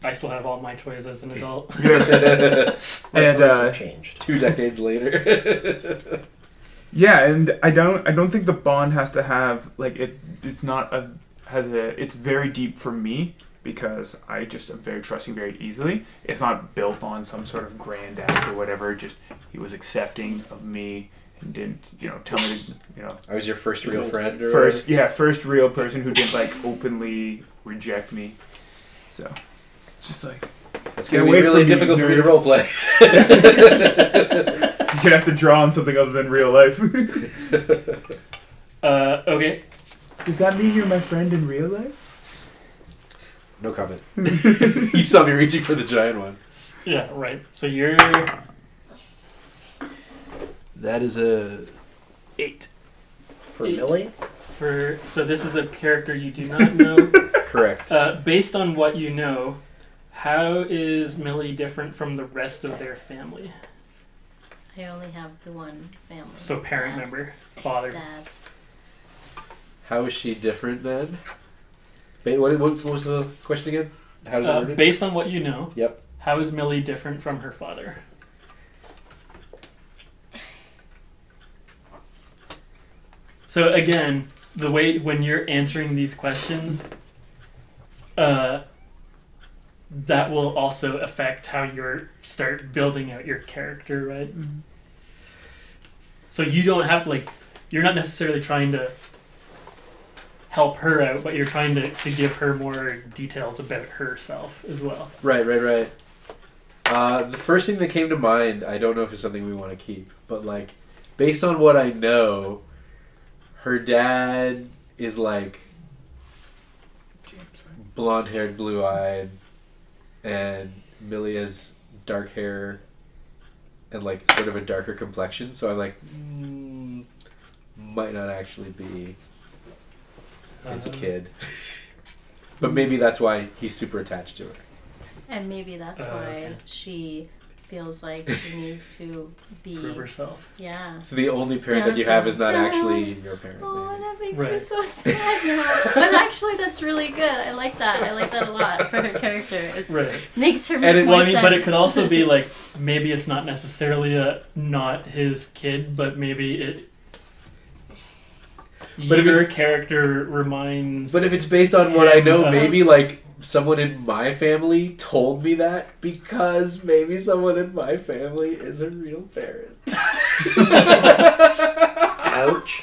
I still have all my toys as an adult. My And, plans have changed. 2 decades later. Yeah, and I don't think the bond has to have like it's very deep for me, because I just am very trusting very easily. It's not built on some sort of grand act or whatever. Just he was accepting of me and didn't, tell me to, I was your first real friend. Or first real person who didn't like openly reject me. So it's just like it's gonna be really difficult for me to roleplay. You're gonna have to draw on something other than real life. Okay. Does that mean you're my friend in real life? No comment. You saw me reaching for the giant one. Yeah, right. So you're... That is a 8. For 8. Millie? So this is a character you do not know. Correct. Based on what you know, how is Millie different from the rest of their family? I only have the one family. So parent Dad. member, father. Dad. How is she different then? What was the question again? How does it work? Based on what you know, Yep. how is Millie different from her father? So again, the way when you're answering these questions, that will also affect how you start building out your character, right? Mm-hmm. So you don't have you're not necessarily trying to help her out, but you're trying to give her more details about herself as well. Right. The first thing that came to mind, I don't know if it's something we want to keep, but based on what I know, her dad is blonde-haired, blue-eyed, and Millie has dark hair and sort of a darker complexion. So I'm might not actually be his kid, but maybe that's why he's super attached to her. And maybe that's why she feels like she needs to be... Prove herself. Yeah. So the only parent that you have is not actually your parent. Oh, maybe. that makes me Right. so sad now. But actually, that's really good. I like that. I like that a lot for her character. It Right. makes her And make more sense. But it could also be maybe it's not necessarily not his kid, but maybe it... But if your character reminds... But if it's based on what I know, him, maybe someone in my family told me that because maybe someone in my family is a real parent. Ouch.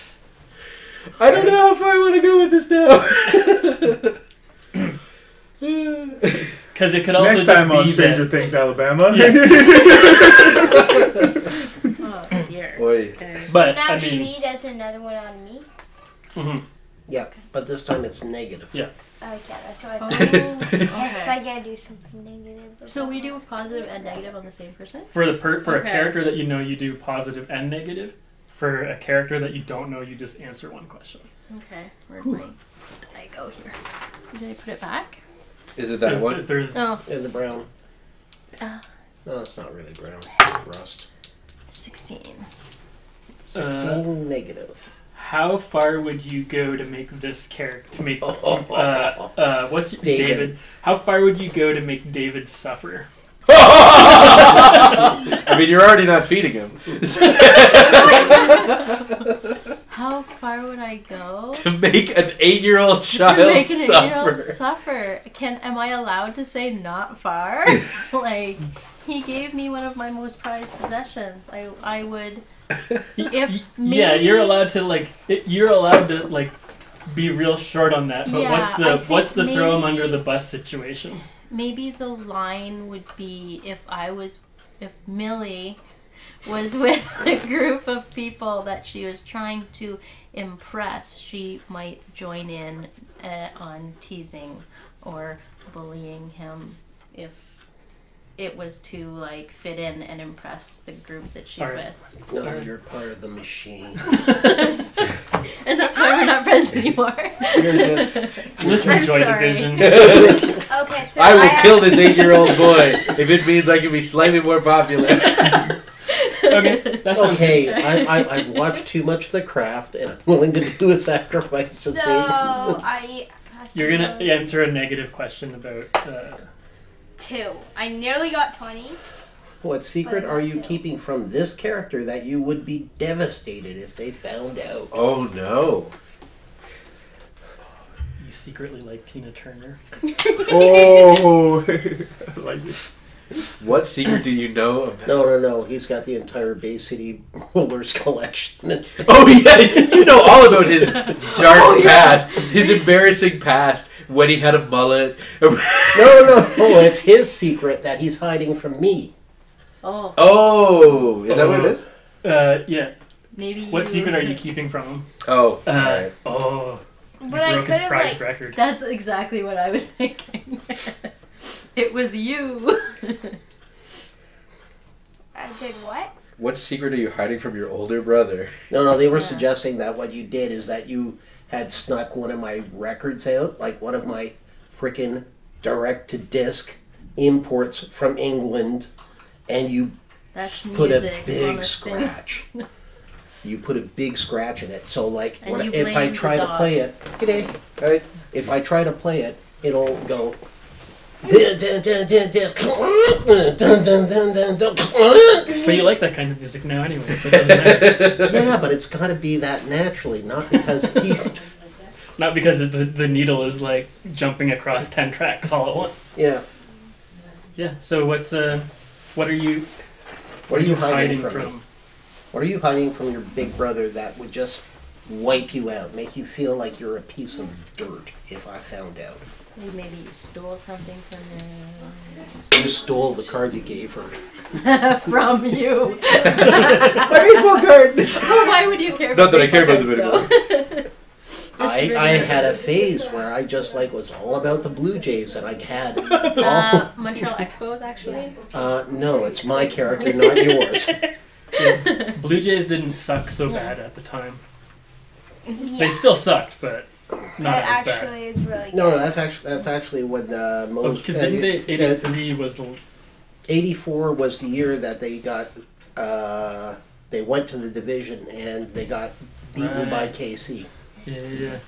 I don't know if I want to go with this now. Because it could also Next just time on be Stranger that... Things, Alabama. Oh, dear. Boy. Okay. But, Now I mean... she does another one on me. Mhm. Yeah, but this time it's negative. Yeah. Okay, so I Oh, yes, I okay. gotta do something negative. So we do positive and negative on the same person? For a Okay. character that you know, you do positive and negative. For a character that you don't know, you just answer one question. Okay. Where'd I go here? Did I put it back? Is it that one? There's... Oh. In the brown. Uh, No, it's not really brown. Rust. 16. 16 negative. How far would you go to make this character to make what's David. David? How far would you go to make David suffer? I mean, you're already not feeding him. How far would I go To make an 8-year-old to child make an 8-year-old suffer. suffer? Am I allowed to say not far? He gave me one of my most prized possessions. I would. If maybe, Yeah, you're allowed to be real short on that. But Yeah, I what's the think throw him maybe- under the bus situation? maybe the line would be if Millie was with a group of people that she was trying to impress, she might join in on teasing or bullying him if it was to fit in and impress the group that she's Alright. with. No, you're part of the machine. And that's why we're not friends anymore. You're just... Listen, I'm Joy sorry. Division. Okay, so I will kill this 8-year-old boy if it means I can be slightly more popular. Okay, that's Okay, I've watched too much of The Craft, and I'm willing to do a sacrifice to So see. I. You're gonna answer a negative question about. 2. I nearly got 20. What secret But are not you two. keeping from this character that you would be devastated if they found out? Oh no. secretly like Tina Turner. Oh, I like it. What secret do you know about? No. He's got the entire Bay City Rollers collection. Oh yeah, you know all about his dark past, his embarrassing past when he had a mullet. No. It's his secret that he's hiding from me. Oh, Oh, is that what it is? Yeah. maybe. What secret are you keeping from him? Oh, alright. Oh, he But I broke could his have prize like. record. That's exactly what I was thinking. It was you. I did what? What secret are you hiding from your older brother? No, they were Yeah. suggesting that what you did is that you had snuck one of my records out, like one of my freaking direct-to-disc imports from England, and you That's put music a on big a scratch. You put a big scratch in it. So, like, And you if I blamed the try to dog. play it, g'day. Right? If I try to play it, it'll go. But you like that kind of music now anyway, so it doesn't matter. Yeah, but it's got to be that naturally, not because he's. Not because the needle is like jumping across 10 tracks all at once. Yeah. Yeah, so what are you What are you hiding hiding from me? from? What are you hiding from your big brother that would just wipe you out, make you feel like you're a piece of dirt if I found out? Maybe you stole something from You stole the card you gave her. him. From you. My baseball card. Why would you care Not about that I care about the baseball cards, though? I had a phase where I just like was all about the Blue Jays, and I had all. Montreal Expos, actually. No, it's my character, not yours. Blue Jays didn't suck so bad at the time. Yeah. They still sucked, but not That as bad. actually is really good. No, that's actually when most. Because didn't they? 83 was the 84 was the year that they got. They went to the division and they got beaten by Right. KC. yeah.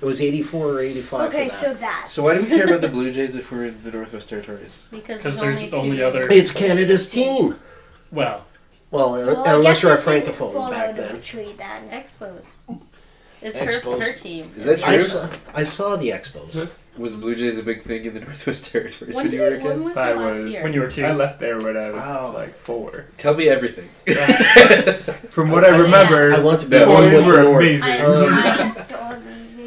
It was 84 or 85 Okay, for that. so that. So why do we care about the Blue Jays if we're in the Northwest Territories? Because Because there's there's only only two. other- It's Canada's team. Well, Well, Well, I unless guess you're a it didn't francophone fall back out of then. a tree then. Expos. It's Expos. her team. Is that I true? saw the Expos. Was Blue Jays a big thing in the Northwest Territories When when you were a did- when kid? was I the last was- year? when you were 2. I left there when I was Wow. like 4. Tell me everything. From what I remember, I want to be No. one boys with were the North. amazing.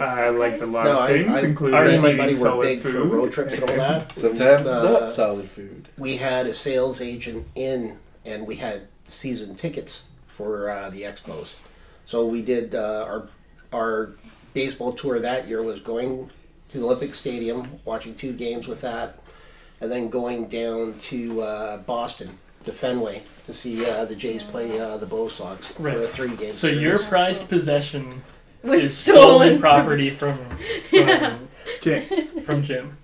I I liked a lot No, of things, including me and my eating buddy were solid big for food. road trips and all that. Sometimes Uh, not solid food. We had a sales agent in, and we had season tickets for the Expos. So we did our baseball tour that year was going to the Olympic Stadium, watching 2 games with that, and then going down to Boston, to Fenway, to see the Jays play the Bo Sox for Right. a 3-game So series. your prized possession Was is stolen stolen property from James. from Jim.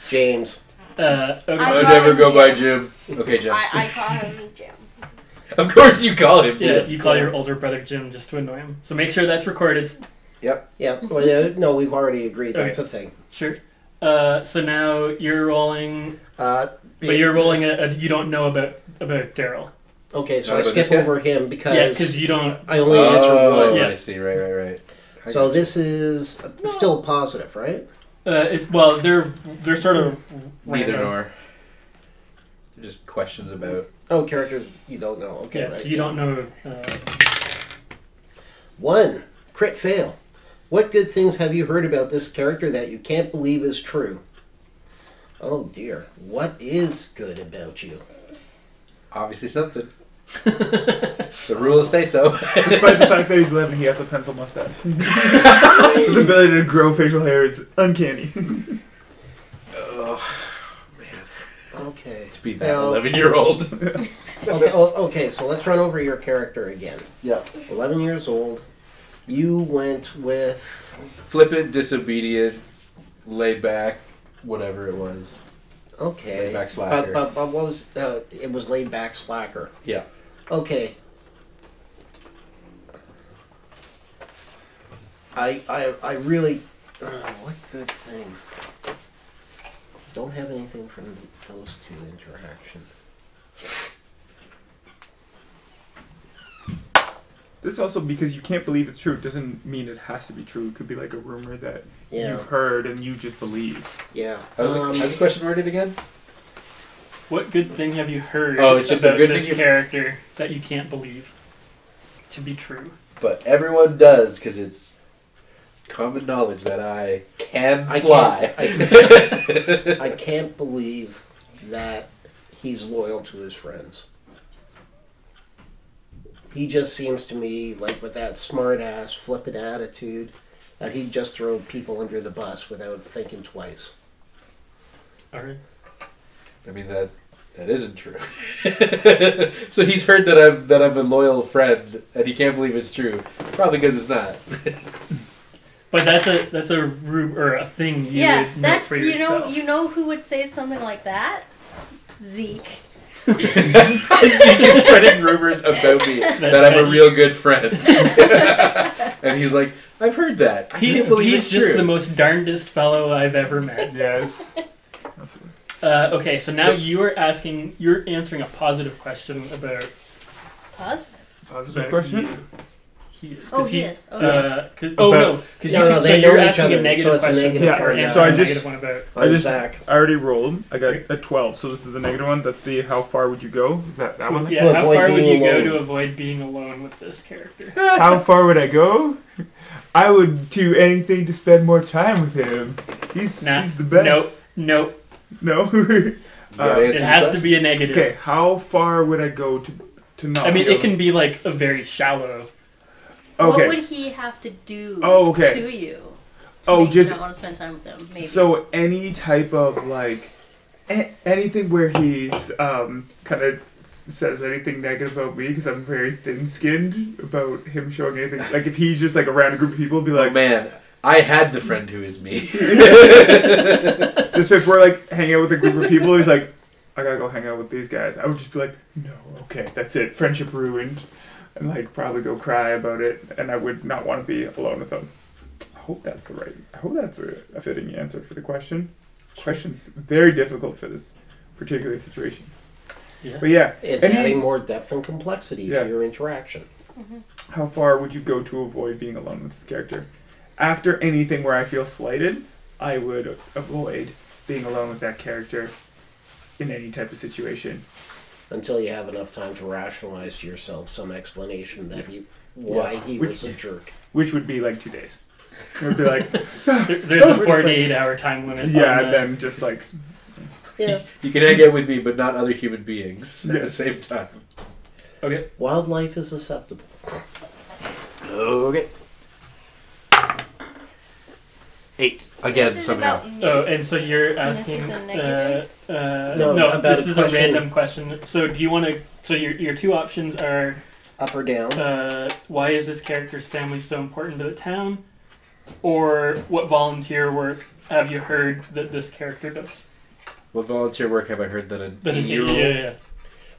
James. Okay. I never go by Jim. Okay, Jim. I call him Jim. Of course you call him Yeah, Jim. you call your older brother Jim just to annoy him. So make sure that's recorded. Yeah, well, no, we've already agreed. That's a thing. Sure. So now you're rolling, but But you're rolling you don't know about Daryl. Okay, so Not I about this skip guy? over him because Yeah, because you don't. I only answered Oh, one. Yeah. I see. Right. I So got this is still positive, right? Well, they're sort of you. Neither random. nor. Just questions about. Oh, characters you don't know. Okay, Yeah, right. so you don't know. 1. Crit fail. What good things have you heard about this character that you can't believe is true? Oh dear. What is good about you? Obviously something. The rules say so. Despite the fact that he's 11, he has a pencil mustache. His ability to grow facial hair is uncanny. Oh, man. Okay. To be that Well, 11-year-old. okay, so let's run over your character again. Yeah. 11 years old. You went with... Flippant, disobedient, laid back, whatever it was. Okay. Laid back slacker. But what was... it was laid back slacker. Yeah. Okay. I really... what good thing? Don't have anything from those 2 interactions. this also, because you can't believe it's true, it doesn't mean it has to be true. It could be like a rumor that you've heard and you just believe. Yeah. How's the question worded again? What good thing have you heard it's just a about good this thing character that you can't believe to be true? But everyone does, because it's common knowledge that I can fly. I can't believe that he's loyal to his friends. He just seems to me like, with that smart-ass, flippant attitude, that he'd just throw people under the bus without thinking twice. All right. I mean, that isn't true. So he's heard that I'm a loyal friend, and he can't believe it's true. Probably because it's not. But that's a thing you would note for yourself. You know who would say something like that? Zeke. Zeke is spreading rumors about me that I'm a real good friend. And he's like, I've heard that. I can't believe he's it's just true. the most darndest fellow I've ever met. Yes. Okay, so now you're answering a positive question about Positive question? you. He is. He is. Because they you're know each asking other, a negative so it's a question. negative Yeah, for so I a just- negative one about. Zach. I already rolled. I got a 12, so this is the negative one. That's the how far would you go? Is that one? Yeah, To how avoid far would being you go alone. to avoid being alone with this character? How far would I go? I would do anything to spend more time with him. He's the best. Nope. No. gotta It answer has the to be a negative. Okay, how far would I go to not? I mean, go? it can be like a very shallow. Okay. What would he have to do to you? To make you not want to spend time with him, maybe. So any type of like anything where he's kind of says anything negative about me because I'm very thin-skinned about him showing anything. Like if he's just like around a group of people, be like, oh man, I had the friend who is me. just if we're like hanging out with a group of people, he's like, I gotta go hang out with these guys. I would just be like, no, okay, that's it, friendship ruined, and like probably go cry about it, and I would not want to be alone with them. I hope that's a fitting answer for the question. The question's very difficult for this particular situation. Yeah. But yeah, It's adding more depth and complexity to your interaction. How far would you go to avoid being alone with this character? After anything where I feel slighted, I would avoid being alone with that character in any type of situation. Until you have enough time to rationalize to yourself some explanation that why he was a jerk. Which would be like 2 days. It would be like... There's a 48-hour time limit. Yeah, and then just like... Yeah. You can hang out with me, but not other human beings at the same time. Okay. Wildlife is acceptable. Okay. 8. Again, This is somehow. about me. Oh, and so you're And this asking. is a negative? No, about this a is question. a random question. So do you want to? So your two options are Up or down? why is this character's family so important to the town, or what volunteer work have you heard that this character does? What volunteer work have I heard that That an year old? yeah.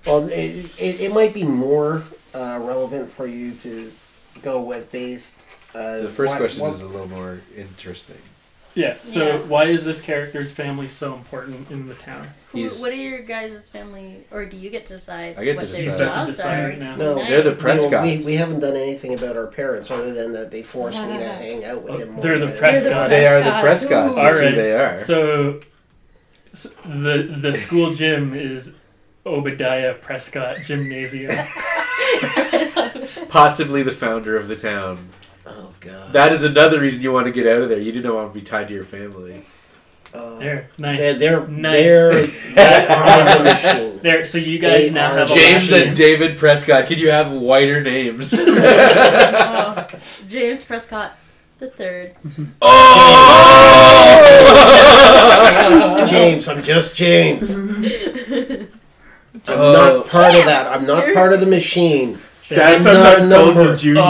Well, it might be more relevant for you to go with based. The first question is a little more interesting. Yeah. So Yeah. why is this character's family so important in the town? What are your guys' family, or do you get to decide I get what to their You decide. have to jobs decide are? right now. No, They're the Nice. Prescotts. We haven't done anything about our parents other than that they forced me to hang out with him. more They're the than- Prescotts. They are the Prescotts. Prescotts. Ooh. That's who Alright. they are. So the school gym is Obadiah Prescott Gymnasium. Possibly the founder of the town. Oh God. That is another reason you want to get out of there. You didn't want to be tied to your family. There, nice. They're nice. they are the machine. There, so you guys They now are have a James machine. and David Prescott. Can you have whiter names? Oh, James Prescott the third. Oh! James, I'm just James. I'm Oh. not part of that. I'm not part of the machine. Dad I'm not a sometimes calls number. you Junior.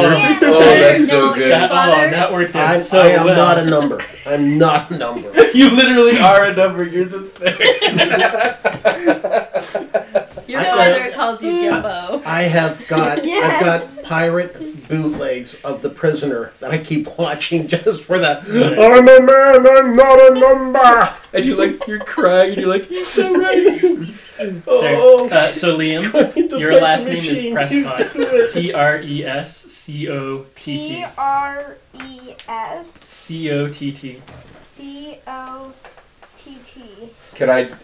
Oh, that's so No, good. your father- that worked out I so am well. not a number. I'm not a number. You literally are a number. You're the third. Your I- father calls you Gimbo. I've got Yeah. pirate bootlegs of The Prisoner that I keep watching just for that. Nice. I'm a man, I'm not a number. And you're crying, and you're like, he's so right. Oh. So Liam, Trying to your fight last the name is machine. Prescott. You do it. Prescott. Prescott.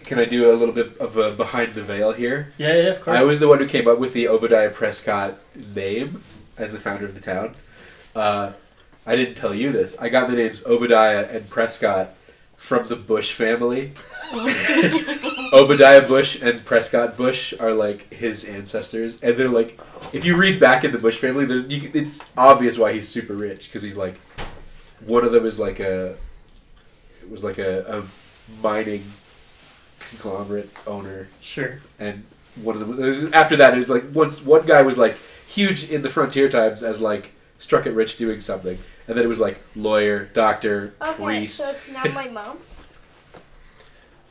Can I do a little bit of a behind the veil here? Yeah, of course. I was the one who came up with the Obadiah Prescott name as the founder of the town. I didn't tell you this. I got the names Obadiah and Prescott from the Bush family. Obadiah Bush and Prescott Bush are like his ancestors, and they're like, if you read back in the Bush family, it's obvious why he's super rich, because he's like, one of them is like a mining conglomerate owner, Sure. and one of them after that it was like one guy was like huge in the frontier times as like struck it rich doing something, and then it was like lawyer, doctor, priest. So it's now my mom.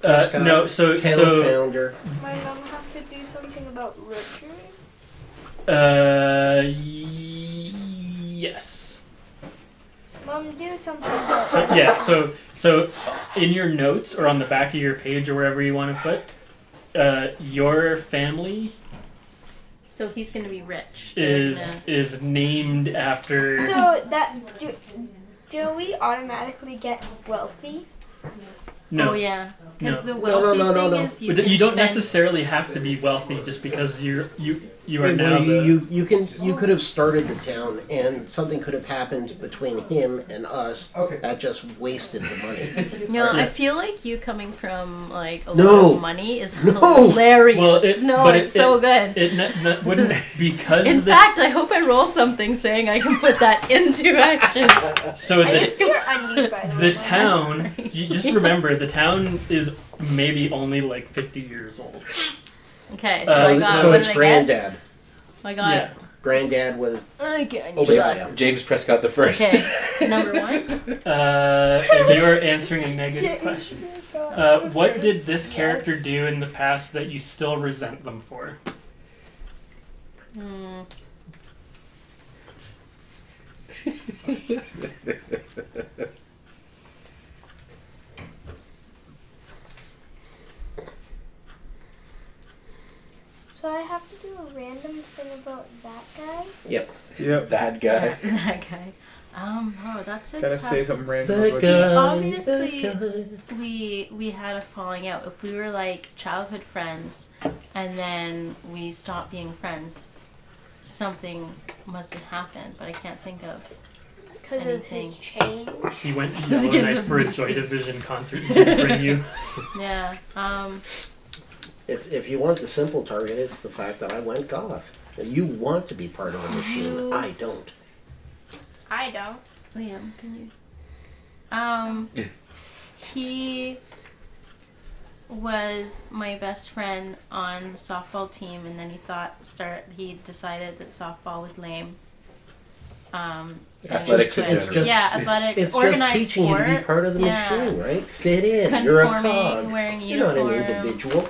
Prescott, No, so town founder. My mom has to do something about Richard. Yes. Mom, do something about So, yeah, so in your notes or on the back of your page or wherever you want to put, your family So he's going to be rich. is named after. So that do we automatically get wealthy? No. Oh yeah, because No. the wealthy No. thing is You can don't spend- necessarily have to be wealthy just because you are now You could have started the town, and something could have happened between him and us that just wasted the money. No, I feel like you coming from like a No. lot of money is No. hilarious. Well, it's so good. It wouldn't because In fact, I hope I roll something saying I can put that into action. so I just see your undies, by the way. the town. sorry. You just remember the town is maybe only like 50 years old. Okay, so So I got. So what it's did granddad. I got? Yeah. Granddad was I got Oh, James Prescott the first. Okay, number one. And you're answering a negative question. What did this character do in the past that you still resent them for? So I have to do a random thing about that guy. Yep. That guy. That guy. Oh, that's a Gotta tough. say something random the about guy. you. obviously- the guy. We had a falling out. If we were like childhood friends and then we stopped being friends, something must have happened, but I can't think of. Because of Anything. his change. He went to Because Yellowknife of for a me. Joy Division concert he didn't bring you. Yeah. If you want the simple target, it's the fact that I went goth. You want to be part of the machine. You- I don't. I don't. Liam, can you? He was my best friend on the softball team, and then he decided that softball was lame. Athletics in It's general. just- Yeah, athletics, It's organized just teaching sports, you to be part of the yeah. machine, right? Fit in. You're a Conforming, cog. wearing You're not an uniform. individual.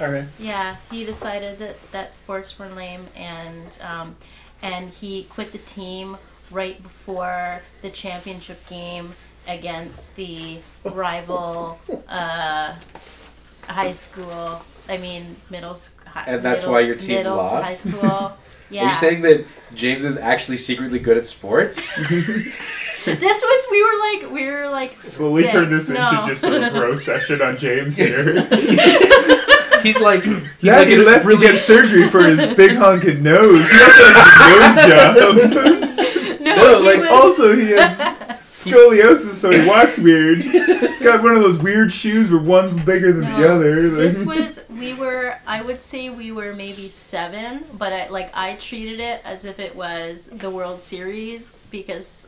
Alright. Yeah, he decided that sports were lame, and he quit the team right before the championship game against the rival high school. I mean, middle school. And that's why your team middle, lost? High school. Yeah. Are you saying that James is actually secretly good at sports? we were like. Well, we turned this six, into no. just a roast session on James here. He's like, Yeah, he left to get surgery for his big honking nose. He also has a nose job. No, he was, Also, he has scoliosis, so he walks weird. He's got one of those weird shoes where one's bigger than the No, other. This was I would say we were maybe 7, but I treated it as if it was the World Series because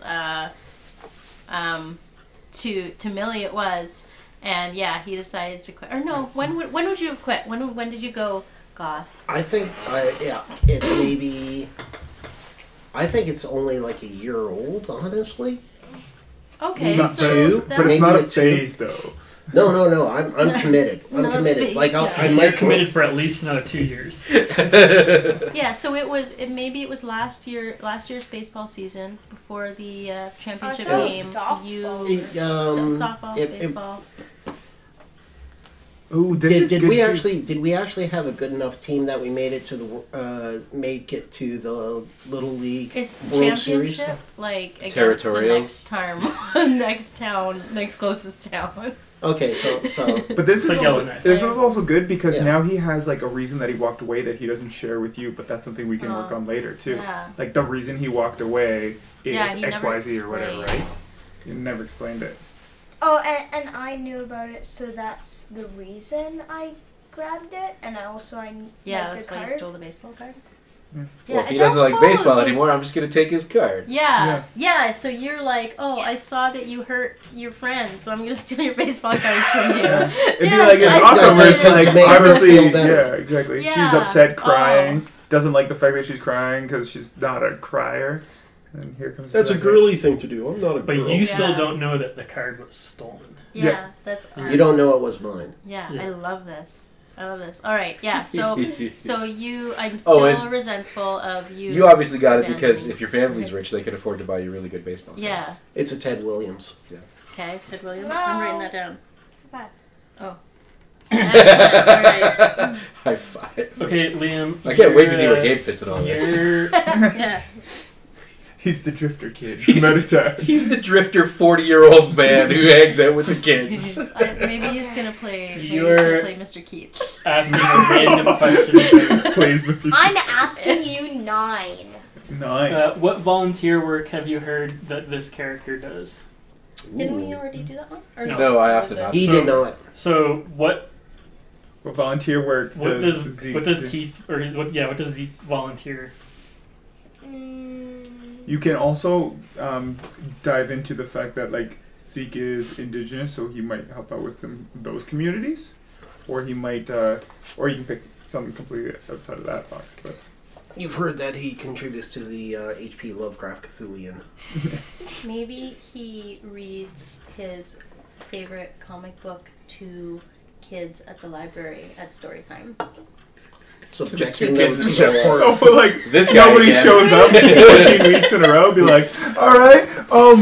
to Millie it was, and yeah, he decided to quit. Or no, when would you have quit? When did you go goth? I think, it's maybe. I think it's only like a year old, honestly. Okay, Not so two, that but was- it's not a Maybe it's phase, though. No. I'm not- committed. it's I'm not a committed. phase, Like I guys. might Committed for at least another 2 years. yeah. So it was. Maybe it was last year's baseball season before the championship I thought game. softball. You It, softball, it- baseball. Ooh, this is Did good we too. actually have a good enough team that we made it to the Little League It's World Series? championship, like against the Territorials? next next closest town. Okay, so But this is Like also, Yellow Knife. this is also good because Yeah. now he has like a reason that he walked away that he doesn't share with you, but that's something we can work on later too. Yeah. Like the reason he walked away is Yeah, he never XYZ or whatever, explained. right? You never explained it. Oh, and I knew about it, so that's the reason I grabbed it, and I also Yeah, like that's the why card. you stole the baseball card. Yeah. Yeah, Well, if he and that doesn't like follows baseball you. anymore, I'm just gonna take his card. Yeah. So you're like, oh, I saw that you hurt your friend, so I'm gonna steal your baseball cards from you. It'd be Yes, like it's I awesome. Where it's did. like To make her obviously, feel better. yeah, exactly. She's Yeah. upset, crying. Doesn't like the fact that she's crying because she's not a crier. And here comes. that's a the- girly thing to do. I'm not a But girl. you still Yeah. don't know that the card was stolen. Yeah, Yeah. that's. You don't know it was mine. Yeah, Yeah. I love this. All right. Yeah. So I'm Oh, still and resentful of you. You obviously got it because abandoning- if your family's rich, they can afford to buy you really good baseball cards. Yeah. It's a Ted Williams. Okay, Ted Williams. No. I'm writing that down. Five. Oh. Excellent. All right. High five. Okay, Liam. I can't wait to see you're, where Gabe fits in all this. You're, Yeah. He's the drifter kid. He's- Medita. He's the drifter 40-year-old man who hangs out with the kids. Maybe he's gonna play. Maybe he's You're- gonna play Mr. Keith. asking a random question. Plays Mr. I'm asking you 9. 9. What volunteer work have you heard that this character does? Didn't we already do that one? Or No, I have Was to it- not. He So- did not. So what What volunteer work what does does Zeke what does do? Keith or what does Zeke volunteer? You can also dive into the fact that like Zeke is indigenous, so he might help out with some of those communities, or he might, or you can pick something completely outside of that box. But You've heard that he contributes to the H.P. Lovecraft Cthulhian. Maybe he reads his favorite comic book to kids at the library at story time. Subjecting two them kids to in the the shower. horror. oh, like This guy nobody again. shows up 14 weeks in a row, be like, all right,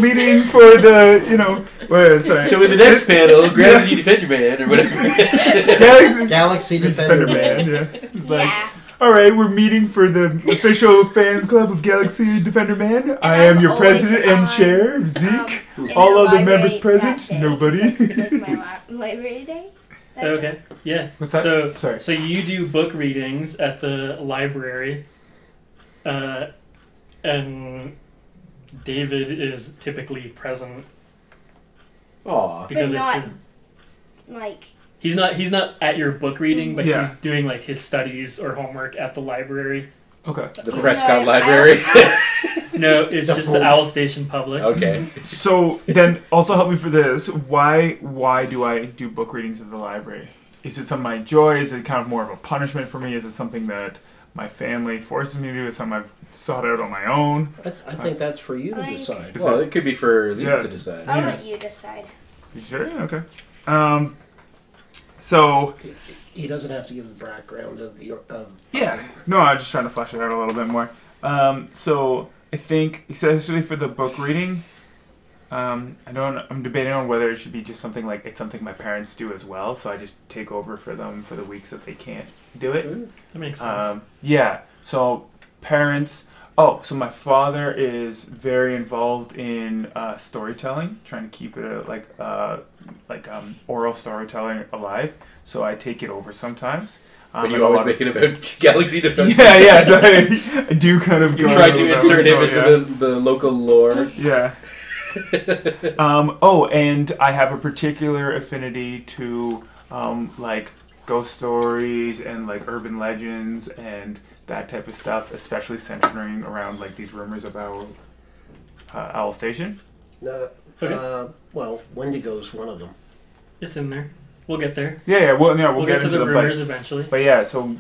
meeting for the, sorry. So in the next panel, Gravity Defender Man or whatever. Galaxy Defender Man. Yeah. It's like, Yeah. all right, we're meeting for the official fan club of Galaxy Defender Man. I am I'm your always president and on, chair, Zeke. in All the other library members that present? day. Nobody. Like my library day. That day. Okay. Yeah. What's that? So Sorry. so you do book readings at the library, and David is typically present Aw. because But it's not- his. Like, He's not at your book reading, but Yeah. he's doing like his studies or homework at the library. Okay. The Prescott No, Library. No, it's The just the Holt. Owl Station Public. Okay. So then, also help me for this. Why do I do book readings at the library? Is it something I enjoy? Is it kind of more of a punishment for me? Is it something that my family forces me to do? Is it something I've sought out on my own? I think that's for you to Like- decide. Well, it could be for Liam to Yes. decide. I'll Yeah. let you decide. You sure? Okay. So He doesn't have to give the background of the. yeah, no, I'm just trying to flesh it out a little bit more. So I think, especially for the book reading, I'm debating on whether it should be just something like it's something my parents do as well. So I just take over for them for the weeks that they can't do it. That makes sense. Yeah. So parents. Oh, so my father is very involved in storytelling, trying to keep it oral storytelling alive. So I take it over sometimes. But and you a always lot make it about Galaxy Defender. yeah. So I do kind of. You go try a little to bit insert him with it, into the local lore. Yeah. And I have a particular affinity to like ghost stories and like urban legends and that type of stuff, especially centering around like these rumors about Owl Station. Okay. Well, Wendigo's one of them. It's in there. We'll get there. Yeah. We'll get to into the them, rumors eventually. but yeah. So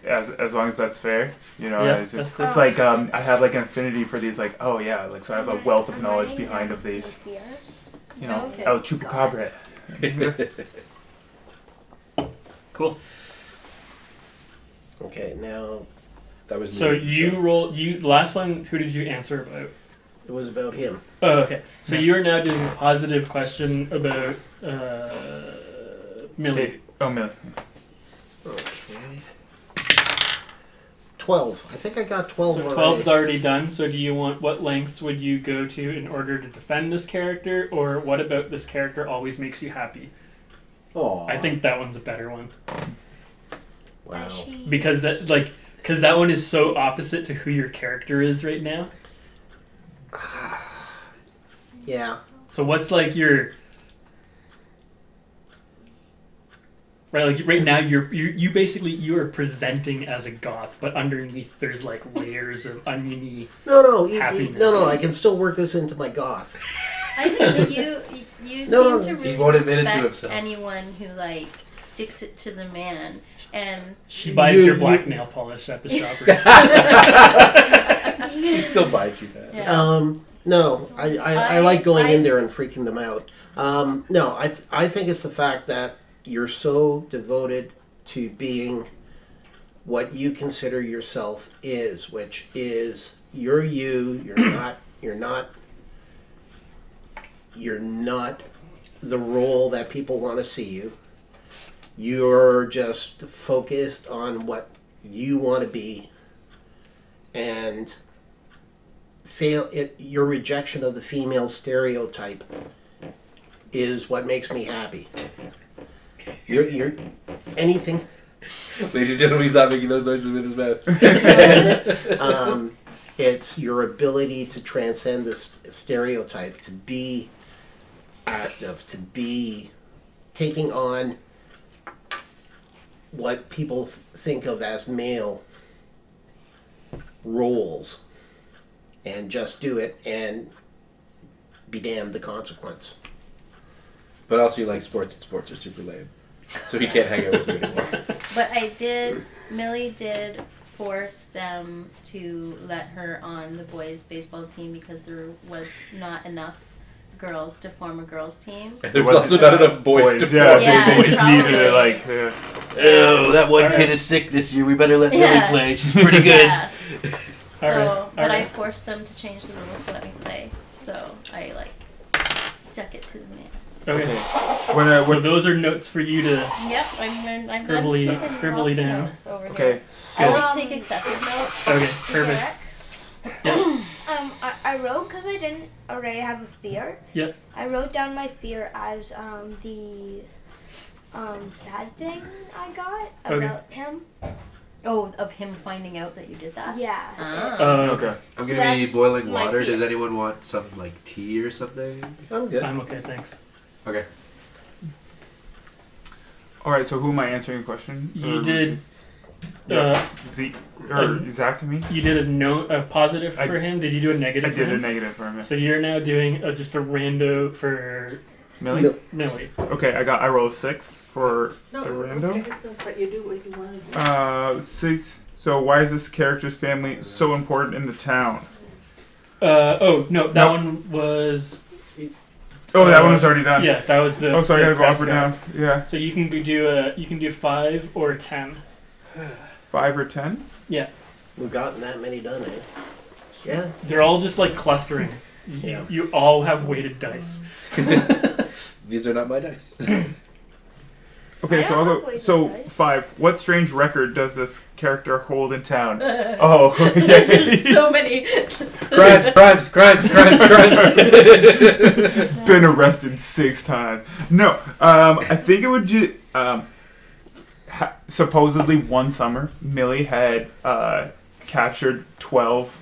as long as that's fair, Yeah, it's, that's cool. it's like I have like an affinity for these like so I have a wealth of knowledge behind of these. Okay. El Chupacabra. Cool. Okay, now That was So me, you the last one. Who did you answer about? it was about him. Oh, okay. So you are now doing a positive question about Millie. Oh, Millie. Okay. 12. I think I got 12 So already. 12's already done. So do you want, what lengths would you go to in order to defend this character, or what about this character always makes you happy? Aww. I think that one's a better one. Wow. Because that one is so opposite to who your character is right now. Yeah. So what's like your right? Like right now, you basically you are presenting as a goth, but underneath there's like layers of oniony. No, Happiness. no. I can still work this into my goth. I think that you No, seem to he really won't admit it to respect himself. anyone who like sticks it to the man, and She buys You- your black you- nail polish at the shoppers. She still buys you that. Yeah. No, I like going in there and freaking them out. No, I think it's the fact that you're so devoted to being what you consider yourself is, which is you're you. You're not the role that people want to see you. You're just focused on what you want to be, and your rejection of the female stereotype is what makes me happy. You're anything. Ladies and gentlemen, he's not making those noises with his mouth. It's your ability to transcend this stereotype, to be active, to be taking on what people think of as male roles, and just do it and be damned the consequence. But also you like sports, and sports are super lame. So he can't hang out with you anymore. But Millie did force them to let her on the boys' baseball team because there was not enough girls to form a girls' team. And there was also not enough boys to Yeah, form. Yeah, they just probably. needed it, like... Oh, that one Alright. kid is sick this year. We better let Yeah. Millie play. She's pretty good. Yeah. So, Alright, but I alright. forced them to change the rules to let me play. So I stuck it to the man. Okay. When, So those are notes for you to. Yep, I'm Scribbly- done taking scribbly lots of down. notes over okay, here. I so... like to take excessive notes. Okay, perfect. I wrote because I didn't already have a fear. Yep. I wrote down my fear as the bad thing I got Okay. about him. Oh, of him finding out that you did that? Yeah. Ah. Okay. I'm So gonna be that's boiling my water. fear. Does anyone want some like tea or something? I'm good. I'm okay, thanks. Okay. Alright, so who am I answering a question? You did. Zeke, or Zach to me? You did a positive I- for him. Did you do a I negative for did a him? negative for him. So you're now doing just a rando for Millie? No. Millie. Okay, I rolled 6 for the rando. Okay, but you do what you want to do. 6. So why is this character's family so important in the town? Oh no, that No. one was Oh, that one was already done. yeah. That was the. Oh, sorry, I the gotta go up press or down. guys. Yeah. So you can do 5 or 10. 5 or 10? We've gotten that many done, eh? Yeah. They're all just like clustering. Yeah. You all have weighted dice. These are not my dice. Okay, I so I'll don't go. have So weighted dice. 5. What strange record does this character hold in town? Oh, okay. So many. Crimes. Been arrested 6 times. No, I think it would just. Supposedly one summer, Millie had captured 12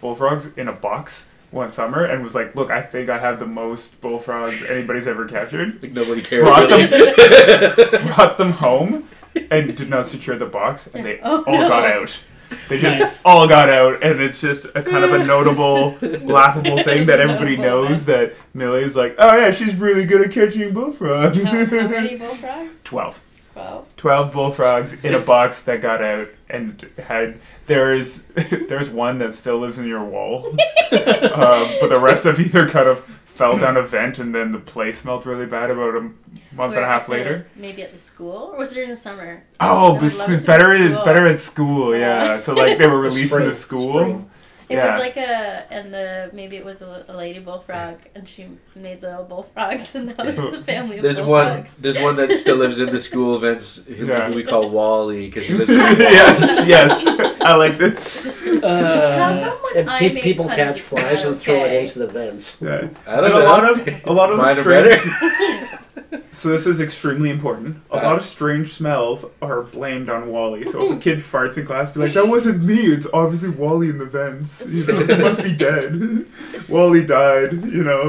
bullfrogs, in a box one summer, and was like, "Look, I think I have the most bullfrogs anybody's ever captured." Like nobody cares. Brought them home, and did not secure the box, and they Oh, all no. got out. They just Nice. all got out, and it's just a kind of a notable, laughable thing that everybody knows that Millie's like, "Oh yeah, she's really good at catching bullfrogs." How many bullfrogs? 12. Wow. 12 bullfrogs in a box that got out, and there's one that still lives in your wall, but the rest of either kind of fell down a vent, and then the place smelled really bad about a month and a half later. Maybe at the school, or was it during the summer? Oh, I would love it's to better. be at It's school. better at school. Yeah, so like they were released Spring, into school. spring. It was like maybe it was a lady bullfrog, and she made little bullfrogs, and now there's a family of bullfrogs. There's one that still lives in the school events who we call Wally because he lives in yes, I like this. How come when I make people puns, catch it's flies not and throw it okay? into the vents. Yeah. I don't And know. a lot of Mine the are strange. better. So this is extremely important. A lot of strange smells are blamed on Wally. So if a kid farts in class, be like, "That wasn't me. It's obviously Wally in the vents. You know, he must be dead. Wally died. You know,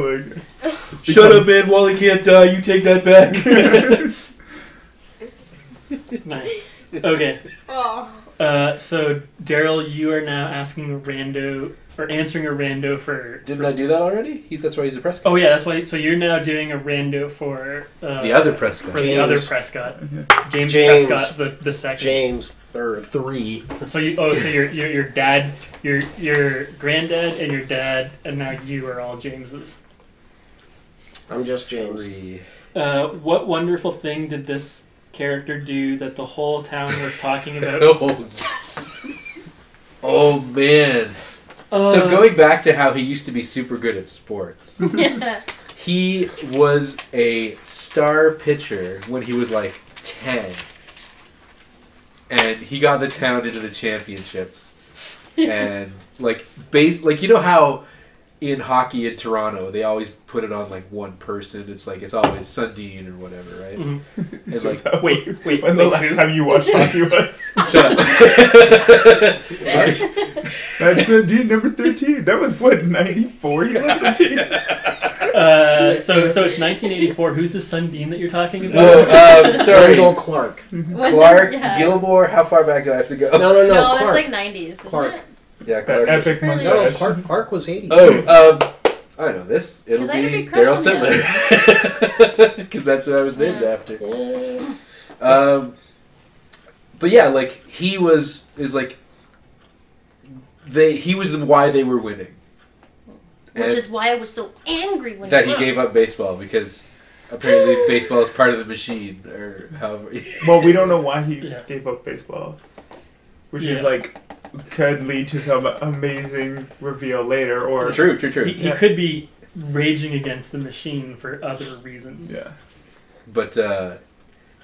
like." Shut up, man. Wally can't die. You take that back. Nice. Okay. So Daryl, you are now asking a rando or answering a rando for. Didn't I do that already? That's why he's a Prescott. Oh yeah, that's why. So you're now doing a rando for the other Prescott. For the other Prescott, James Prescott, the second. James third. 3. So your dad, your granddad, and your dad, and now you are all Jameses. I'm just James. 3. What wonderful thing did this character do that the whole town was talking about? Oh yes. Oh man. So going back to how he used to be super good at sports. Yeah. He was a star pitcher when he was like 10. And he got the town into the championships. And like you know how in hockey in Toronto they always put it on like one person. It's always Sundin or whatever, right? Mm-hmm. It's like wait. When the last time you watched hockey was? Shut up. That's Dean number 13. That was what, 94? He left the team. So it's 1984. Who's the Sundin that you're talking about? Oh, sorry. Randall Clark. Clark, Yeah. Gilmore. How far back do I have to go? No, No, Clark. that's like 90s, isn't Clark. it? Yeah, That Clark. epic Really? No, mustache. Clark was 80. Oh, I know this. It'll 'Cause I had a be big crush Daryl on Sittler. Because that's who I was named Yeah. after. Yeah. But yeah, like he was why they were winning. Which And is why I was so angry when that he gave up baseball because apparently baseball is part of the machine or however. Well, we don't know why he Yeah. gave up baseball. Which Yeah. is like, could lead to some amazing reveal later, or... True. He could be raging against the machine for other reasons. Yeah. But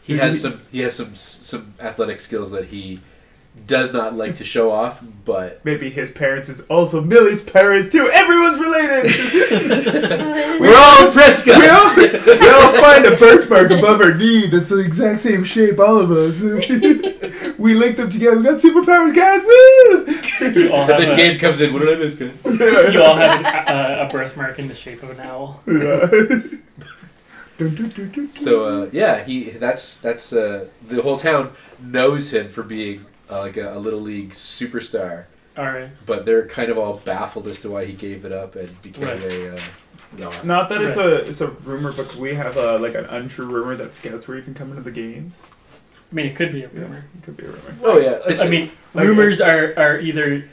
he has some athletic skills that he does not like to show off, but Maybe his parents is also Millie's parents too. Everyone's related. we're all Prescotts. we all find a birthmark above our knee that's the exact same shape, all of us. We link them together. We got superpowers, guys. Woo! You all And have, then Gabe comes in. What did I miss, guys? you all have a birthmark in the shape of an owl. Yeah. So that's the whole town knows him for being like a little league superstar, All right. but they're kind of all baffled as to why he gave it up and became Right. a. Not that it's a rumor, but could we have like an untrue rumor that scouts were even coming to the games? I mean, it could be a Yeah, rumor. it could be a rumor. Oh yeah, I mean, like- rumors are either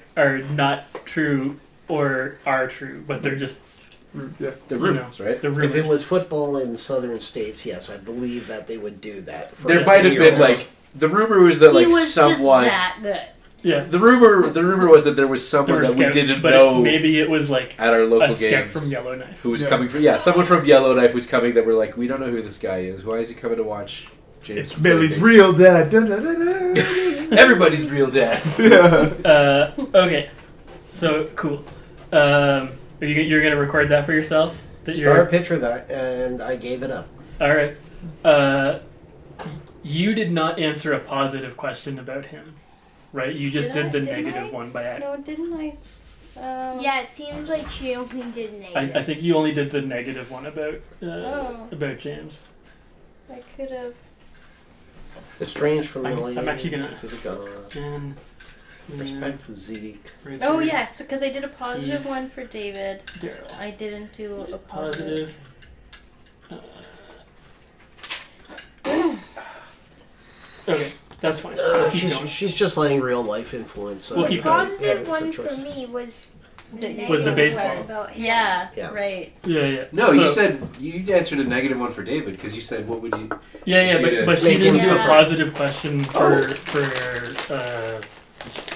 not true or are true, but they're just Yeah. the you rumors, right? the rumors. If it was football in southern states, yes, I believe that they would do that. For There a might have been 10-year-old. like the rumor was that he like was someone. just that good. yeah, The rumor was that there was there someone were that we scouts, didn't but know maybe it was like at our local a scout games from Yellowknife. who was Yeah. coming from. Yeah, someone from Yellowknife was coming that were like, we don't know who this guy is. Why is he coming to watch James? It's Millie's play real dad. Da, da, da, da. baseball?" Everybody's real dad. Yeah. Okay, so cool. You're gonna record that for yourself? That Star pitcher and I gave it up. All right. You did not answer a positive question about him, right? You just Did I? did the Didn't negative I? one by No, didn't I? Yeah, it seems like she only did negative. I think you only did the negative one about Oh. about James. I could have. Estranged from I'm Millie. actually gonna- Is it gone? And Respect to Zeke. Richard, Oh yes, because I did a positive Keith. one for David. Daryl. I didn't do a positive. Positive. Okay, that's fine. We'll keep going. She's just letting real life influence. We'll keep The going. positive Yeah, one good for choice. me was Was negative the one baseball. about him. Yeah, Yeah. right. Yeah. No, you So- said you answered a negative one for David because you said what would you? Yeah, Did but she make didn't him do a feel- positive question for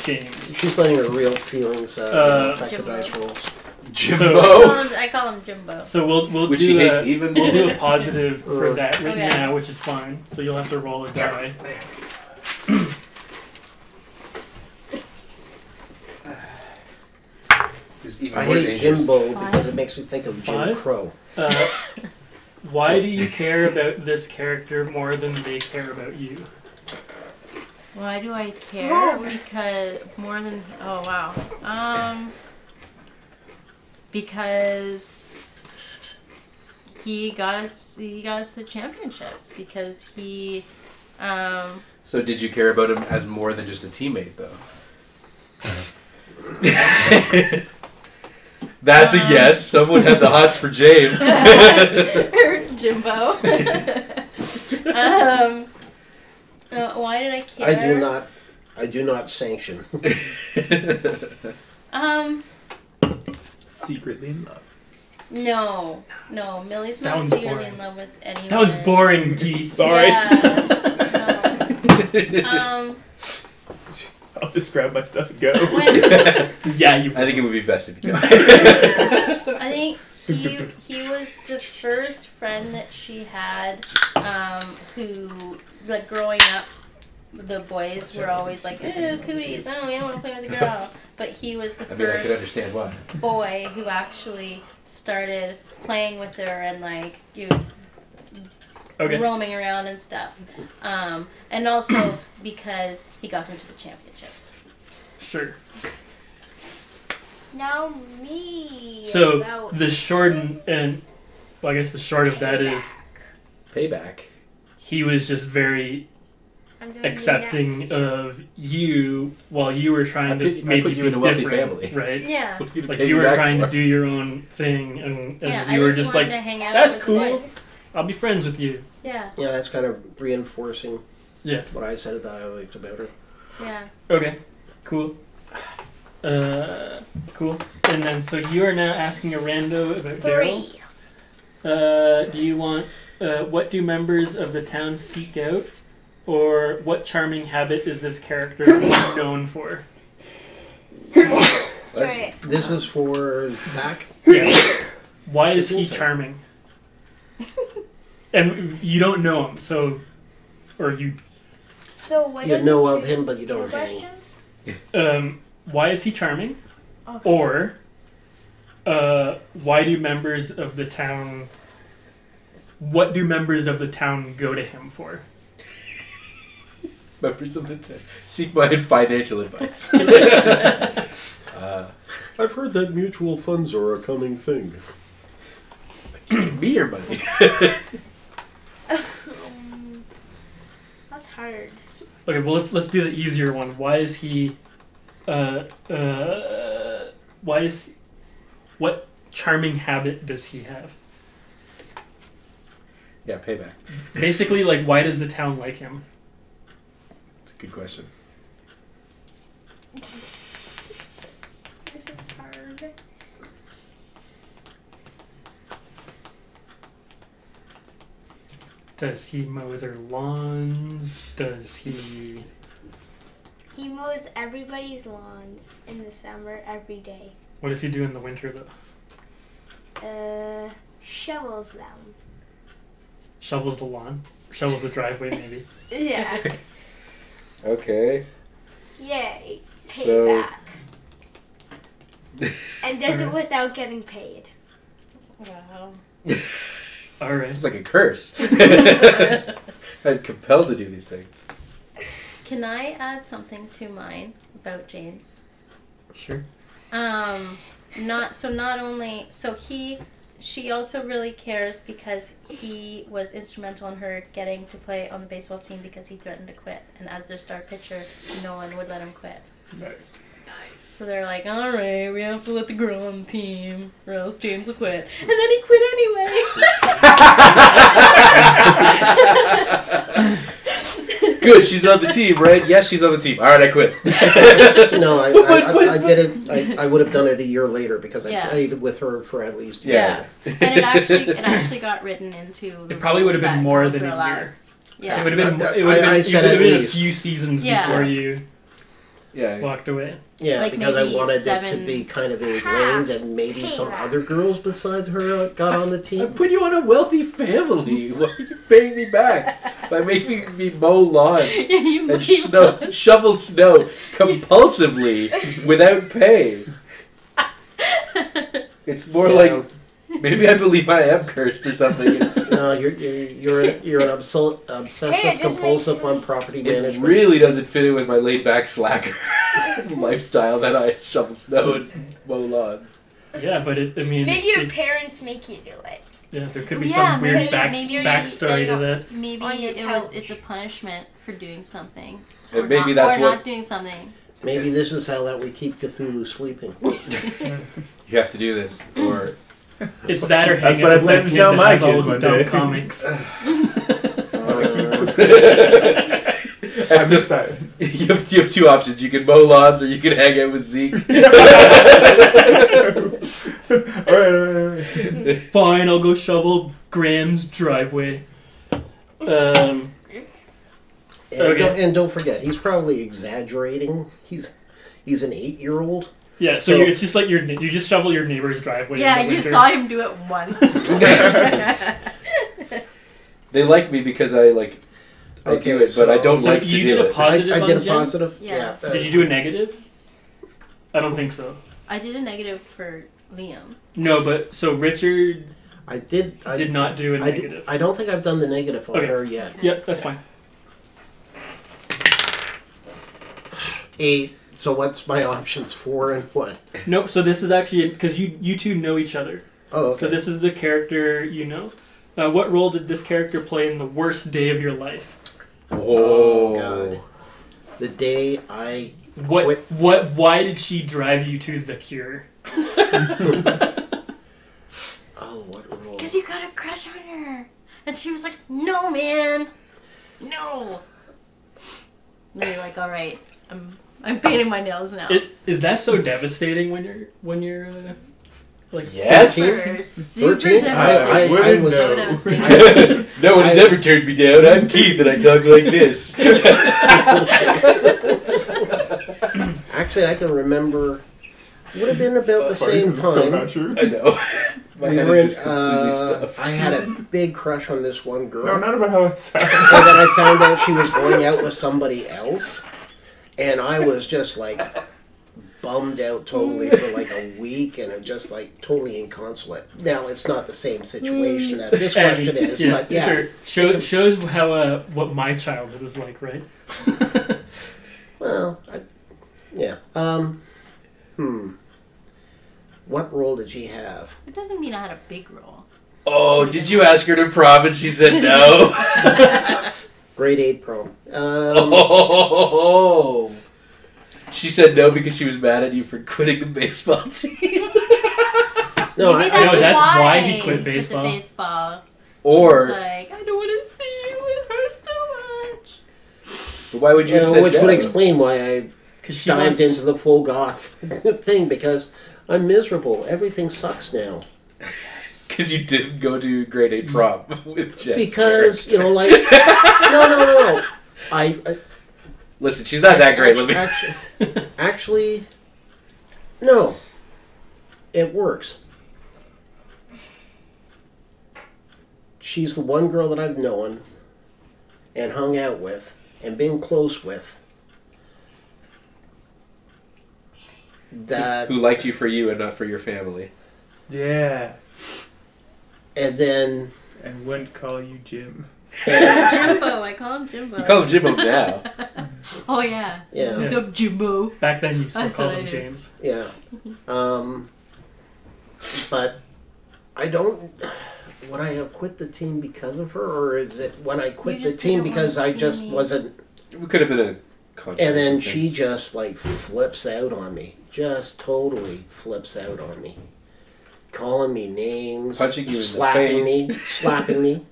James. She's letting her real feelings affect the Jimbo. dice rolls. I call him Jimbo. So we'll Which do she a, hates even we'll more. do a positive for that right Okay. now, which is fine. So you'll have to roll a die. Is even I more hate dangerous. Jimbo Five. because it makes me think of Jim Five? Crow. Why do you care about this character more than they care about you? Why do I care? Because more than because he got us the championships because he So did you care about him as more than just a teammate, though? That's a yes. Someone had the hots for James. Jimbo. Why did I care? I do not sanction. Secretly in love. No, Millie's That not one's secretly boring. in love with anyone. That one's boring, Keith. Sorry. Yeah, I'll just grab my stuff and go. Yeah, you. I think it would be best if you don't. I think he was the first friend that she had, who, like, growing up, the boys were always like, "Oh, cooties! Oh, you don't want to play with a girl." But he was the I mean, I could first understand why. boy who actually started playing with her and like Okay. roaming around and stuff. And also because he got them to the championships. Sure. Now me. So about the short and well, I guess the short of that is Payback. he was just very I'm doing accepting next. of you while you were trying to I maybe put you be in a wealthy different, family. right? Yeah. What are you Like pay you me were back trying for? to do your own thing, and Yeah, you I were just just wanted like, to hang out "That's with cool. the boys. I'll be friends with you." Yeah, Yeah, that's kind of reinforcing Yeah. what I said that I liked about her. yeah. Okay. Cool. Cool. And then so you are now asking a rando about Daryl. 3. Do you want what do members of the town seek out, or what charming habit is this character known for? Sorry. This is for Zach. Yeah. Why is he charming? And you don't know him, so or you So what? You know of him, but you don't Two hang. questions. why is he charming? Okay. Or why do members of the town what do members of the town go to him for? Members of the town. Seek my financial advice. I've heard that mutual funds are a coming thing. Give me your money. That's hard. Okay, well let's do the easier one. Why is he what charming habit does he have? Yeah, payback. Basically, like, why does the town like him? That's a good question. This is hard. Does he mow their lawns? Does he... He mows everybody's lawns in the summer every day. What does he do in the winter, though? Shovels them. Shovels the lawn? Shovels the driveway, maybe? Yeah. Okay. Yay. So- Payback. And does it without getting paid. Wow. Alright. It's like a curse. I'm compelled to do these things. Can I add something to mine about James? Sure. She also really cares because he was instrumental in her getting to play on the baseball team because he threatened to quit, and as their star pitcher, no one would let him quit. Nice. So they're like, all right, we have to let the girl on the team, or else James will quit. And then he quit anyway. Good, she's on the team, right? Yes, she's on the team. All right, I quit. No, I get it. I would have done it a year later because I Yeah. played with her for at least Yeah. And it actually got written into the It probably would have rules been that more girls than are a allowed. year. Yeah. It would have been. I It would have said been, at a least. few seasons Yeah. before you. Yeah. walked away. Yeah, Like because I maybe wanted it to 7 be kind of ingrained, and maybe some other girls besides her got on the I team. put you on a wealthy family. Why are you paying me back by making me mow lawns You and might shovel snow compulsively without pay? It's more like maybe I believe I am cursed or something. No, you're an obsessive compulsive on property It management. really doesn't fit in with my laid back slacker lifestyle that I shovel snow and mow lawns. Yeah, but I mean, Maybe your parents make you do it. yeah, there could be Yeah, some weird maybe you're just backstory to that. Maybe On your it's a couch. punishment for doing something. And Or maybe not, that's or what not doing something. Maybe this is how that we keep Cthulhu sleeping. you have to do this, or It's that or That's hang what out I with plan that to kid tell that my has all kids those one dumb day. comics. I missed that. you have two options. You can mow lawns or you can hang out with Zeke. Alright. Fine, I'll go shovel Graham's driveway. And, Okay. and don't forget, he's probably exaggerating. He's an 8-year-old. Yeah, so So- it's just like you just shovel your neighbor's driveway. Yeah, in the you winter. saw him do it once. They like me because I do Okay, it, but I don't so like to you do did a it. positive I on did a Jen? positive. Yeah. Did you do a negative? I don't think so. I did a negative for Liam. No, but so Richard I did. I did not do a I, negative. I don't think I've done the negative on Okay. her yet. Yep, that's fine. 8. So what's my options? 4 and what? Nope. So this is actually because you two know each other. Oh, okay. So this is the character you know. What role did this character play in the worst day of your life? Oh, God. The day I What? Quit. What? Why did she drive you to the Cure? what role? Because you got a crush on her. And she was like, no, man. No. And then you're like, all right, I'm painting my nails now. Is that so devastating when you're like Yes. Super 13? I devastating. was So know. devastating. No one has ever turned me down. I'm Keith and I talk like this. Actually, I can remember. Would have been about the Funny, same 'cause it's so not time. true. I know. My We head were is in, just completely stuffed. I had a big crush on this one girl. No, not about how it sounds. So then I found out she was going out with somebody else, and I was just like bummed out totally for like a week, and I'm just like totally inconsolate. Now it's not the same situation that this question is, but yeah. Sure. Shows how what my childhood was like, right? Well, yeah. What role did she have? It doesn't mean I had a big role. Oh, did you ask her to prom and she said no? Grade 8 prom. Oh. She said no because she was mad at you for quitting the baseball team. No, Maybe No, that's why why he quit with baseball. The baseball. Or, It's like, I don't want to see you. It hurts so much. but why would you have well, said which no? would explain why I Because she dived wants, into the full goth thing, because I'm miserable. Everything sucks now. Because you didn't go to grade 8 prom with Jen. Because, you know, like... No. I Listen, she's not that great. Let me... Actually, no. It works. She's the one girl that I've known and hung out with and been close with that... Who liked you for you and not for your family. Yeah. And then... And wouldn't call you Jim. Jimbo. I call him Jimbo. You call him Jimbo now. Oh, yeah. Yeah. What's up, Jimbo? back then you still That's called what I him do. James. Yeah. But I don't... Would I have quit the team because of her, or is it when I quit You the just team didn't because wanna I see just me. wasn't... It could have been a contrast. And then of she things. just like flips out on me. Just totally flips out on me. Calling me names. Punching you in the slapping face. me. Slapping me.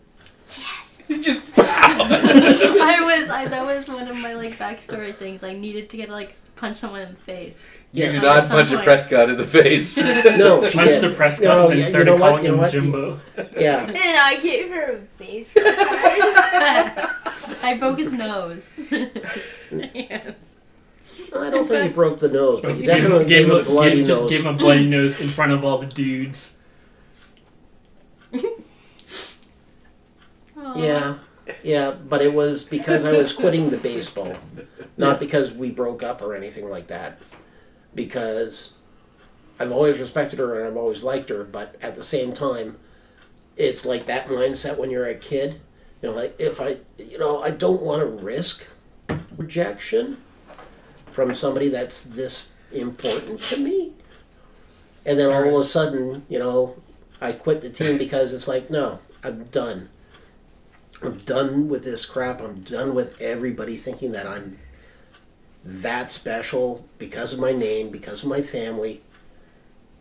You just... That was one of my like backstory things. I needed to get like punch someone in the face. You Yeah. do At not some punch a point. Prescott in the face. No, she Punched did. the Prescott No, and yeah, then you started know what, calling you know him what? Jimbo. Yeah. And I gave her a baseball card. I broke his nose. Yes. I don't think you broke the nose, but you Gave him- definitely gave him a bloody just nose. gave him a bloody nose in front of all the dudes. Yeah, but it was because I was quitting the baseball, not because we broke up or anything like that. Because I've always respected her and I've always liked her, but at the same time, it's like that mindset when you're a kid. You know, like if I don't want to risk rejection from somebody that's this important to me. And then all of a sudden, I quit the team because it's like, no, I'm done. I'm done with this crap. I'm done with everybody thinking that I'm that special because of my name, because of my family.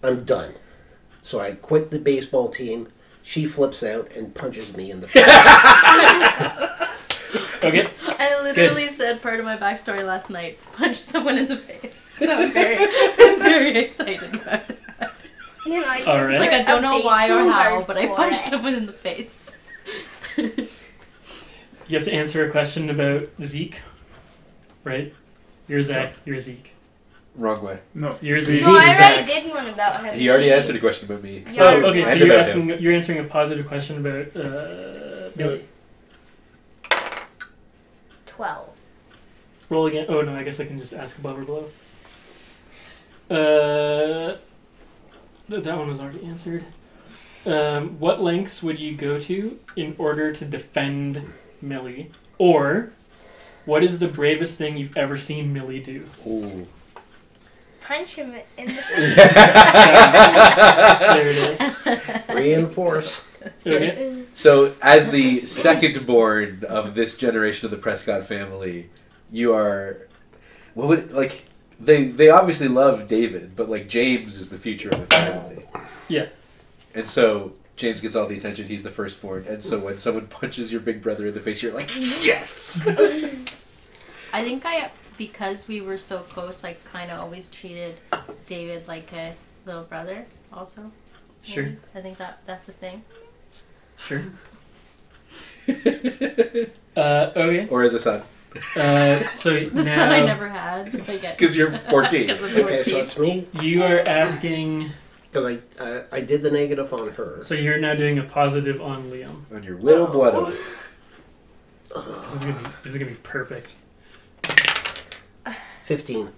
I'm done. So I quit the baseball team. She flips out and punches me in the face. Okay. I literally said part of my backstory last night. Punch someone in the face. So I'm very excited about that. You know, I All right. It's like I don't know why or how, baseball but I card punched for it. someone in the face. You have to answer a question about Zeke, right? You're Zach. You're Zeke. Wrong way. No. You're Zeke. No, I Zach. already did one about him. He already answered a question about me. Oh, okay. So And you're about him. you're answering a positive question about Billy. 12. Roll again. Oh no, I guess I can just ask above or below. That one was already answered. What lengths would you go to in order to defend Millie? Or, what is the bravest thing you've ever seen Millie do? Ooh. Punch him in the face. There it is. Reinforce. Okay. So, as the second born of this generation of the Prescott family, you are. What would like? They obviously love David, but like James is the future of the family. Yeah. And so James gets all the attention. He's the firstborn, and so when someone punches your big brother in the face, you're like, yes. I think because we were so close, I kind of always treated David like a little brother also. Sure. Maybe. I think that's a thing. Sure. Okay. Or as a son, So The now son I never had. because you're 14. Okay, so it's me. you are asking. Because I did the negative on her. So you're now doing a positive on Liam. On your widow blood. This is gonna be perfect. 15.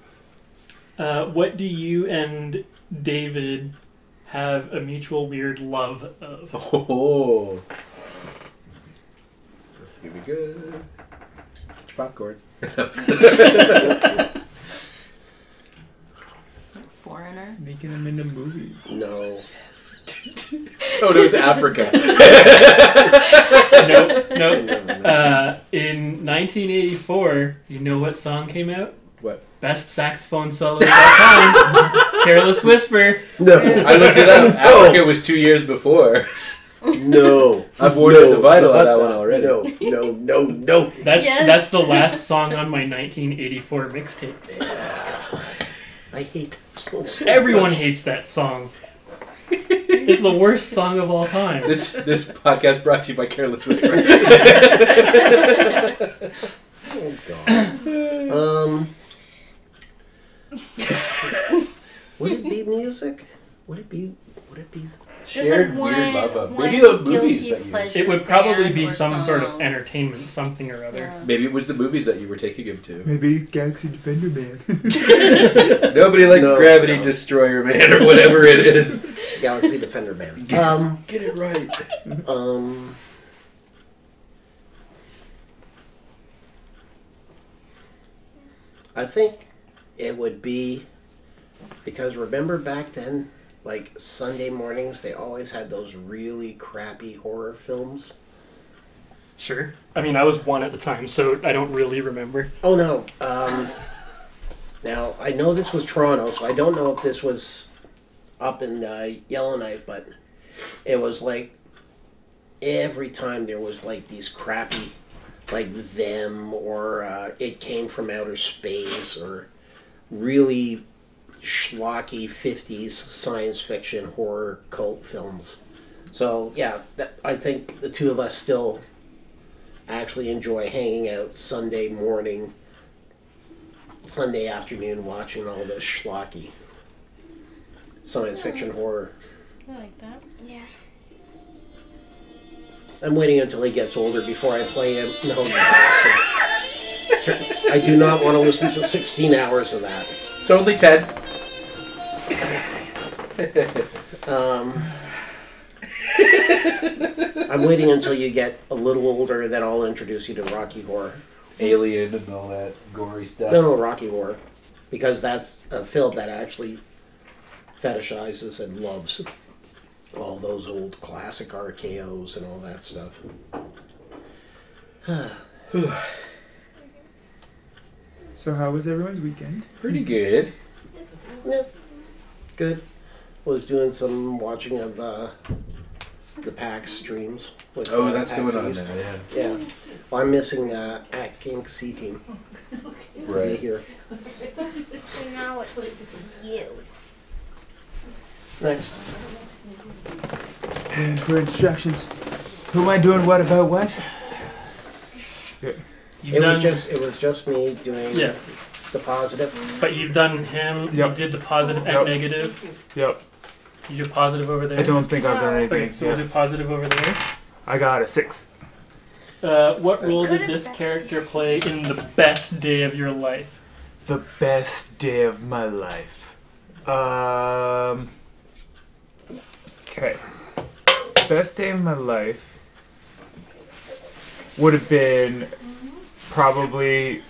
What do you and David have a mutual weird love of? Oh. This is gonna be good. Get your popcorn. Foreigner. Sneaking him into movies. No. Toto's Africa. Nope. No. In 1984, you know what song came out? What? Best saxophone solo of all time. Careless Whisper. No. I looked it up. Africa was 2 years before. No. I've awarded the vital on not that one already. No. That's the last song on my 1984 mixtape. I hate that song so Everyone much. hates that song. It's the worst song of all time. This podcast brought to you by Careless Whisper. Oh, God. Would it be music? Would it be Shared one- weird love of. one Maybe the movies guilty that you. pleasure It would probably band be or some sort of song. entertainment, something or other. Yeah. Maybe it was the movies that you were taking him to. Maybe Galaxy Defender Man. Nobody likes No, Gravity no. Destroyer Man or whatever it is. Galaxy Defender Band? Get it right. I think it would be because remember back then, like Sunday mornings, they always had those really crappy horror films. Sure. I mean, I was one at the time, so I don't really remember. Oh no. Now I know this was Toronto, so I don't know if this was up in Yellowknife, but it was like every time there was like these crappy, like Them or It Came from Outer Space or really schlocky 50s science fiction horror cult films. So yeah, I think the two of us still actually enjoy hanging out Sunday morning Sunday afternoon watching all this schlocky science fiction horror. I like that. Yeah. I'm waiting until he gets older before I play him. No, you bastard. I do not want to listen to 16 hours of that. It's only 10. I'm waiting until you get a little older, then I'll introduce you to Rocky Horror. Alien and all that gory stuff. No, Rocky Horror. Because that's a film that actually fetishizes and loves all those old classic RKOs and all that stuff. So how was everyone's weekend? Pretty good. Good. Was doing some watching of the PAX streams. With, Oh, that's PAX going on East. now, yeah. Yeah. Well, I'm missing at Kink C Team to be Right. here. So now it's you. Next. And for instructions, who am I doing what about what? You've It done, was just me doing yeah, the positive. but you've done him. Yep. You did the positive and Yep. negative. Yep. You do positive over there. I don't think I've done anything. Okay, so we'll do positive over there. I got a 6. What role Could did have this been. character play in the best day of your life? The best day of my life. Okay. Best day of my life would have been probably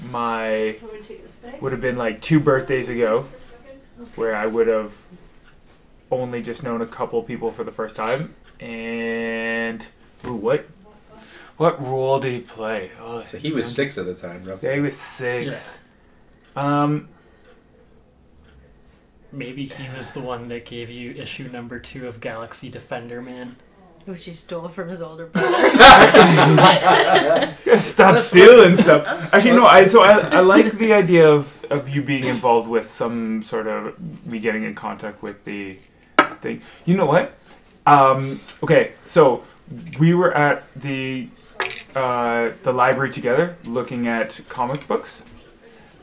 would have been like 2 birthdays ago, where I would have only just known a couple people for the first time. And ooh, what role did he play? Oh, So he was 6 at the time, roughly. He was 6. Maybe he was the one that gave you issue number 2 of Galaxy Defender Man. Which he stole from his older brother. Stop stealing stuff. Actually, no. I like the idea of you being involved with some sort of me getting in contact with the thing. You know what? Okay, so we were at the library together looking at comic books,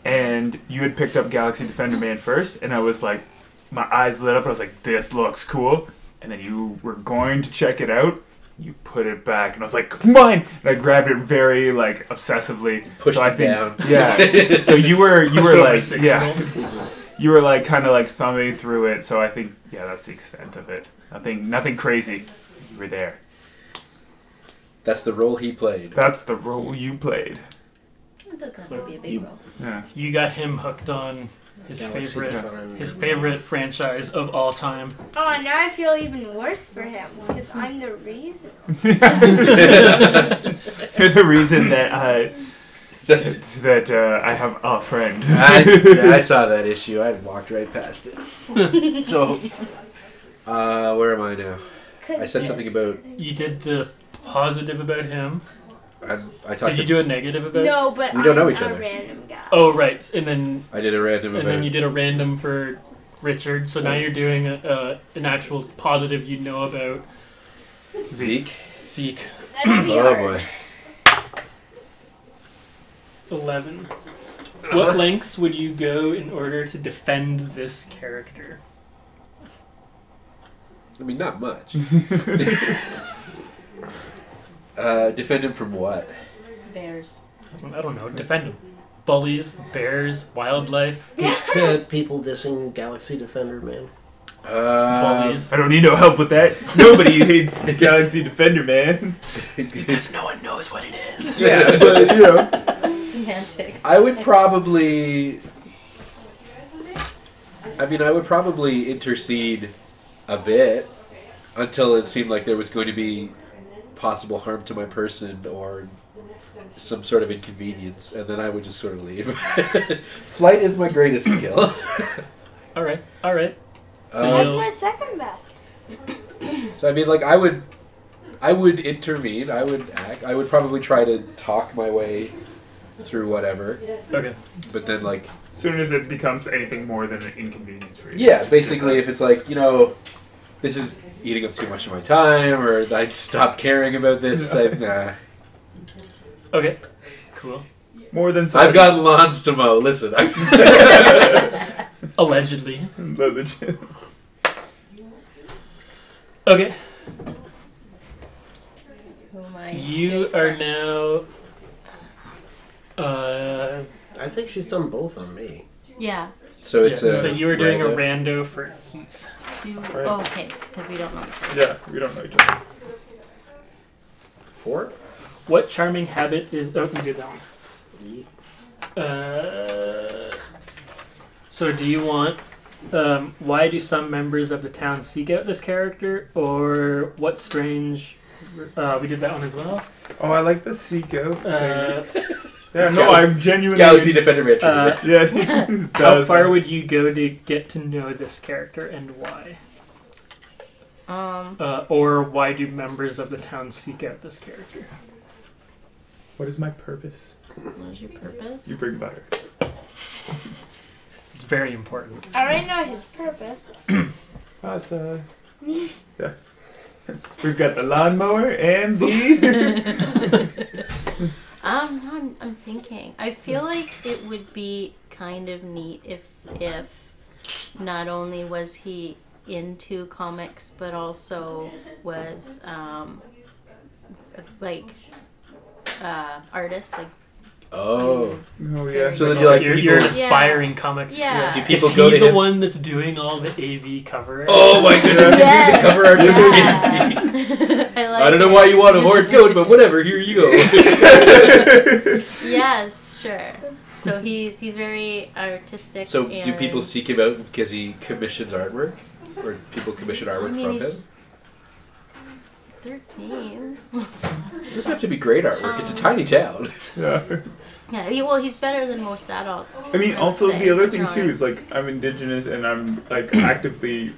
and you had picked up Galaxy Defender Man first, and I was like, my eyes lit up. I was like, this looks cool. And then you were going to check it out. You put it back, and I was like, mine! And I grabbed it very, like, obsessively. Pushed so I it think, down. Yeah. So you were Over like, 6 yeah. year old. You were like kind of like thumbing through it. So I think, yeah, that's the extent of it. Nothing crazy. You were there. That's the role he played. That's the role you played. It doesn't have to be a big role. Yeah. You got him hooked on his Galaxy Defender. favorite franchise of all time. Oh, now I feel even worse for him because I'm the reason. You're the reason that I have a friend. I saw that issue. I walked right past it. So, where am I now? I said something about. You did the positive about him. I talked. Did you do a negative about? No, but We don't know I'm each a other. random guy. Oh right, and then I did a random and about. then you did a random for Richard. So now you're doing an actual positive you know about Zeke. Zeke. That'd be Oh hard. boy. 11. What lengths would you go in order to defend this character? I mean, not much. Defend him from what? Bears. I don't know. Defend him. Bullies, bears, wildlife, People dissing Galaxy Defender Man. bullies. I don't need no help with that. Nobody hates Galaxy Defender, man. Because no one knows what it is. Yeah, but you know. Semantics. I would probably. I mean, I would probably intercede a bit until it seemed like there was going to be possible harm to my person or some sort of inconvenience, and then I would just sort of leave. Flight is my greatest skill. All right. So That's you'll- my second best. So I mean, like, I would intervene. I would act. I would probably try to talk my way through whatever. Okay. But then, like, As soon as it becomes anything more than an inconvenience for you. yeah, basically, if it's like, this is eating up too much of my time, or I stop caring about this, nah. Okay. Cool. More than I've got lawns to mow. Listen. Allegedly. Legit. Okay. Who am I? You are now. I think she's done both on me. Yeah. So it's so you were doing rando. a rando for Heath. Right. Oh, okay, because we don't know each other. Yeah, we don't know each other. 4? What charming habit is? Oh, we did that one. Yeah. So do you want? Why do some members of the town seek out this character, or what strange? We did that one as well. Oh, I like the seek out. Uh, Yeah, no, I'm genuinely. Galaxy Defender Retro. Yeah. How far would you go to get to know this character, and why? Or why do members of the town seek out this character? What is my purpose? What is your purpose? You bring butter. It's very important. I already know his purpose. Oh, it's yeah. We've got the lawnmower and the. No, I'm thinking. I feel like it would be kind of neat if not only was he into comics, but also was artist, like. Oh. Oh yeah. So then You're an aspiring comic. Yeah. Do people Is go he to the him? one that's doing all the AV cover? Oh my goodness! Yes. The cover art for I like I don't know it. why you want a horde goat, but whatever. Here you go. Yes, sure. So he's very artistic. So do and- people seek him out because he commissions artwork, or people commission artwork from him? he's 13. It doesn't have to be great artwork. It's a tiny town. Yeah. Yeah, he's better than most adults. I mean, would also say, the other at thing too drawing. is like I'm indigenous and I'm like actively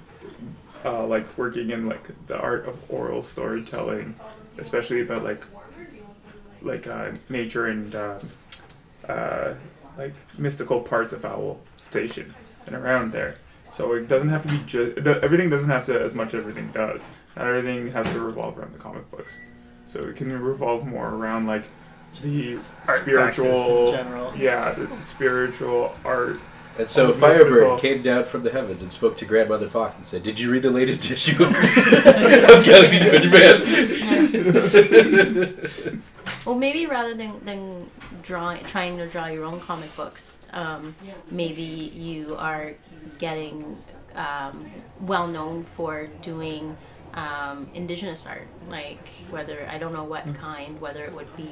like working in like the art of oral storytelling, especially about like nature and like mystical parts of Owl Station and around there. So it doesn't have to be just everything doesn't have to as much everything does. Not everything has to revolve around the comic books. So it can revolve more around like the Art spiritual, practice in general. yeah, the spiritual art. And so Oh, Firebird mystical. came down from the heavens and spoke to Grandmother Fox and said, "Did you read the latest issue of Galaxy Defender Man?" Well, maybe rather than trying to draw your own comic books, maybe you are getting well known for doing indigenous art, like whether I don't know what kind, whether it would be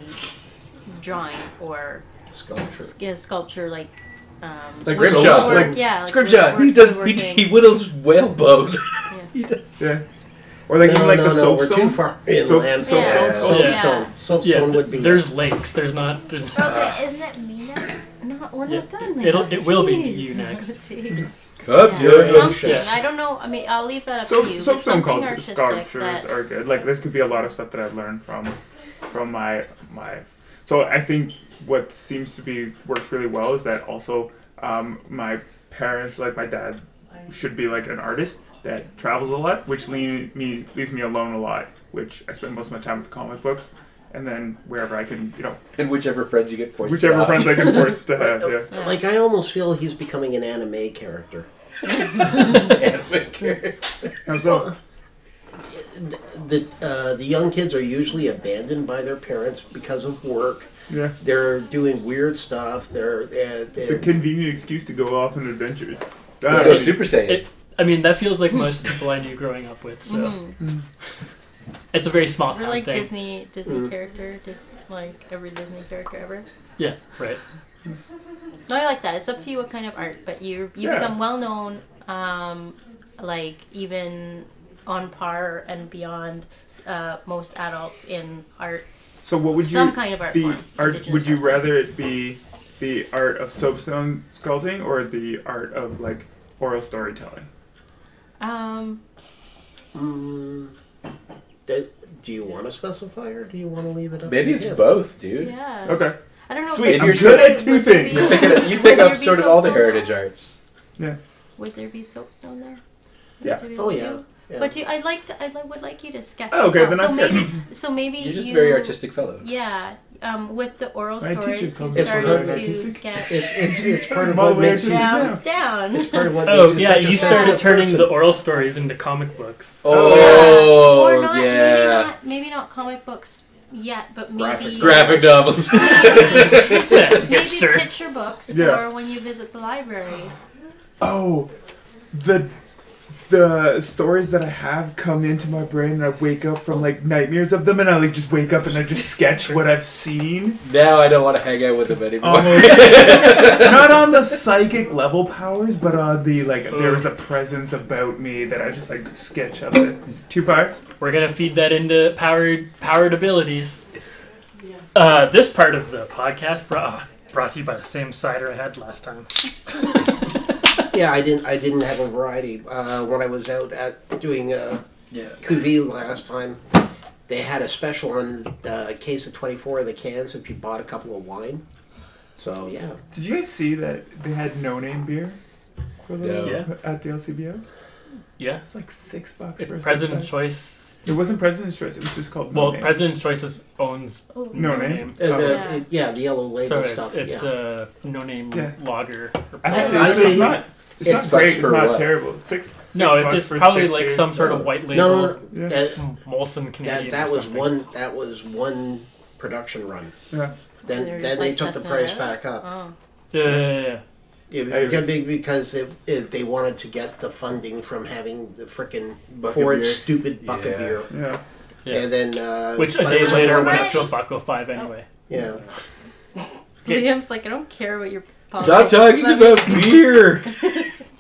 drawing or sculpture, like Grimshaw. woodwork, Like yeah, like Scrimshaw. woodworking. He whittles whalebone. Yeah. Or like even like the we're soapstone. too far inland. Yeah. Soapstone. Soapstone would be. There's lakes. There's not. There's. Okay, isn't it me now? No, we're Yeah. not done there. It will be Jeez. you next. Jeez. Come Yeah, to something. Yeah. I don't know. I mean, I'll leave that up So to you. But soapstone something artistic sculptures that. are good. Like this could be a lot of stuff that I've learned from my. So I think what seems to be works really well is that also my parents, like my dad, should be like an artist that travels a lot, which leaves me alone a lot. Which I spend most of my time with comic books, and then wherever I can, And whichever friends you get forced to whichever have. friends I can force to have. Yeah. Like, I almost feel he's becoming an anime character. Anime character. And so, The young kids are usually abandoned by their parents because of work. yeah, They're doing weird stuff. it's a convenient excuse to go off on adventures. Go Super Saiyan. I mean, that feels like most people I knew growing up with. So Mhm. it's a very small Or town like thing. Disney character, just like every Disney character ever. Yeah. Right. No, I like that. It's up to you what kind of art, but you Yeah. become well known, like even on par and beyond most adults in art. So what would Some you kind of art the form, art? indigenous Would you art form. rather it be the art of soapstone sculpting or the art of like oral storytelling? Do you want to specify, or do you want to leave it up? Maybe to it's him? both, dude. Yeah. Okay. I don't know. Sweet, would- I'm would good there- at two would there things. be- You pick would up there sort be of all the soapstone heritage there? arts. Yeah. Would there be soapstone there? Yeah. To be Oh, able to yeah. do? Yeah. But I would like you to sketch. Oh, okay, as well. then So maybe You're just a you, very artistic fellow. Yeah. With the oral My teacher stories, you told me started so. to Artistic? sketch. It's part of Well, what makes you. Down. It's part of what Oh makes you yeah, such a you started sensitive turning person. the oral stories into comic books. Oh, Or not, yeah. maybe not comic books yet, but maybe Graphic novels. maybe Hipster. picture books Yeah. for when you visit the library. Oh, the stories that I have come into my brain, and I wake up from like nightmares of them, and I like just wake up and I just sketch what I've seen. Now I don't want to hang out with them anymore. Not on the psychic level powers, but on the like there was a presence about me that I just like sketch up it. Too far? We're gonna feed that into powered abilities. This part of the podcast brought to you by the same cider I had last time. Yeah, I didn't have a variety. When I was out at doing Cuvée last time, they had a special on a case of 24 of the cans if you bought a couple of wine. So yeah. Did you guys see that they had no name beer for the Yeah. at the LCBO? Yeah. It's like $6 for a President's 6-pack. Choice. It wasn't President's Choice. It was just called. Well, No Name. President's Choice owns No Name. The yellow label so stuff. it's yeah. no name Yeah. lager. Actually, I it's mean, not. It's $6 not great. It's for not what? terrible. Six No, bucks it's for probably 6 like beers. some sort of white label. No. Yeah. Molson Canadian. That or was something. that was one production run. Yeah. Then They were then just, they like, took the testing price it back up. Oh. Yeah. Because they wanted to get the funding from having the frickin' Bucket Ford's beer. stupid bucket Yeah. beer. Yeah. Yeah. And then Which a but day it was later like- went up to $1.05 anyway. Yeah. Liam's like, I don't care what your Stop politics. talking That about beer.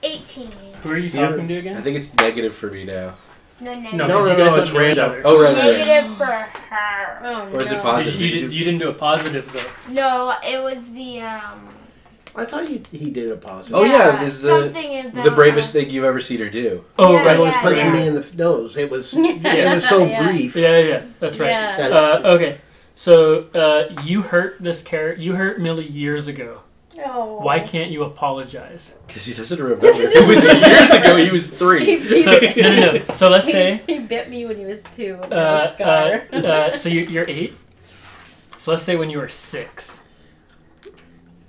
18. Who are you Beer. talking to I again? think it's negative for me now. No, No, No, 'cause no, you guys no, it's don't know each random. other. Oh, right. Negative for her. Oh, Or is it no. positive? You didn't do a positive though. No, it was the I thought he did a positive. Oh, yeah, is something about the bravest thing you've ever seen her do. Oh, Yeah, right. It was yeah, punching yeah. me in the nose. It was Yeah. it was so Yeah. brief. Yeah, that's right. Yeah. That- Okay, so you hurt this You hurt Millie years ago. Oh. Why can't you apologize? Because he doesn't remember. If it was years ago, he was 3. So no. So let's say He bit me when he was 2. And I was scar. so you're 8. So let's say when you were 6.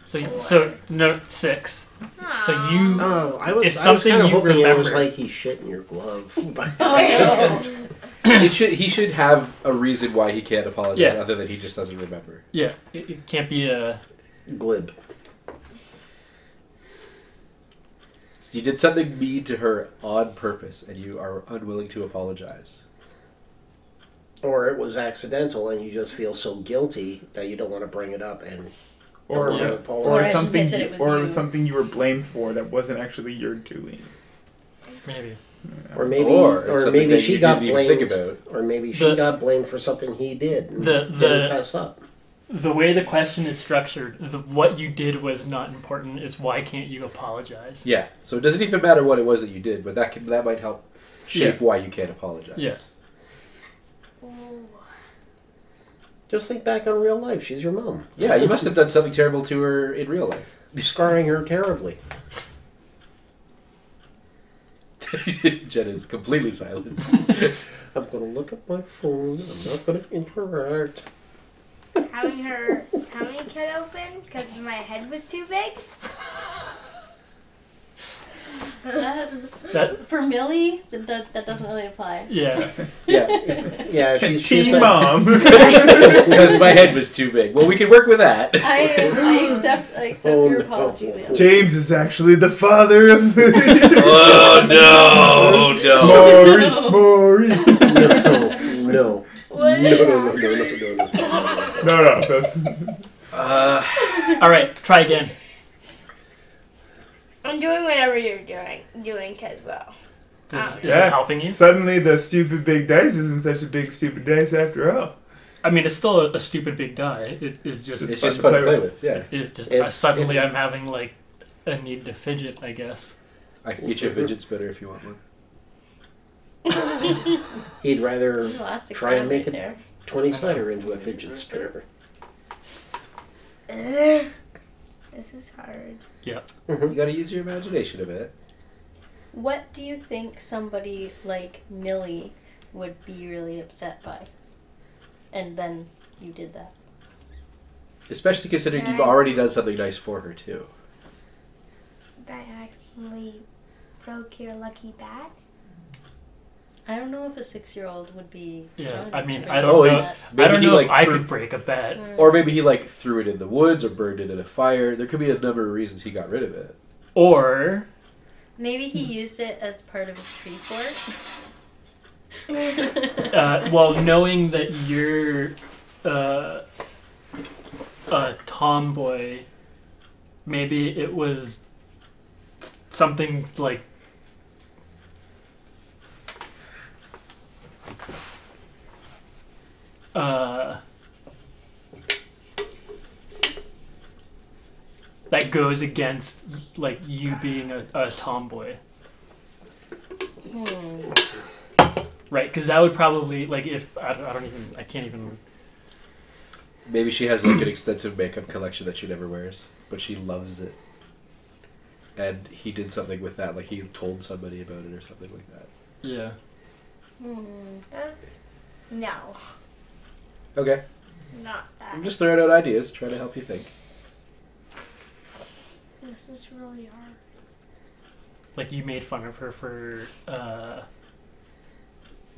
So no 6. So you Oh, I It's was something kind of you hoping it was remember. like he shit in your glove. by Oh, accident. He should have a reason why he can't apologize, Yeah. other than he just doesn't remember. yeah, it can't be a Glib. So you did something mean to her on purpose, and you are unwilling to apologize. Or it was accidental and you just feel so guilty that you don't want to bring it up and Or don't want to Yeah. apologize. Or or admit something that you, it was or you. something you were blamed for that wasn't actually your doing. maybe. Or maybe, Or or something maybe that she you got didn't even think blamed. about. Or maybe she The- got blamed for something he did. And The- didn't fess up. The way the question is structured, what you did was not important. Is why can't you apologize? Yeah. So it doesn't even matter what it was that you did, but that might help shape why you can't apologize. Yeah. Just think back on real life. She's your mom. Yeah, you must have done something terrible to her in real life. Scarring her terribly. Jen is completely silent. I'm going to look at my phone. I'm not going to interact. Having her tummy cut open because my head was too big. That For Millie, that doesn't really apply. yeah. Yeah. Yeah, she's Teen been- mom. Because my head was too big. Well, we can work with that. I accept Oh, your no. apology, Liam. James is actually the father of Oh, no. Maury. No. What No, is no, that? No, that's All right, try again. I'm doing whatever you're doing as well. Is it Yeah. helping you? Suddenly the stupid big dice isn't such a big stupid dice after all. I mean, it's still a stupid big die. It is just. It's just fun to play with, yeah. It's just It's- suddenly I'm having like a need to fidget, I guess. I can get you a fidget spinner if you want one. He'd rather Elastic try and band make right it there. 20-sider into a fidget spinner. This is hard. You gotta use your imagination a bit. What do you think somebody like Millie would be really upset by? And then you did that. Especially considering you've already done something nice for her, too. That accidentally broke your lucky bat. I don't know if a 6-year-old would be. Yeah, strong I mean, enough to I break don't Oh, know. that. Maybe I don't he, know like, if I threw- could break a bet. Or maybe he, like, threw it in the woods or burned it in a fire. There could be a number of reasons he got rid of it. Or Maybe he used it as part of his tree fort. well, knowing that you're a tomboy, maybe it was something like that goes against like you being a tomboy. Right, because that would probably, like, if I can't even. Maybe she has, like, an extensive makeup collection that she never wears, but she loves it. And he did something with that, like he told somebody about it or something like that. Yeah. No, Okay. not that. I'm just throwing out ideas, trying to help you think. This is really hard. Like, you made fun of her for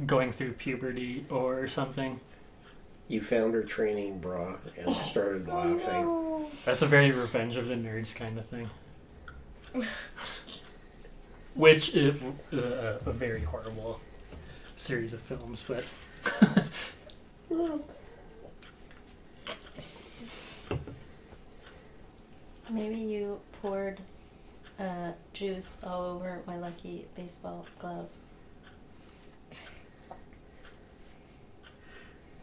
going through puberty or something. You found her training bra and started laughing. No. That's a very Revenge of the Nerds kind of thing. Which is a very horrible series of films, but Maybe you poured juice all over my lucky baseball glove.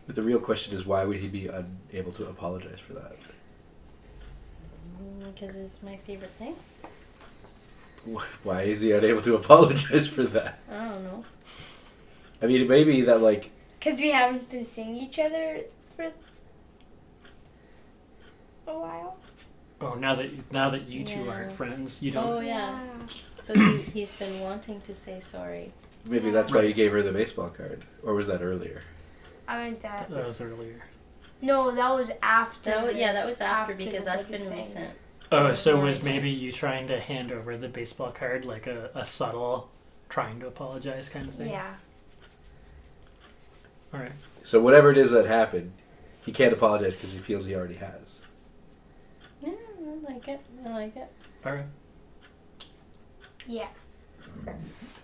But the real question is, why would he be unable to apologize for that? Because it's my favorite thing. Why is he unable to apologize for that? I don't know. I mean, maybe that, like... Because we haven't been seeing each other for a while. oh, now that you two Yeah. aren't friends, you don't. Oh yeah. So he's been wanting to say sorry. Maybe that's why you gave her the baseball card. Or was that earlier? I meant that. That was earlier. No, that was after. That was after the because that's big been thing. recent. Oh, so Yeah. was maybe you trying to hand over the baseball card, like a subtle trying to apologize kind of thing? Yeah. All right. So whatever it is that happened, he can't apologize because he feels he already has. Yeah, I like it. I like it. All right. Yeah.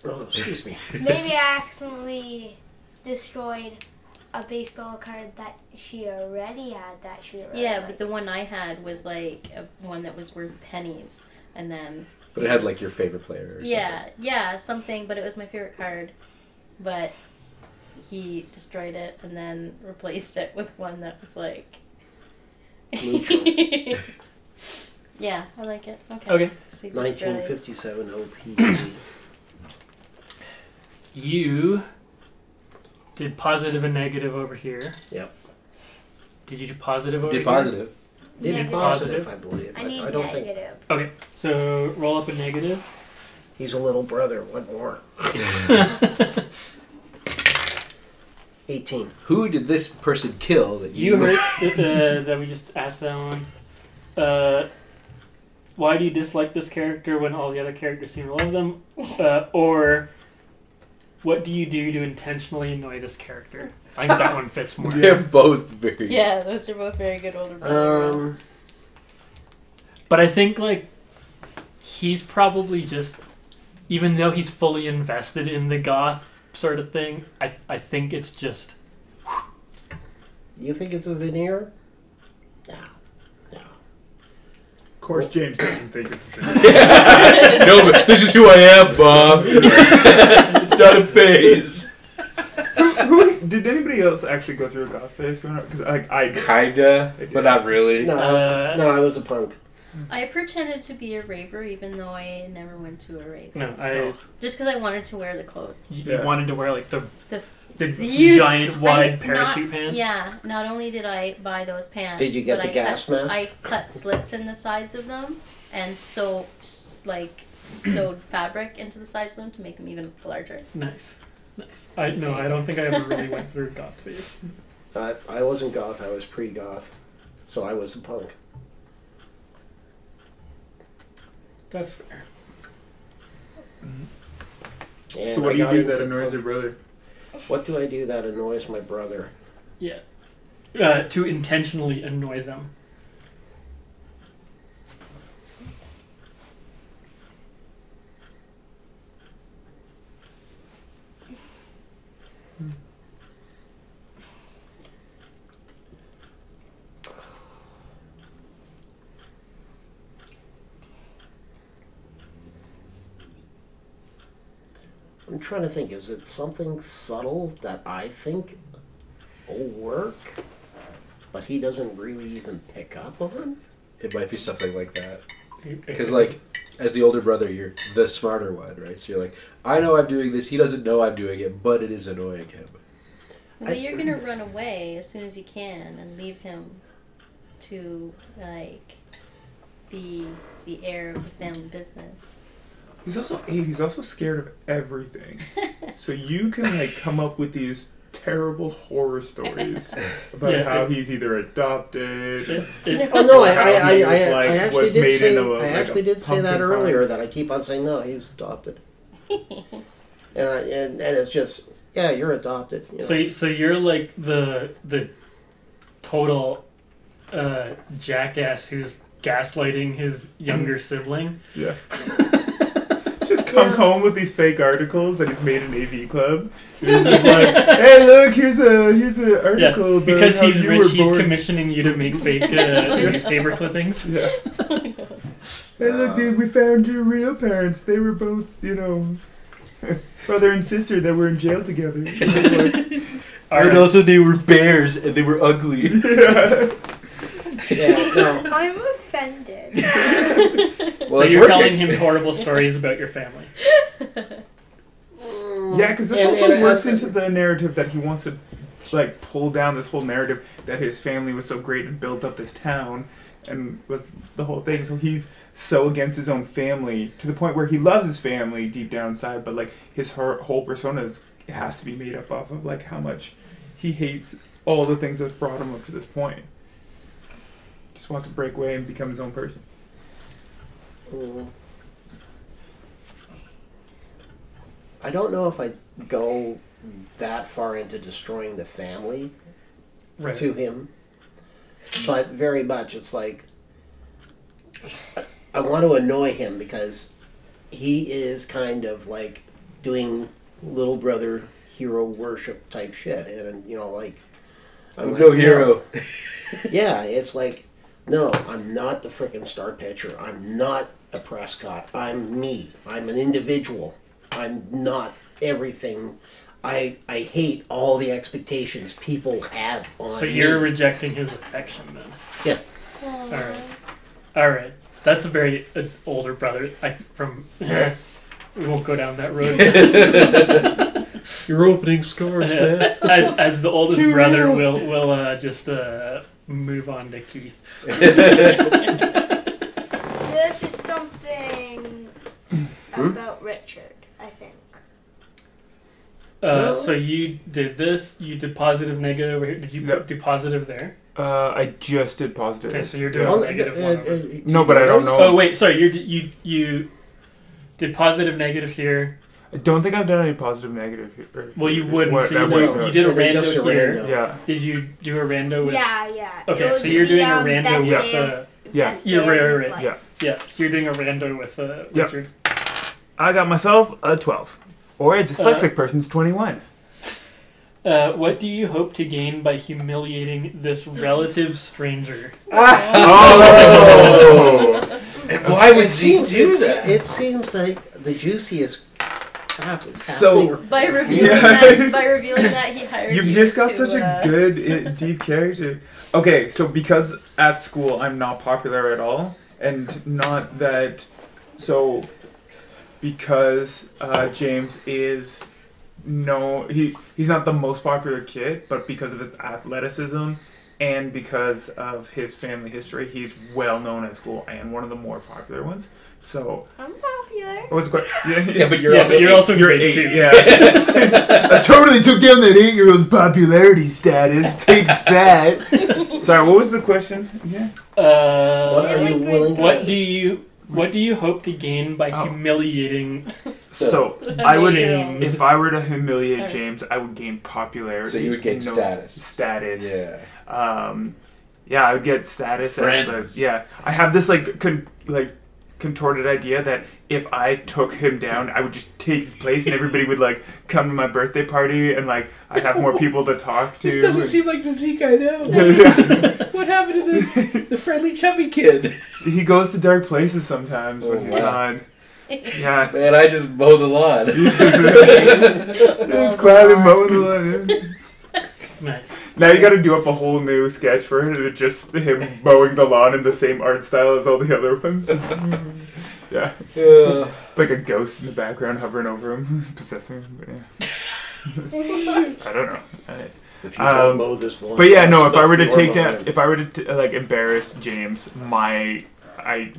Oh, excuse me. Maybe I accidentally destroyed a baseball card that she already had that she already Yeah, liked. but the one I had was like one that was worth pennies, and then But it had, like, your favorite player or yeah, something. But it was my favorite card, but he destroyed it and then replaced it with one that was like. Neutral. Yeah, I like it. Okay. Okay. So you destroyed- 1957 OPE. You did positive and negative over here. Yep. Did you do positive over Did here? positive. Did Negative. positive, I believe. I need I don't think negative. Okay, so roll up a negative. he's a little brother. What more? 18. Who did this person kill that You heard that we just asked that one. Why do you dislike this character when all the other characters seem to love them? Or what do you do to intentionally annoy this character? I think that one fits more. They're both very... Yeah, those are both very good older brothers. But I think, like, he's probably just, even though he's fully invested in the goth sort of thing, I think it's just... You think it's a veneer? No. No. Of course, James doesn't think it's a thing. No, but this is who I am, Bob. It's not a phase. Did anybody else actually go through a goth phase growing up? Because I did. Kinda, but not really. No, no, I was a punk. I pretended to be a raver even though I never went to a rave. No, Just because I wanted to wear the clothes. you Yeah. wanted to wear, like, the huge- giant wide I- parachute not- pants? Yeah, not only did I buy those pants, Did you get but the gas mask? I cut slits in the sides of them and so like sewed fabric into the sides of them to make them even larger. Nice. I don't think I ever really went through goth phase. I wasn't goth. I was pre-goth, so I was a punk. That's fair. And So what I do you got do that into annoys punk. your brother? What do I do that annoys my brother? Yeah. To intentionally annoy them. I'm trying to think. Is it something subtle that I think will work, but he doesn't really even pick up on? It might be something like that. Because, like, as the older brother, you're the smarter one, right? So you're like, I know I'm doing this. He doesn't know I'm doing it, but it is annoying him. Well, you're gonna run away as soon as you can and leave him to like be the heir of the family business. He's also scared of everything. So you can like come up with these terrible horror stories about how he's either adopted. Oh no, I was actually made did say into a, I like actually a did say that pumpkin earlier. farm. That I keep on saying no, he was adopted, and it's just you're adopted. You know? So you're like the total jackass who's gaslighting his younger sibling. Yeah. Just comes home with these fake articles that he's made in AV Club. He's just like, hey, look, here's an article. Because about how he's you rich, were he's born. commissioning you to make fake newspaper clippings. Yeah. Hey, look, we found your real parents. They were both, brother and sister that were in jail together. And also they were bears and they were ugly. Yeah, no. I'm offended. Well, so it's you're working. telling him horrible stories about your family. Yeah, because this And- also and works I- into the narrative that he wants to, like, pull down this whole narrative that his family was so great and built up this town and was the whole thing. So he's so against his own family to the point where he loves his family deep down inside, but, like, his whole persona has to be made up off of, like, how much he hates all the things that brought him up to this point. Just wants to break away and become his own person. I don't know if I go that far into destroying the family to him, but very much it's like I want to annoy him because he is kind of like doing little brother hero worship type shit, and like I'm No hero. no. Yeah, it's like, no, I'm not the frickin' star pitcher. I'm not a Prescott. I'm me. I'm an individual. I'm not everything. I hate all the expectations people have on me. So you're rejecting his affection then? Yeah. All right. That's a very older brother. We won't go down that road. You're opening scars, man. As the oldest brother, we'll just move on to Keith. There's just something about Richard, I think. So you did this. You did positive, negative over here. Did you do positive there? I just did positive. Okay, so you're doing Well, negative one over. No, but I don't know. Oh wait, sorry. You did positive, negative here. I don't think I've done any positive, negative here. Well, you wouldn't. What, So that you wouldn't did a Yeah, just rando a here. rando. Yeah. Did you do a rando with? Yeah. Okay, It so would you're be, doing a rando best with day of- Yeah. best Yeah, day of right, his right, life. yeah. Yeah, so you're doing a rando with Yep. Richard. I got myself a 12. Or a dyslexic person's 21. What do you hope to gain by humiliating this relative stranger? Oh! And why would he do that? It seems like the juiciest crap is So- happening. By revealing Yeah. that he hired You've you just got to, such a good, deep character. Okay, so because at school I'm not popular at all, and not that... So, because James is... No, he's not the most popular kid, but because of his athleticism and because of his family history, he's well known at school and one of the more popular ones. So I'm popular. what's the question? Yeah, but you're you're also also grade 8, 2. yeah. I totally took down that 8-year-old's popularity status. Take that. Sorry, what was the question? Yeah. What are you willing to What do you hope to gain by Oh. humiliating? So I would, James. if I were to humiliate James, I would gain popularity. So you would gain status. Status. Yeah. Yeah, I would get status. Friends. I have this contorted idea that if I took him down, I would just take his place, and everybody would like come to my birthday party, and like I'd have more people to talk to. This doesn't seem like the Zeke I know. What happened to the friendly chubby kid? He goes to dark places sometimes when he's wow. not. Yeah. Man, I just mow the lawn. He's quietly mowing the lawn. Nice. Now you got to do up a whole new sketch for it. It's just him mowing the lawn in the same art style as all the other ones. Yeah. Like a ghost in the background hovering over him, possessing him. But yeah. I don't know. Nice. If you don't mow this lawn. But yeah, no. If I were to your take lawn. down, if I were to like embarrass James, my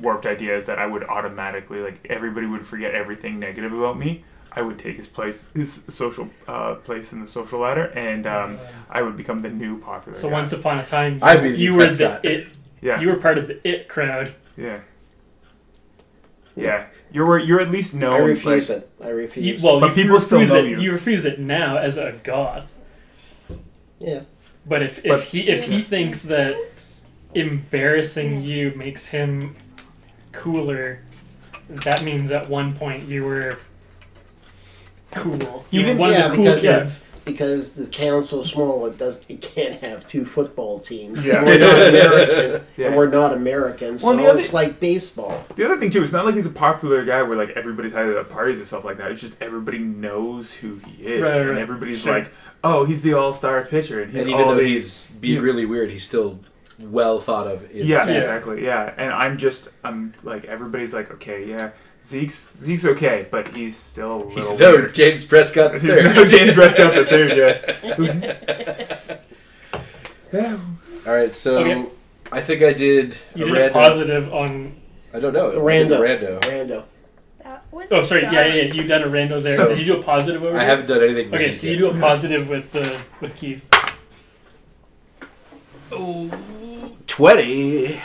warped idea is that I would automatically everybody would forget everything negative about me. I would take his social place in the social ladder, and I would become the new popular. So guy. once upon a time, I'd be the you new were Prescott. the it. Yeah. You were part of the it crowd. Yeah. Yeah. You're at least known. I refuse it. I refuse. But people still refuse know it. you. You refuse it now as a god. Yeah. But if he thinks that embarrassing you makes him cooler, that means at one point you were cool. You were one of the cool kids. Because the town's so small, it can't have 2 football teams. Yeah. And we're not American. Yeah. And we're not American, so Well, it's like baseball. The other thing too, it's not like he's a popular guy where like everybody's at parties or stuff like that. It's just everybody knows who he is, Right, and right. everybody's Sure. like, "Oh, he's the all-star pitcher," and he's And even all though these. he's being really weird, he's still well thought of. Yeah, Yeah. exactly. Yeah, and I'm like everybody's like, okay, yeah, Zeke's okay, but he's still a little He's no weird. James Prescott the He's third. no James Prescott the third. Yeah. All right, so Okay. I think I did You a did a random. positive on. I don't know. The I did a rando. rando. That was Oh, sorry. dumb. Yeah. You done a rando there. So- Did you do a positive over I here? haven't done anything. Okay, with so Zeke you do yet. a positive with Keith. Oh, 20. I think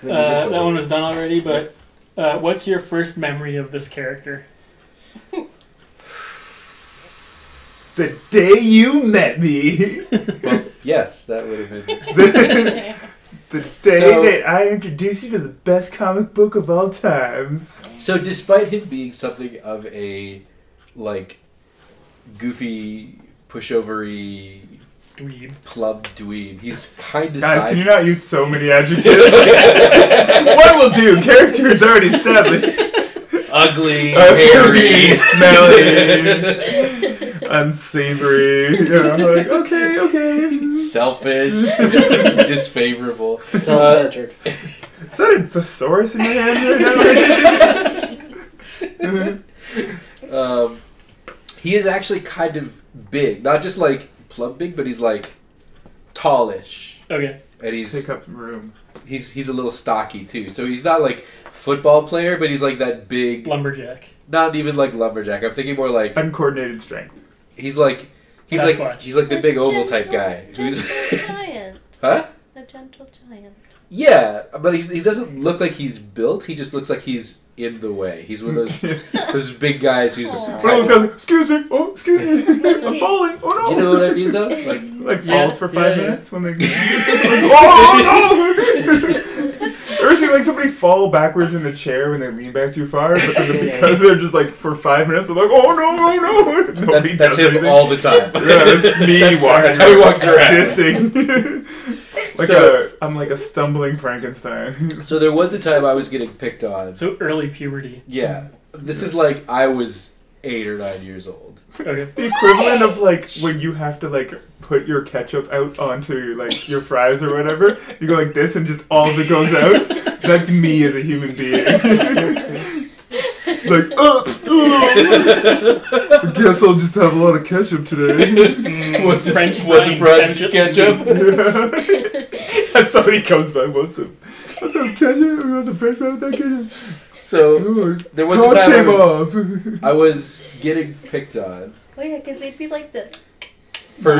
we did That 20. one was done already, but what's your first memory of this character? The day you met me, Well, yes, that would have been. the day So- that I introduced you to the best comic book of all times. So, despite him being something of a, like, goofy, pushovery, Dweeb. pleb dweeb, he's kind of Guys, can you not use so many adjectives? One will do. Character is already established. ugly, Hairy, hairy, smelly, unsavory. You know, like, okay. selfish, disfavorable. Self-centered. Is that a thesaurus in your hands right now? He is actually kind of big, not just like plump big, but he's like tallish, Okay. and he's Take up room. he's a little stocky too. So he's not like football player, but he's like that big. Lumberjack. Not even like lumberjack. I'm thinking more like Uncoordinated strength. he's like Sasquatch. he's like the big oval type guy who's giant. huh? A gentle giant. Yeah, but he doesn't look like he's built. He just looks like he's in the way. He's one of those big guys who's. Aw. When I was going, excuse me, I'm falling, oh no. You know what I mean, though? Like, Like Yeah, falls for 5 yeah. minutes when they. Oh no! Ever seen like somebody fall backwards in the chair when they lean back too far, but then because they're just like for 5 minutes they're like, oh no! Nobody that's does him anything. all the time. Yeah, that's me walking. That's how he walks around. Existing. I'm like a stumbling Frankenstein. So there was a time I was getting picked on. So early puberty. Yeah, this is like I was 8 or 9 years old. Okay. The equivalent of like when you have to like put your ketchup out onto like your fries or whatever. You go like this and just all of it goes out. That's me as a human being. It's like, I guess I'll just have a lot of ketchup today. What's French French ketchup? As somebody comes by, want some ketchup? You want some French fries with that ketchup? So there was a Top time came off. I was getting picked on Oh yeah, because they'd be like the. for Oh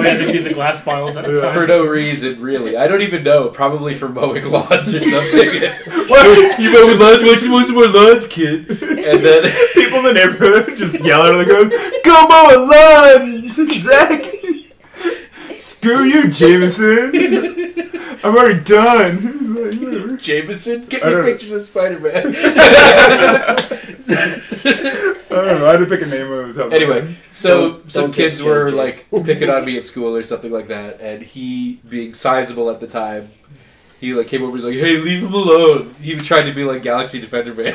yeah, they'd be the glass bottles at the time. for no reason, really. I don't even know. Probably for mowing lawns or something. What? You mowing lawns? Why don't you mow some more lawns, kid? And then People in the neighborhood just yell out of the ghost, "Go mow a lawn, Zach!" Screw you, Jameson. I'm already done. Like, whatever. Jameson, get I me don't- pictures of Spider-Man. I don't know. I had to pick a name of something. Anyway, so Don't some diss kids were JJ. like picking on me at school or something like that, and he, being sizable at the time, he like came over. He's like, "Hey, leave him alone." He tried to be like Galaxy Defender Man.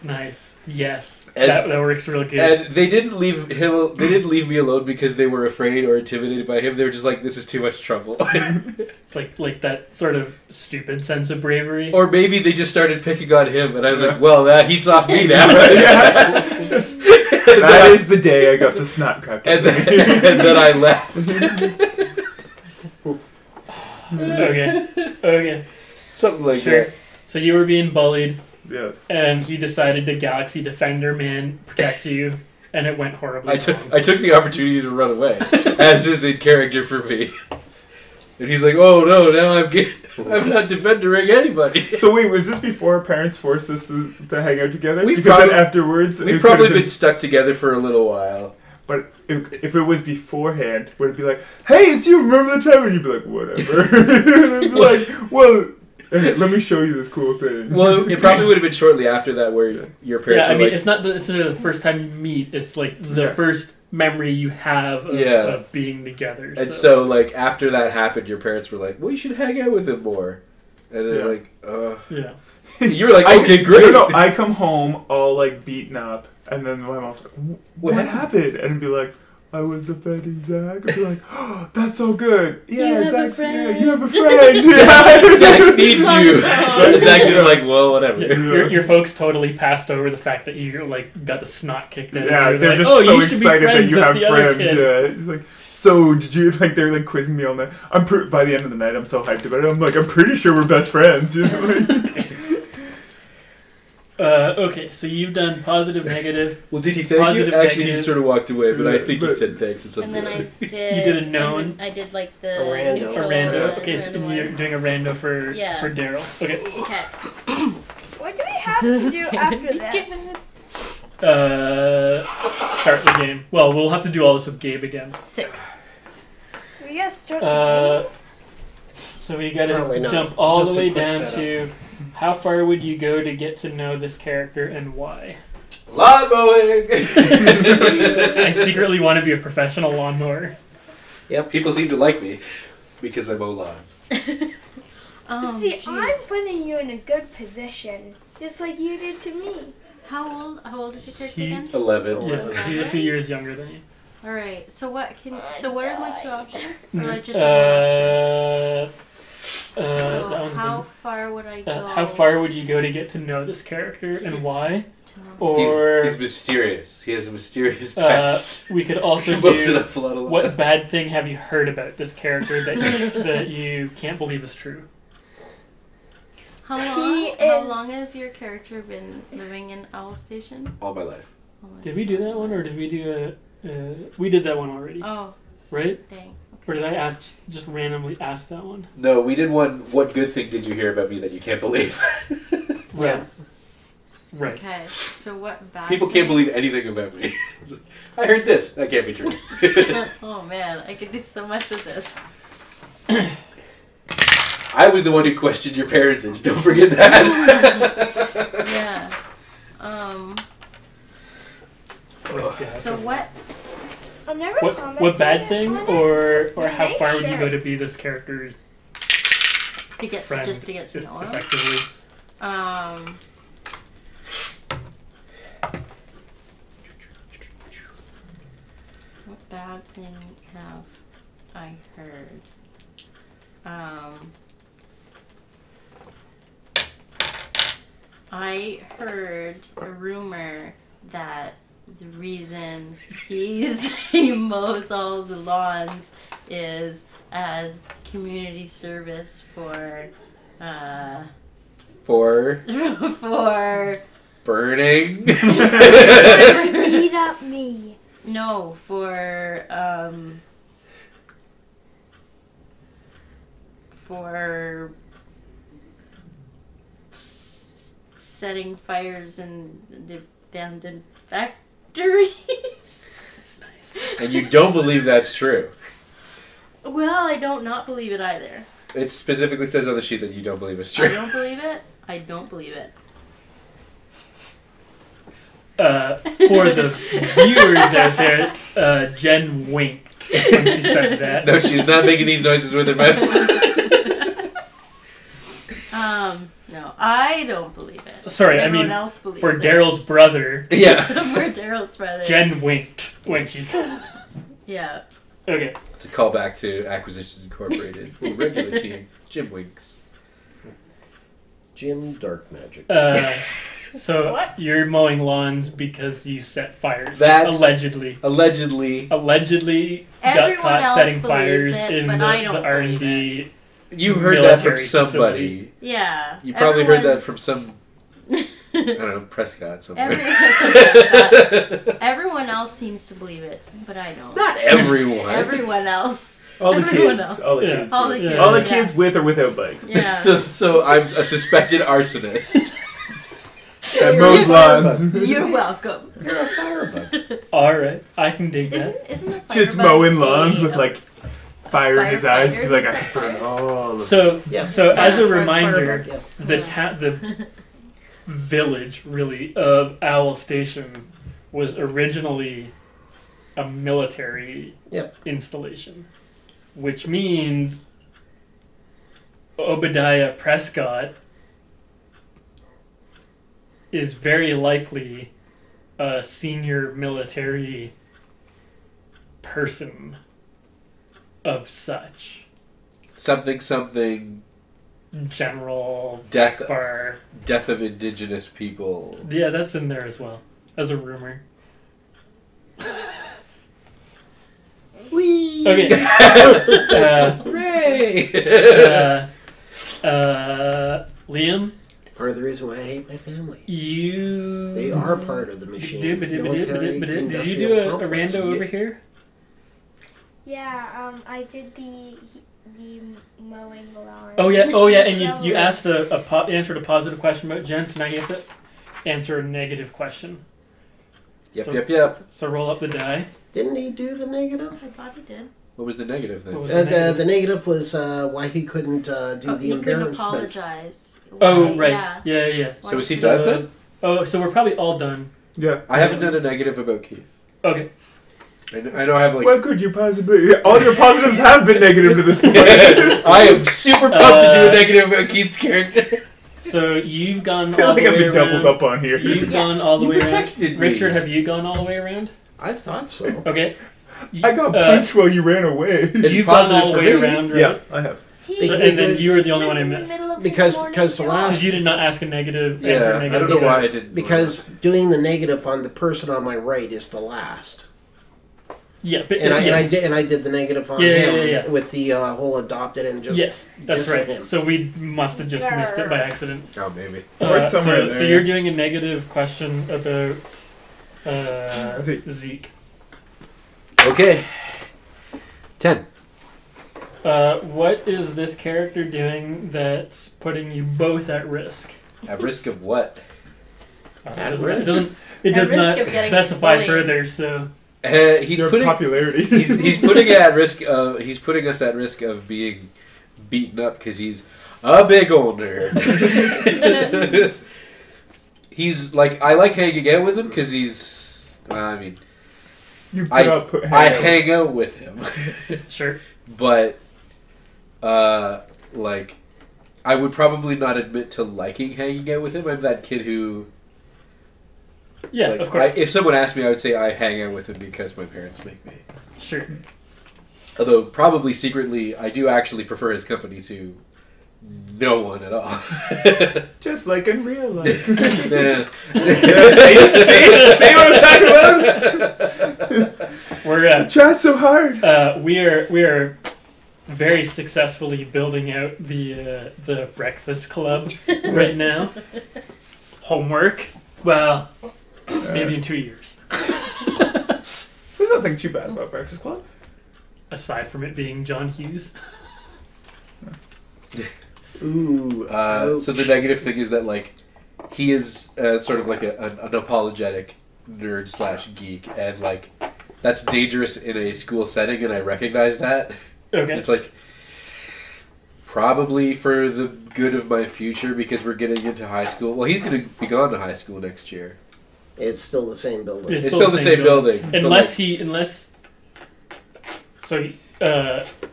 Nice. Yes. And- that works real good. And they didn't leave him. They didn't leave me alone because they were afraid or intimidated by him. They were just like, "This is too much trouble." It's like that sort of stupid sense of bravery. Or maybe they just started picking on him, and I was like, "Well, that heats off me now." That is the day I got the snot cracked. and then I left. Okay. Something like Sure. that. So you were being bullied, Yeah. and he decided to Galaxy Defender Man protect you, and it went horribly. I took wrong. the opportunity to run away, as is in character for me. And he's like, "Oh no, now I'm not defendering anybody." So wait, was this before our parents forced us to hang out together? We've Because then probably- afterwards, We've it probably could've been stuck together for a little while. But if it was beforehand, would it be like, "Hey, it's you! Remember the time?" And you'd be like, "Whatever." And I'd be like, "Well, hey, let me show you this cool thing." Well, it probably would have been shortly after that where your parents Yeah, I were mean, like, it's not the first time you meet. It's like the Yeah. first memory you have of, Yeah. of being together. and so like after that happened, your parents were like, "Well, you should hang out with him more." And they're Yeah. like, yeah. You were like, "Okay, great." No, I come home all like beaten up, and then my mom's like, "What happened?" And I'd be like, "I was defending Zach." I'd be like, "Oh, that's so good. Yeah, You have a Zach's friend." you have a friend." Zach needs you. Oh. And Zach's just like, "Well, whatever." Your folks totally passed over the fact that you like got the snot kicked out. Yeah, of you. they're like, just "Oh, so you should be excited that friends you with have the other friends. kid." Yeah, it's like, so did you like? They're like quizzing me all night. By the end of the night, I'm so hyped about it. I'm like, I'm pretty sure we're best friends. You know, like, Okay, so you've done positive, negative. Well, did he thank Positive, you? Actually, he negative. just sort of walked away, but I think he But- said thanks at some And point. then I did. You did a and known? then I did like the A rando. A neutral rando. one, Okay, so random you're one. doing a rando for Yeah. Daryl. Okay. Okay. What do we have to do after this? Start the game. Well, we'll have to do all this with Gabe again. 6. We gotta start the game. So we gotta Probably not. jump all Just the a way quick down setup. to how far would you go to get to know this character and why? Lawn mowing. I secretly want to be a professional lawnmower. People seem to like me because I mow lawns. Oh, See, jeez. I'm putting you in a good position, just like you did to me. How old is your character He- again? 11. Yeah, he's a few years younger than you. All right. So what are my 2 options? Or I just that so one's how far would I go? how far would you go to get to know this character To and get why? to know? Or He's mysterious. He has a mysterious past. we could also Mows an do awful lot of what lawns. bad thing have you heard about this character that you can't believe is true? How He long is- has your character been living in Owl Station? All my life. Oh my Did we do that one or did we do we did that one already, Oh, right? dang. Or did I just randomly ask that one? No, we did one. What good thing did you hear about me that you can't believe? Yeah. Right. Okay, so what bad People can't thing- believe anything about me. It's like, I heard this. That can't be true. Oh man, I could do so much with this. I was the one who questioned your parentage. Don't forget that. Yeah. So what? I'll never comment. What bad thing or Yeah, how make far would you sure. go to be this character's To get friend? just to get to know him. effectively. What bad thing have I heard? I heard a rumor that the reason he mows all the lawns is as community service for burning. Beat up me. no, for setting fires in the abandoned factories. And you don't believe that's true. Well, I don't not believe it either. It specifically says on the sheet that you don't believe it's I true. don't believe it. I don't believe it. For the viewers out there, Jen winked when she said that. No, she's not making these noises with her mouth. No, I don't believe it. Sorry, Everyone else believes for it. Daryl's brother, Yeah. For Daryl's brother. Jen winked when she said. Yeah. Okay. It's a callback to Acquisitions Incorporated. The regular team, Jim Winks. Jim Dark Magic. So What? you're mowing lawns because you set fires. That's- allegedly. Allegedly. got Everyone caught else setting believes fires it, in but the, I don't the believe R&D. You heard that from Military somebody. Yeah. You probably heard Everyone- that from some, I don't know, Prescott somewhere. Everyone else seems to believe it, but I don't. Not everyone. Everyone else. All the Everyone kids. else. All the Yeah. kids. All the kids. All the yeah. kids with or without bikes. Yeah. So I'm a suspected arsonist. That mows lawns. You're welcome. You're a firebug. All right, I can dig that. Isn't a Just firebug mowing lawns a- with like fire in his eyes. Be Firefighter like, who I sets burn fires? all of So, this. Yeah. so as a Yeah. reminder, Yeah. the village really of Owl Station was originally a military Yep. installation, which means Obadiah Prescott is very likely a senior military person of such. Something. General Death bar. of indigenous people. Yeah, that's in there as well as a rumor. Whee! Okay. Hooray! Liam, Part of the reason why I hate my family. you. They are part of the machine. Military, Did you do industrial a complex. rando over here? Yeah, I did the mowing lawn. Oh yeah, and you asked answered a positive question about Jen, so now you have to answer a negative question. Yep. So roll up the die. Didn't he do the negative? I thought he did. What was the negative then? What was the negative? The negative was why he couldn't do the He couldn't embarrassment. apologize. Oh Why- right, Yeah. yeah. So is he done then? Oh, so we're probably all done. Yeah. I haven't done a negative about Keith. Okay. I know I have like. What could you possibly? All your positives have been negative to this point. I am super pumped to do a negative about Keith's character. So you've gone I feel all like the I've way been doubled around. up on here. You've Yeah. gone all the You way around. protected me. Richard, have you gone all the way around? I thought so. Okay. I got punched while you ran away. It's You've gone positive all the for way me. around, right? Yeah, I have. So, and then you were the only one I missed. Because the Because last you did not ask a negative, Yeah, answer a I negative. don't know why I didn't. because doing the negative on the person on my right is the last. Yeah, but And yes. I did the negative on Yeah, him yeah, yeah. with the whole adopted and just Yes, that's just right. him. So we must have just missed it by accident. Oh, maybe. Or it's somewhere so there. you're doing a negative question about Zeke. Zeke. Okay. 10. What is this character doing that's putting you both at risk? At risk of what? At It risk. does At risk not of getting specify bullied. further. So He's Your putting popularity. he's putting it at risk. He's putting us at risk of being beaten up because he's a big old nerd. He's like, I like hanging out with him because he's. I mean, You I put hang out with him, sure. but like, I would probably not admit to liking hanging out with him. I'm that kid who. Yeah, Like, of course. if someone asked me, I would say I hang out with him because my parents make me. Sure. Although probably secretly, I do actually prefer his company to No one at all. Just like in real life. Yeah. See what I'm talking about? We're Try so hard. we are very successfully building out the breakfast club right now. Homework, well, maybe in 2 years. There's nothing too bad about Breakfast Club. Aside from it being John Hughes. Ooh. So the negative thing is that like he is sort of like an apologetic nerd / geek, and like that's dangerous in a school setting, and I recognize that. Okay. It's like probably for the good of my future because we're getting into high school. Well, he's going to be gone to high school next year. It's still the same building. It's still the same building. Unless He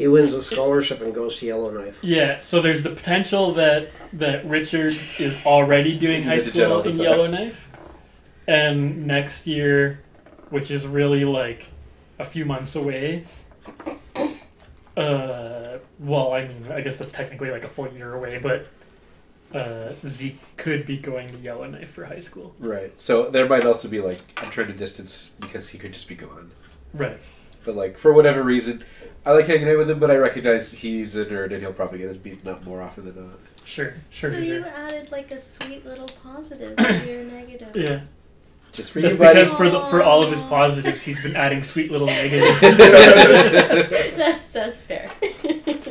wins a scholarship and goes to Yellowknife. yeah, so there's the potential that Richard is already doing high school in Yellowknife, and next year, which is really like a few months away. Well, I mean, I guess that's technically like a full year away, but Zeke could be going to Yellowknife for high school. Right. So there might also be like I'm trying to distance because he could just be gone. Right. But like for whatever reason, I like hanging out with him, but I recognize he's a nerd and he'll probably get us beaten up more often than not. Sure. So you added like a sweet little positive to your negative. Yeah. Just for That's you, buddy. because for all of his positives, he's been adding sweet little negatives. That's fair.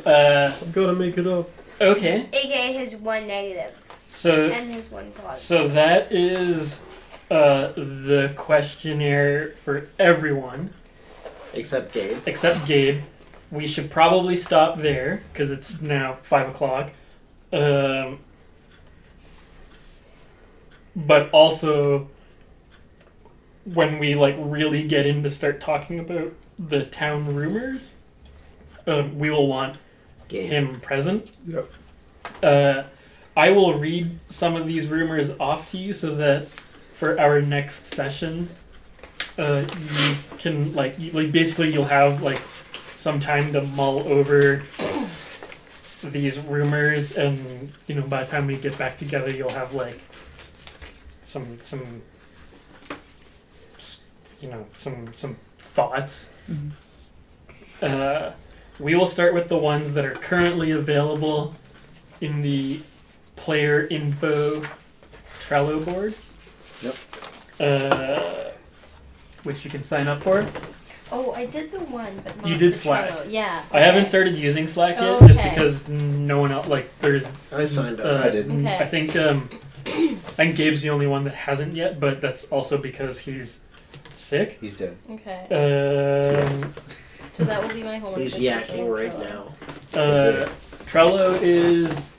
I'm gonna make it up. Okay. AKA his one negative So and his one positive. So that is the questionnaire for everyone Except Gabe. except Gabe. We should probably stop there because it's now 5:00. But also, when we like really get in to start talking about the town rumors, we will want Gabe. him present. Yep. I will read some of these rumors off to you so that for our next session, you can basically you'll have like some time to mull over these rumors, and by the time we get back together, you'll have like some thoughts. Mm-hmm. We will start with the ones that are currently available in the player info Trello board. Yep. Which you can sign up for. Oh, I did the one, but not You did the Slack. Trello. Yeah. I haven't okay. started using Slack yet, Oh, just okay. because no one else there's. I signed up. I didn't. Okay. I think Gabe's the only one that hasn't yet, but that's also because he's sick. He's dead. Okay. Um, So that will be my homework. He's this yakking weekend. right Trello. now. Trello is.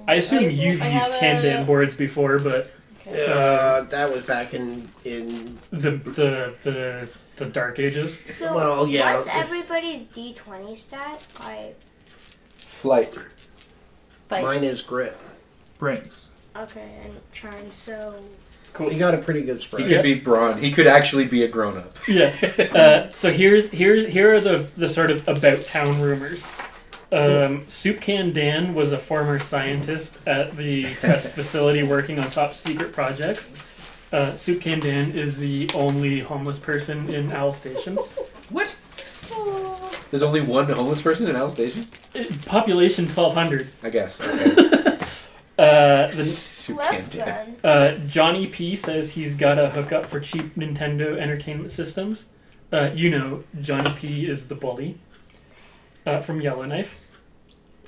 I assume I you've have used Kanban boards before, but Okay. That was back in the Dark Ages. So well, yeah. what's everybody's D20 stat? Flight. Fight. Mine is grit. Brains. Okay, and charm, so... Cool. He got a pretty good He spread. could be Braun. He could actually be a grown-up. Yeah. So here are the sort of about town rumors. Soup Can Dan was a former scientist at the test facility working on top secret projects. Soup Can Dan is the only homeless person in Owl Station. What? There's only one homeless person in Owl Station? Population 1,200. I guess. Okay. Soup Less can than. Johnny P says he's got a hookup for cheap Nintendo entertainment systems. Johnny P is the bully from Yellowknife.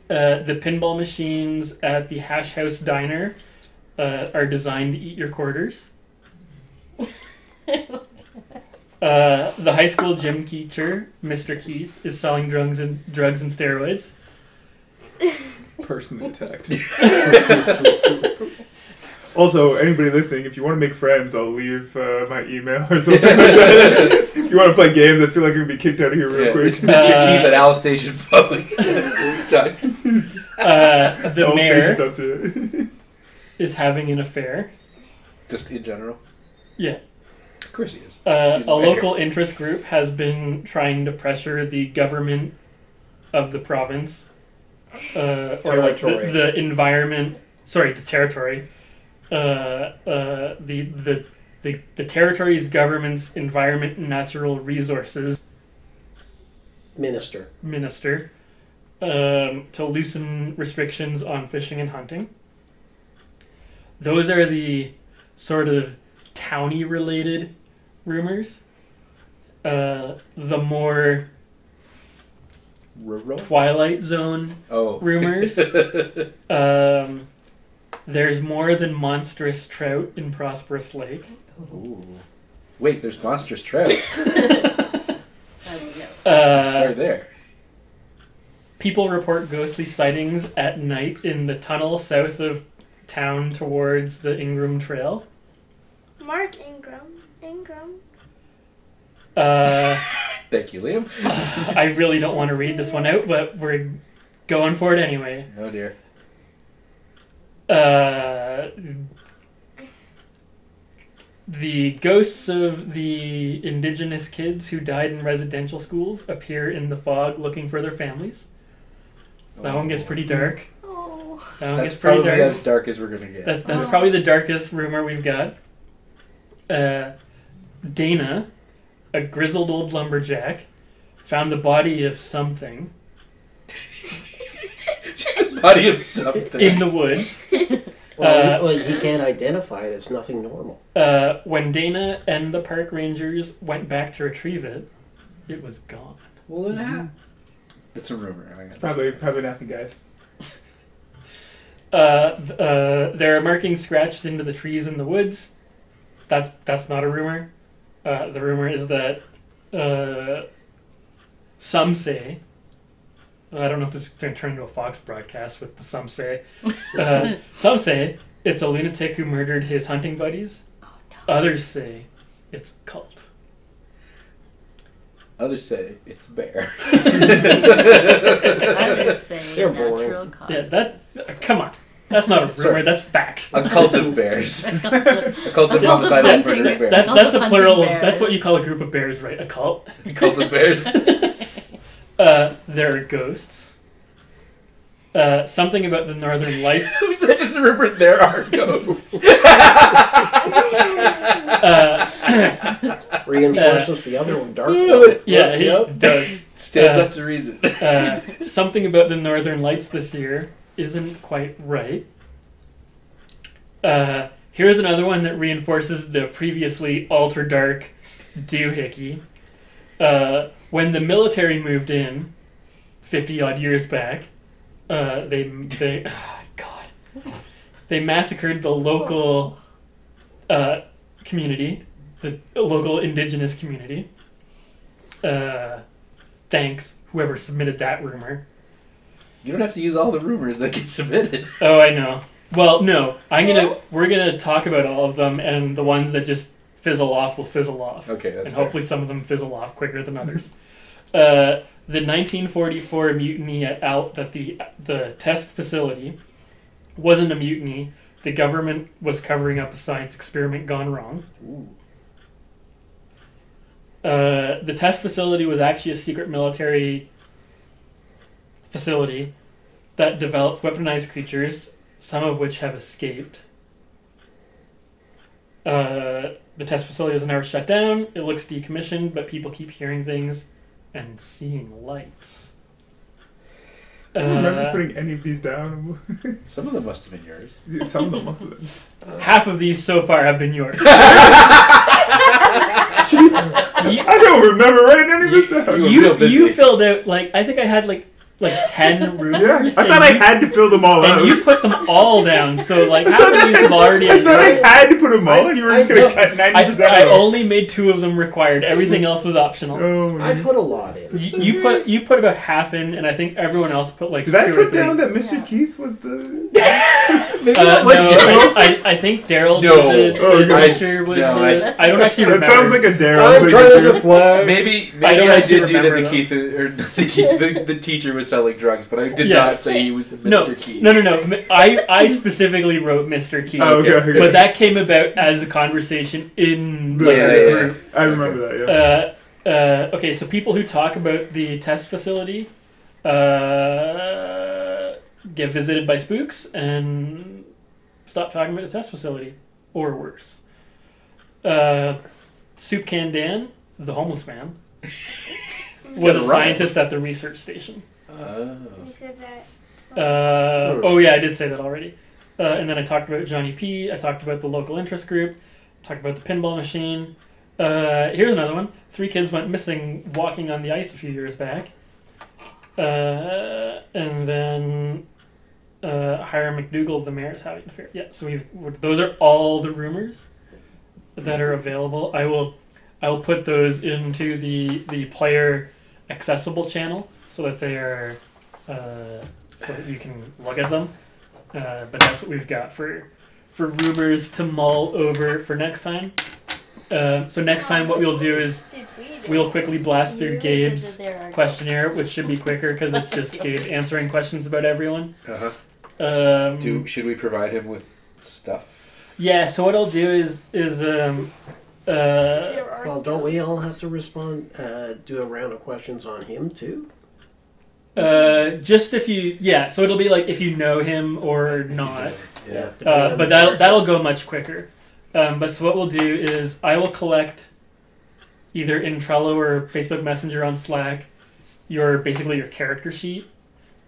The pinball machines at the Hash House Diner are designed to eat your quarters. The high school gym teacher, Mr. Keith, is selling drugs and steroids. Person attacked. Also, anybody listening, if you want to make friends, I'll leave my email or something like that. If you want to play games, I feel like I'm going to be kicked out of here real quick. It's Mr. Keith at Owl Station Public. The Owl mayor Station, that's it. is having an affair. Just in general? Yeah. Of course he is. A He's the mayor. local interest group has been trying to pressure the government of the province or like the environment. Sorry, the territory. The territory's government's environment and natural resources Minister. To loosen restrictions on fishing and hunting. Those are the sort of towny related rumors. The more Rural? Twilight Zone rumors. There's more than monstrous trout in Prosperous Lake. Ooh. Wait, there's monstrous trout. Start there. People report ghostly sightings at night in the tunnel south of town towards the Ingram Trail. Mark Ingram. Thank you, Liam. I really don't want to read this one out, but we're going for it anyway. Oh dear. The ghosts of the indigenous kids who died in residential schools appear in the fog looking for their families. That one gets pretty dark. Oh. That one That's gets pretty probably dark. as dark as we're gonna get. That's probably the darkest rumor we've got. Dana, a grizzled old lumberjack, found the body of something The body of something in the woods. Well, he can't identify it as nothing normal. When Dana and the park rangers went back to retrieve it, it was gone. Well, then that's a rumor. It's probably nothing, guys. There are markings scratched into the trees in the woods. That's not a rumor. The rumor is that some say, I don't know if this is going to turn into a Fox broadcast with the some say. Some say it's a lunatic who murdered his hunting buddies. Oh, no. Others say it's a cult. Others say it's a bear. Others say They're natural boring. causes. Yeah, that's come on. That's not a rumor. Sorry. That's fact. A cult of bears. A cult A cult of A cult of homicidal hunting murder bears. That's Cult of a hunting plural. bears. That's what you call a group of bears, right? A cult. A cult of bears. There are ghosts. Something about the Northern Lights. I just remembered there are ghosts. Reinforces the other one, dark. Yeah, it does. Stands up to reason. Something about the Northern Lights this year isn't quite right. Here's another one that reinforces the previously ultra dark doohickey. When the military moved in 50 odd years back, they massacred the local community, the local indigenous community. Thanks, whoever submitted that rumor. You don't have to use all the rumors that get submitted. Oh, I know. Well, no, we're gonna talk about all of them, and the ones that just fizzle off will fizzle off. Okay, that's and fair. hopefully some of them fizzle off quicker than others. The 1944 mutiny at the test facility wasn't a mutiny. The government was covering up a science experiment gone wrong. Ooh. The test facility was actually a secret military facility that developed weaponized creatures, some of which have escaped. The test facility was never shut down. It looks decommissioned, but people keep hearing things and seeing lights. I don't remember putting any of these down. Some of them must have been yours. Some of them must have been. Half of these so far have been yours. Jeez. I don't remember writing any of this down. You filled out, I think I had like 10 rumors. I thought I had to fill them all out. And you put them all down, so half of these have already I thought I had to put them all, and you were just going to cut 90% I of them. only made 2 of them required. Everything else was optional. Oh, I put a lot in. You put about half in, and I think everyone else put Did 2 I or 3. put down that Mr. Keith was the... Maybe that No, was yours. I think Daryl, No. the Okay. teacher, was No, the... I don't actually That remember. sounds like a Daryl I'm thing trying to to do. flag. Maybe I don't I actually did do that remember the Keith, or the teacher was selling drugs, but I did Yeah. not say he was Mr. Keith. No. I specifically wrote Mr. Keith. Oh, okay. But that came about as a conversation in Yeah, the yeah. group. I remember that, yeah. Okay, so people who talk about the test facility, get visited by spooks and stop talking about the test facility, or worse. Soup Can Dan, the homeless man, was a scientist at the research station. You said that. Oh yeah, I did say that already. And then I talked about Johnny P. I talked about the local interest group. Talked about the pinball machine. Here's another one. 3 kids went missing walking on the ice a few years back. And then Hiram McDougall, the mayor, is having an affair. Yeah, so those are all the rumors that are available. I will put those into the player accessible channel so that they are so that you can look at them. But that's what we've got for rumors to mull over for next time. So next time what we'll do is we'll quickly blast through Gabe's questionnaire, which should be quicker because it's just Gabe answering questions about everyone. Should we provide him with stuff? Yeah, so what I'll do is well, don't we all have to respond, do a round of questions on him too? Just if you, so it'll be like if you know him or not. Yeah. But that'll go much quicker. But so what we'll do is I will collect either in Trello or Facebook Messenger on Slack basically your character sheet,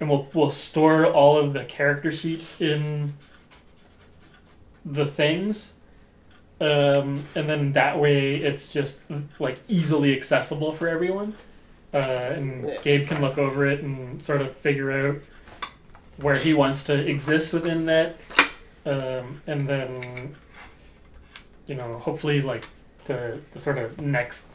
and we'll store all of the character sheets in the things, and then that way it's just like easily accessible for everyone. And Gabe can look over it and sort of figure out where he wants to exist within that, and then hopefully like the sort of next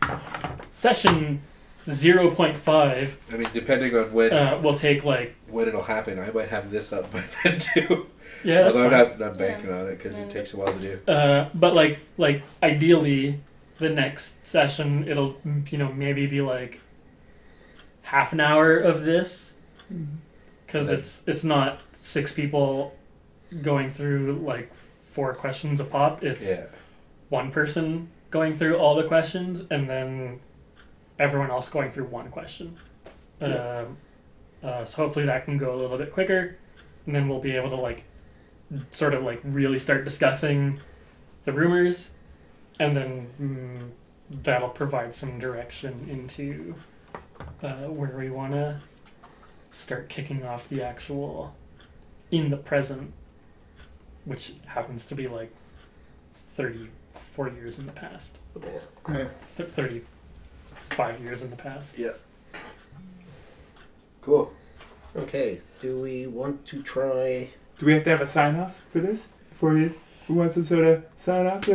session 0.5. I mean, depending on when we'll take like when it'll happen, I might have this up by then too. Yeah, that's although fine. I'm not banking on it because it takes a while to do. But like ideally, the next session it'll maybe be like half an hour of this, because it's not 6 people going through like 4 questions a pop. It's one person going through all the questions and then everyone else going through one question. So hopefully that can go a little bit quicker, and then we'll be able to like sort of like really start discussing the rumors, and then that'll provide some direction into where we want to start kicking off the actual in the present, which happens to be like 34 years in the past. Nice. 35 years in the past. Yeah. Cool. Okay, do we want to try... Do we have to have a sign off for this? Who wants to sort of sign off?